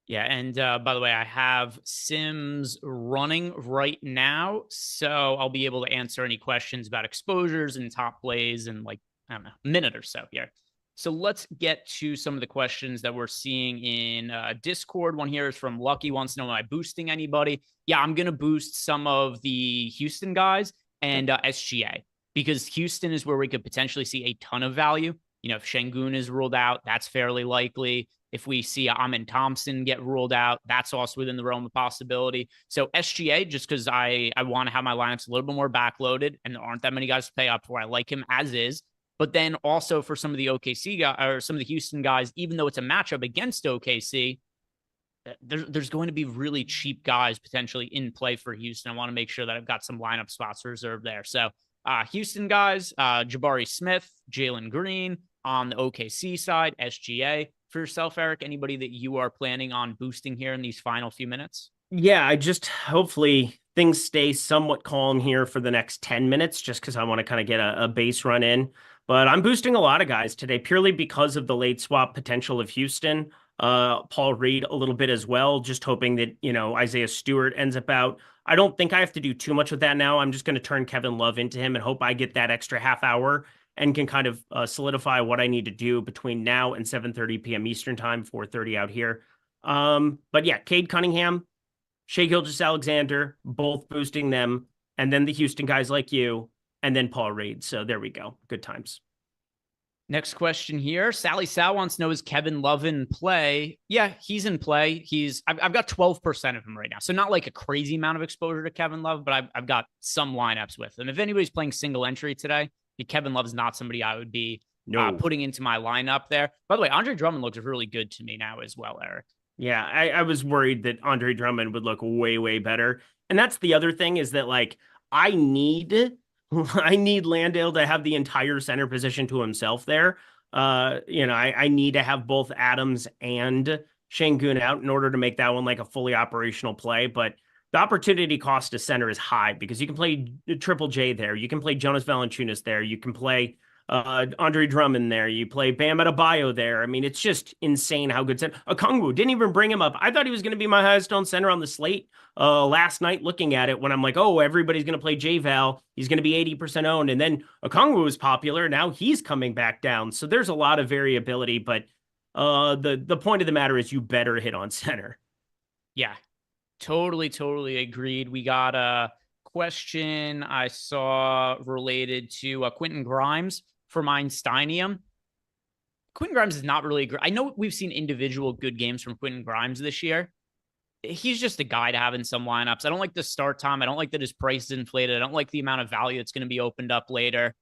Yeah, and by the way, I have Sims running right now, so I'll be able to answer any questions about exposures and top plays in a minute or so here. So let's get to some of the questions that we're seeing in Discord. One here is from Lucky, wants to know, am I boosting anybody? Yeah, I'm going to boost some of the Houston guys and SGA, because Houston is where we could potentially see a ton of value. If Şengün is ruled out, that's fairly likely. If we see Amin Thompson get ruled out, that's also within the realm of possibility. So SGA, just because I want to have my lineups a little bit more backloaded, and there aren't that many guys to pay up for. I like him as is. But then also for some of the OKC guys, or some of the Houston guys, even though it's a matchup against OKC, there's going to be really cheap guys potentially in play for Houston. I want to make sure that I've got some lineup spots reserved there. So Houston guys, Jabari Smith, Jalen Green. On the OKC side, SGA. For yourself, Eric, anybody that you are planning on boosting here in these final few minutes? Yeah, I just hopefully things stay somewhat calm here for the next 10 minutes, just because I want to kind of get a base run in. But I'm boosting a lot of guys today purely because of the late swap potential of Houston. Paul Reed a little bit as well, just hoping that, Isaiah Stewart ends up out. I don't think I have to do too much with that now. I'm just going to turn Kevin Love into him and hope I get that extra half hour and can kind of solidify what I need to do between now and 7:30 p.m. Eastern time, 4:30 out here. But yeah, Cade Cunningham, Shai Gilgeous-Alexander, both boosting them, and then the Houston guys like you, and then Paul Reed. So there we go. Good times. Next question here. Sally Sal wants to know, is Kevin Love in play? Yeah, he's in play. I've got 12% of him right now. So not like a crazy amount of exposure to Kevin Love, but I've got some lineups with him. If anybody's playing single entry today, Kevin Love's not somebody I would be putting into my lineup there. By the way, Andre Drummond looks really good to me now as well, Eric. Yeah, I was worried that Andre Drummond would look way, way better. And that's the other thing is that, I need Landale to have the entire center position to himself there. I need to have both Adams and Şengün out in order to make that one a fully operational play. But the opportunity cost to center is high because you can play Triple J there. You can play Jonas Valanciunas there. You can play Andre Drummond there. You play Bam Adebayo there. I mean, it's just insane how good center. Okongwu, didn't even bring him up. I thought he was going to be my highest owned center on the slate last night looking at it when I'm like, oh, everybody's going to play J-Val. He's going to be 80% owned. And then Okongwu was popular. Now he's coming back down. So there's a lot of variability. But the point of the matter is you better hit on center. Yeah. Totally agreed. We got a question I saw related to Quentin Grimes for Einsteinium. Quentin Grimes is not really great. I know we've seen individual good games from Quentin Grimes this year. He's just a guy to have in some lineups. I don't like the start time. I don't like that his price is inflated. I don't like the amount of value that's going to be opened up later.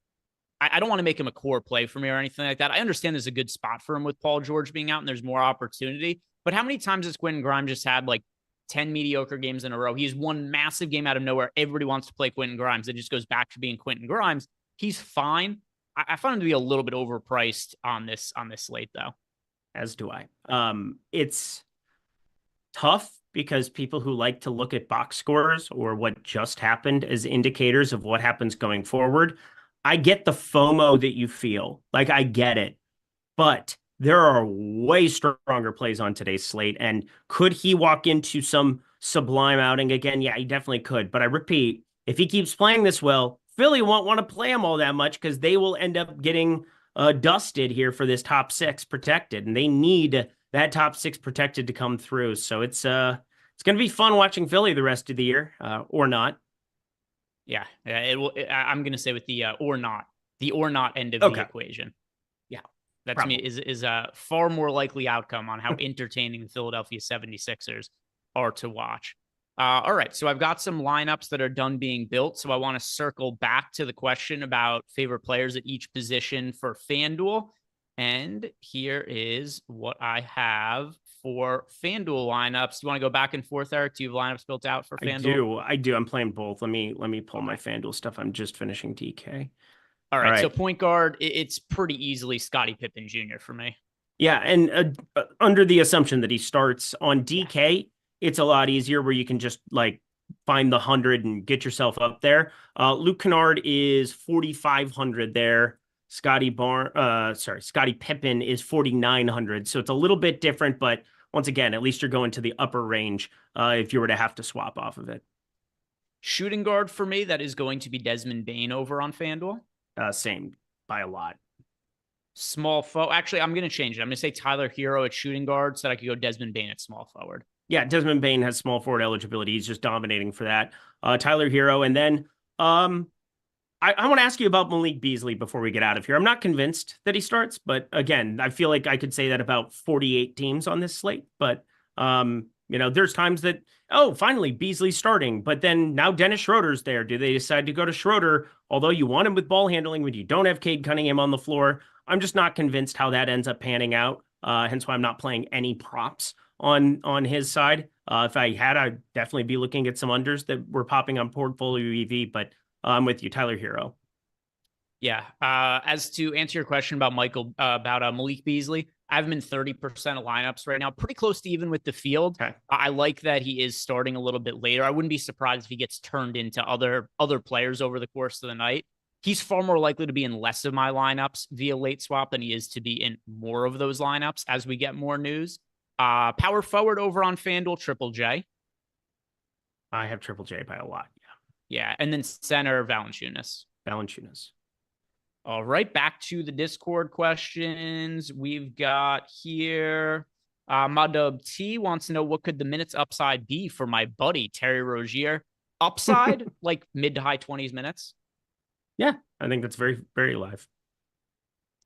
I don't want to make him a core play for me or anything like that. I understand there's a good spot for him with Paul George being out and there's more opportunity. But how many times has Quentin Grimes just had 10 mediocre games in a row? He's one massive game out of nowhere. Everybody wants to play Quentin Grimes. It just goes back to being Quentin Grimes. He's fine. I find him to be a little bit overpriced on this slate, though. as do I. It's tough because people who like to look at box scores or what just happened as indicators of what happens going forward, I get the FOMO that you feel. Like, I get it. But there are way stronger plays on today's slate. And could he walk into some sublime outing again? Yeah, he definitely could. But I repeat, if he keeps playing this well, Philly won't want to play him all that much because they will end up getting dusted here for this top 6 protected. And they need that top 6 protected to come through. So it's going to be fun watching Philly the rest of the year, or not. Yeah, it will. I'm going to say with the or not end of the equation. Yeah, that to me is a far more likely outcome on how entertaining the Philadelphia 76ers are to watch. All right, so I've got some lineups that are done being built. So I want to circle back to the question about favorite players at each position for FanDuel. And here is what I have for FanDuel lineups. Do you want to go back and forth, Eric? Do you have lineups built out for FanDuel? I do. I'm playing both. Let me pull my FanDuel stuff. I'm just finishing DK. All right. So point guard, it's pretty easily Scottie Pippen Jr. for me. Yeah, and under the assumption that he starts on DK, it's a lot easier where you can just like find the 100 and get yourself up there. Luke Kennard is 4,500 there. Scottie Pippen is 4,900. So it's a little bit different, but once again, at least you're going to the upper range if you were to have to swap off of it. Shooting guard for me, that is going to be Desmond Bane over on FanDuel. Same by a lot. Small forward. Actually, I'm going to change it. I'm going to say Tyler Hero at shooting guard so that I could go Desmond Bane at small forward. Yeah, Desmond Bane has small forward eligibility. He's just dominating for that. Tyler Hero. And then I want to ask you about Malik Beasley before we get out of here. I'm not convinced that he starts, but again, I feel like I could say that about 48 teams on this slate. But, there's times that, finally, Beasley's starting. But then now Dennis Schroeder's there. Do they decide to go to Schroeder, although you want him with ball handling when you don't have Cade Cunningham on the floor? I'm just not convinced how that ends up panning out. Hence why I'm not playing any props on his side. If I had, I'd definitely be looking at some unders that were popping on Portfolio EV, but I'm with you, Tyler Hero. Yeah. As to answer your question about Malik Beasley, I have him in 30% of lineups right now, pretty close to even with the field. Okay. I like that he is starting a little bit later. I wouldn't be surprised if he gets turned into other players over the course of the night. He's far more likely to be in less of my lineups via late swap than he is to be in more of those lineups as we get more news. Power forward over on FanDuel, Triple J. I have Triple J by a lot. Yeah. And then center, Valanciunas. All right. Back to the Discord questions. We've got here. Madub T wants to know what could the minutes upside be for my buddy, Terry Rozier. Upside, like mid to high 20s minutes. Yeah, I think that's very, very live.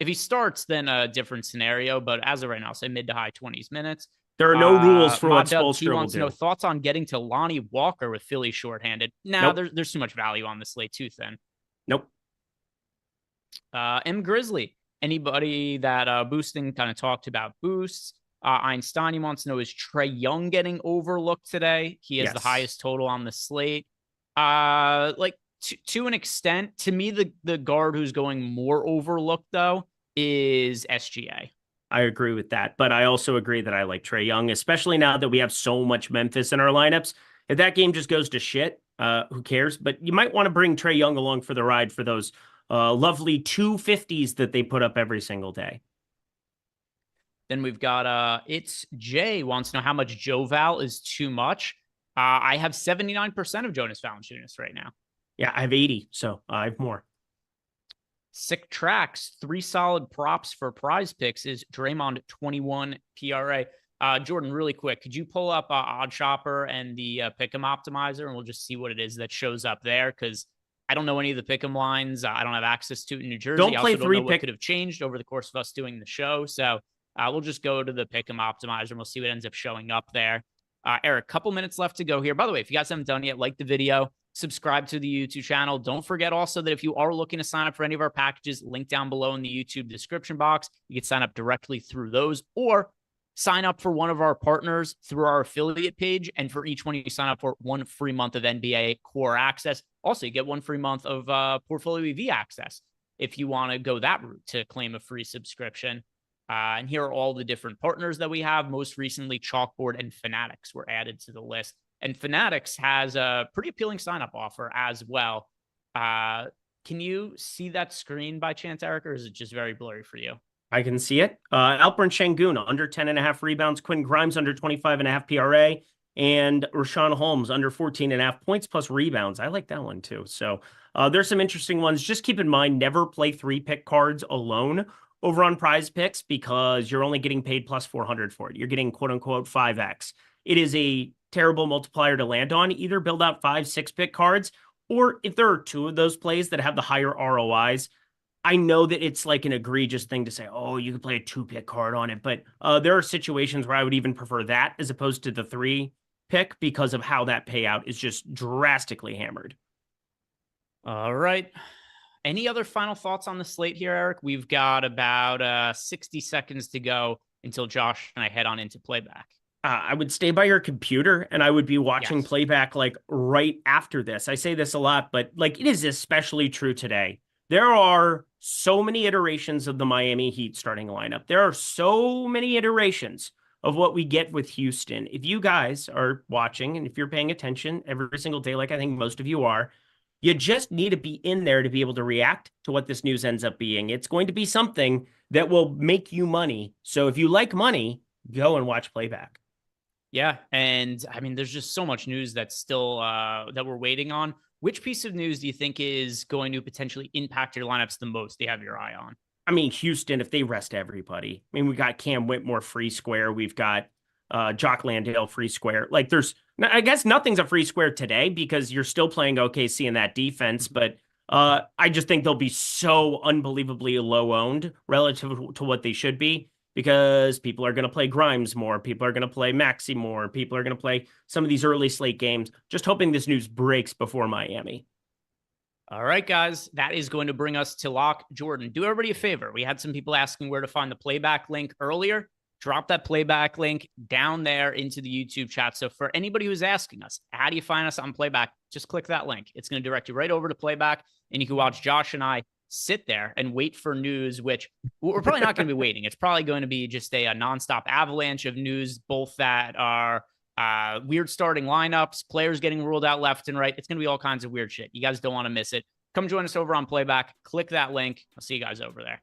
If he starts, then a different scenario. But as of right now, say mid to high 20s minutes. There are no rules for what Spoelstra will do. Wants to know thoughts on getting to Lonnie Walker with Philly shorthanded. Now, there's too much value on the slate too thin. Nope. M Grizzly. Anybody that boosting kind of talked about boosts. Einstein wants to know, is Trae Young getting overlooked today? He has the highest total on the slate. To an extent, to me, the guard who's going more overlooked, though, is SGA. I agree with that, but I also agree that I like Trae Young, especially now that we have so much Memphis in our lineups. If that game just goes to shit, who cares? But you might want to bring Trae Young along for the ride for those lovely 250s that they put up every single day. Then we've got, it's Jay wants to know how much Joe Val is too much. I have 79% of Jonas Valanciunas right now. Yeah, I have 80, so I have more. Sick Tracks, 3 solid props for prize picks is Draymond 21 PRA. Jordan, really quick, could you pull up OddsShopper and the Pick'em Optimizer, and we'll just see what it is that shows up there? Because I don't know any of the Pick'em lines. I don't have access to it in New Jersey. Don't play I also don't know what could have changed over the course of us doing the show. So we'll just go to the Pick'em Optimizer, and we'll see what ends up showing up there. Eric, couple minutes left to go here. By the way, if you guys haven't done it yet, like the video, subscribe to the YouTube channel. Don't forget also that if you are looking to sign up for any of our packages, link down below in the YouTube description box. You can sign up directly through those, or sign up for one of our partners through our affiliate page. And for each one, you sign up for 1 free month of NBA core access. Also, you get 1 free month of Portfolio EV access if you want to go that route to claim a free subscription. And here are all the different partners that we have. Most recently, Chalkboard and Fanatics were added to the list. And Fanatics has a pretty appealing sign-up offer as well. Can you see that screen by chance, Eric, or is it just very blurry for you? I can see it. Alperen Şengün, under 10.5 rebounds. Quinn Grimes, under 25.5 PRA. And Rashawn Holmes, under 14.5 points plus rebounds. I like that one too. So there's some interesting ones. Just keep in mind, never play 3-pick cards alone over on Prize Picks because you're only getting paid plus 400 for it. You're getting quote unquote 5x. It is a terrible multiplier to land on. Either build out 5-6-pick cards, or if there are 2 of those plays that have the higher ROIs, I know that it's like an egregious thing to say, oh, you can play a 2-pick card on it. But there are situations where I would even prefer that as opposed to the 3-pick because of how that payout is just drastically hammered. All right. Any other final thoughts on the slate here, Eric? We've got about 60 seconds to go until Josh and I head on into playback. I would stay by your computer and I would be watching playback like right after this. I say this a lot, but like it is especially true today. There are so many iterations of the Miami Heat starting lineup. There are so many iterations of what we get with Houston. If you guys are watching and if you're paying attention every single day, like I think most of you are, you just need to be in there to be able to react to what this news ends up being. It's going to be something that will make you money. So if you like money, go and watch playback. Yeah. And I mean, there's just so much news that's still that we're waiting on. Which piece of news do you think is going to potentially impact your lineups the most? Do you have your eye on? I mean, Houston, if they rest everybody. I mean, we got Cam Whitmore free square. We've got Jock Landale free square. Like I guess nothing's a free square today because you're still playing OKC in that defense. But I just think they'll be so unbelievably low owned relative to what they should be because people are going to play Grimes more. People are going to play Maxey more. People are going to play some of these early slate games. Just hoping this news breaks before Miami. All right, guys, that is going to bring us to lock. Jordan, do everybody a favor. We had some people asking where to find the playback link earlier. Drop that playback link down there into the YouTube chat. So for anybody who's asking us, how do you find us on playback? Just click that link. It's going to direct you right over to playback, and you can watch Josh and I sit there and wait for news, which we're probably not going to be waiting. It's probably going to be just a nonstop avalanche of news, both that are weird starting lineups, players getting ruled out left and right. It's going to be all kinds of weird shit. You guys don't want to miss it. Come join us over on playback. Click that link. I'll see you guys over there.